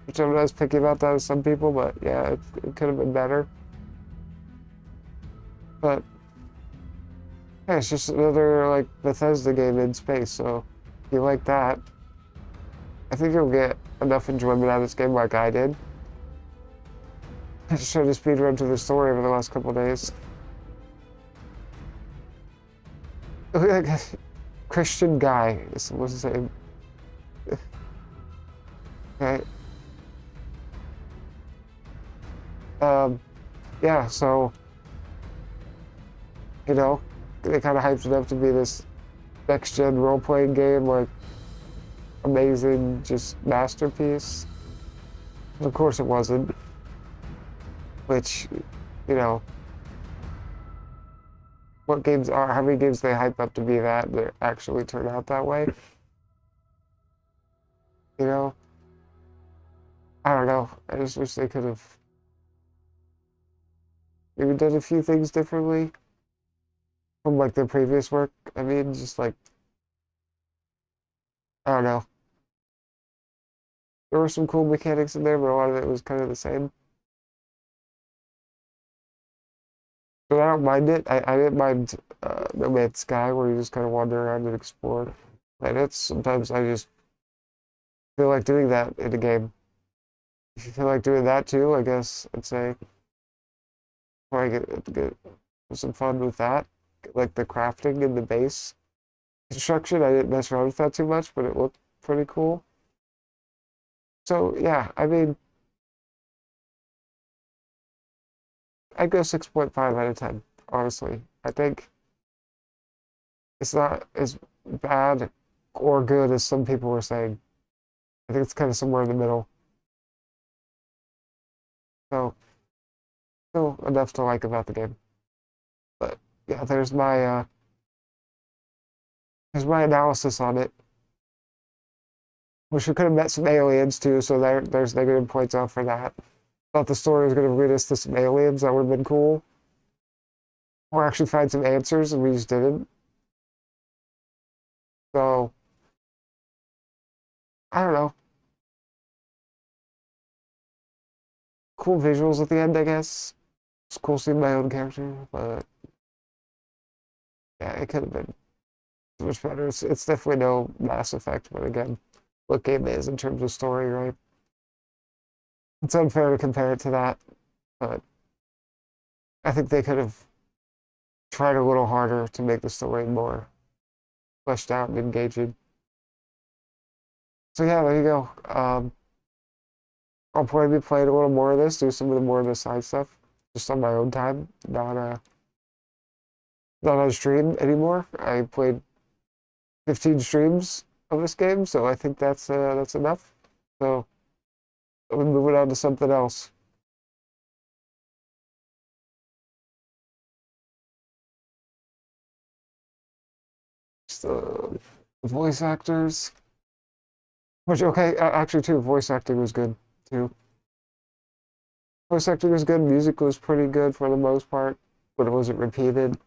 Which I'm not as picky about that as some people, but yeah, it could have been better. But yeah, it's just another like Bethesda game in space, so if you like that, I think you'll get enough enjoyment out of this game like I did. I just tried to speedrun through the story over the last couple of days. Christian guy was his name. Okay. Yeah, so you know, they kind of hyped it up to be this next-gen role-playing game, like amazing, just masterpiece. Of course it wasn't. Which, you know, what games are, how many games they hype up to be that actually turn out that way? You know? I don't know. I just wish they could have maybe done a few things differently from like their previous work. I mean, just like, I don't know. There were some cool mechanics in there, but a lot of it was kind of the same. But I don't mind it. I didn't mind No Man's Sky, where you just kind of wander around and explore planets. Sometimes I just feel like doing that in a game. If you feel like doing that too, I guess I'd say probably get some fun with that. Like the crafting and the base construction, I didn't mess around with that too much, but it looked pretty cool. So yeah, I mean, I'd go 6.5 out of 10, honestly. I think it's not as bad or good as some people were saying. I think it's kind of somewhere in the middle. So, still enough to like about the game. But yeah, there's my analysis on it. Wish we could have met some aliens too, so there's negative points out for that. Thought the story was going to lead us to some aliens, that would have been cool. Or actually find some answers, and we just didn't. So, I don't know. Cool visuals at the end, I guess. It's cool seeing my own character, but yeah, it could have been so much better. It's definitely no Mass Effect, but again, what game is in terms of story, right? It's unfair to compare it to that, but I think they could have tried a little harder to make the story more fleshed out and engaging. So yeah, there you go. I'll probably be playing a little more of this, do some of the more of the side stuff, just on my own time, not on stream anymore. I played 15 streams of this game, so I think that's enough. So I'm moving on to something else. So, voice actors. Which, okay, actually, too, voice acting was good, too. Voice acting was good, music was pretty good for the most part, but it wasn't repeated.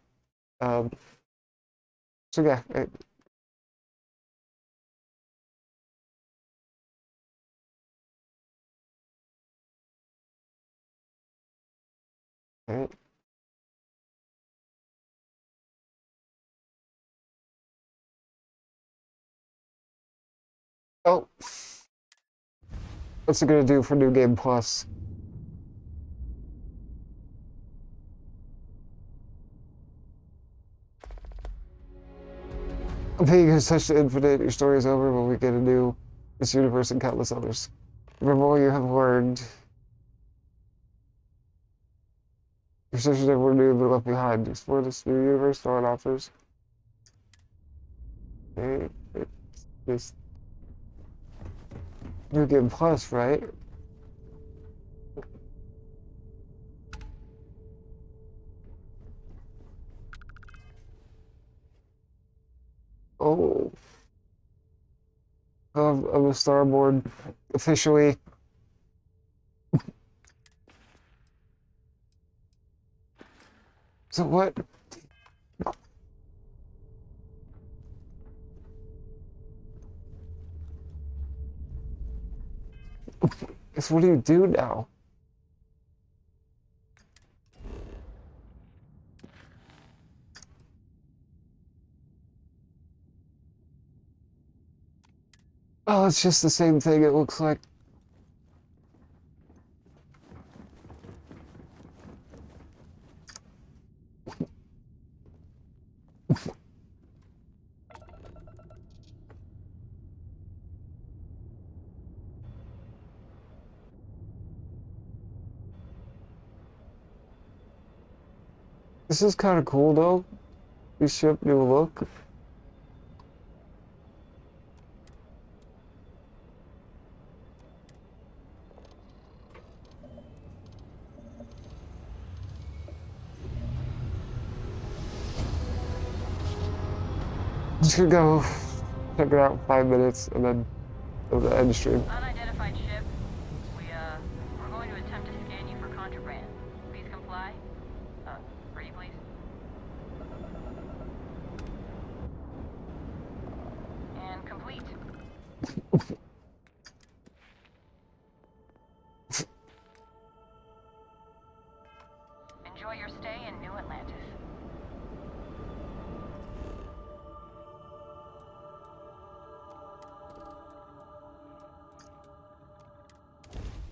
Um, so, yeah. Right. Oh. What's it gonna do for New Game Plus? Being is such the infinite, your story is over, but we get a new this universe and countless others. Remember all you have learned. Your search never knew but left behind. Explore this new universe, all it offers. Okay, it's this New Game Plus, right? Oh. Of the starboard officially. So what? So what do you do now? Oh, it's just the same thing, it looks like. This is kind of cool, though. New ship, new look. Just gonna go check it out in 5 minutes and then go to the end stream. Unidentified ship. We're going to attempt to scan you for contraband. Please comply. Ready, please. And complete. Enjoy your stay in New Atlantis.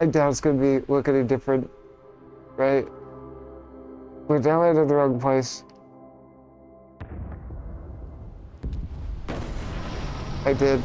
I doubt it's gonna be look any different, right? We're down in the wrong place. I did.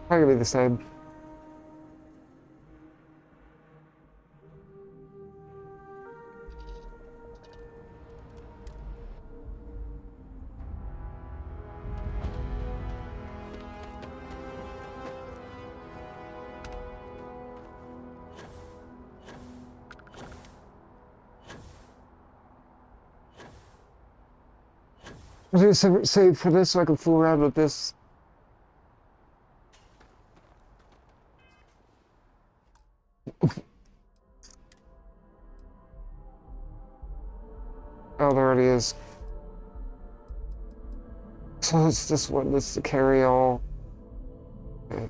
Probably gonna be the same. I'm gonna save for this so I can fool around with this. Oh, there it is. So it's this one that's to carry all. Okay.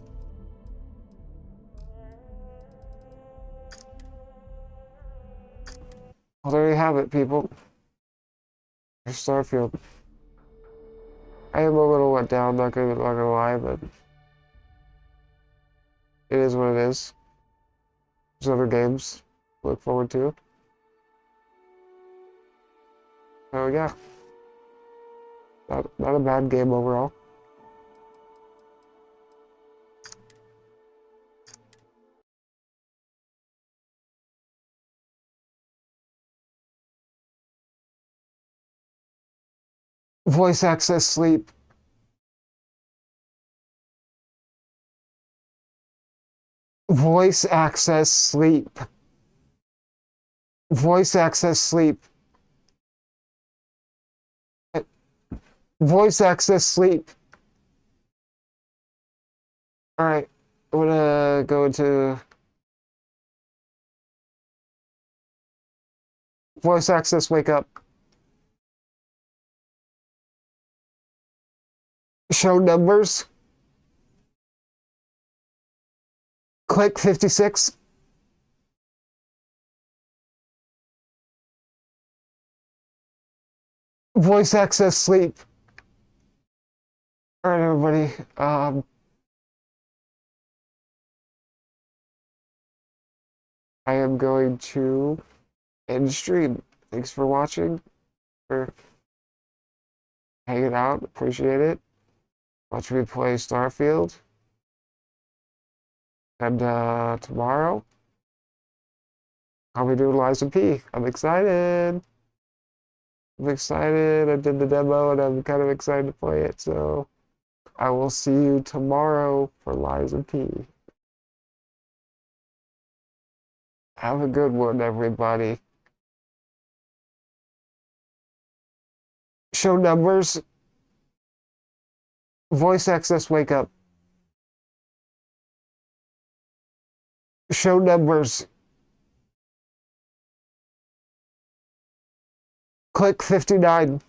Well, there you have it, people. There's Starfield. I am a little let down, not gonna lie, but it is what it is. There's other games to look forward to. Oh yeah. Not a bad game overall. Voice access sleep. Voice access sleep. Voice access sleep. Voice access sleep. Alright. I'm gonna go into voice access wake up. Show numbers. Click 56. Voice access sleep. Alright, everybody. I am going to end stream. Thanks for watching, for hanging out. Appreciate it. Watch me play Starfield. And tomorrow, I'll be doing Liza P. I'm excited. I'm excited. I did the demo and I'm kind of excited to play it. So I will see you tomorrow for Liza P. Have a good one, everybody. Show numbers. Voice access, wake up. Show numbers. Click 59.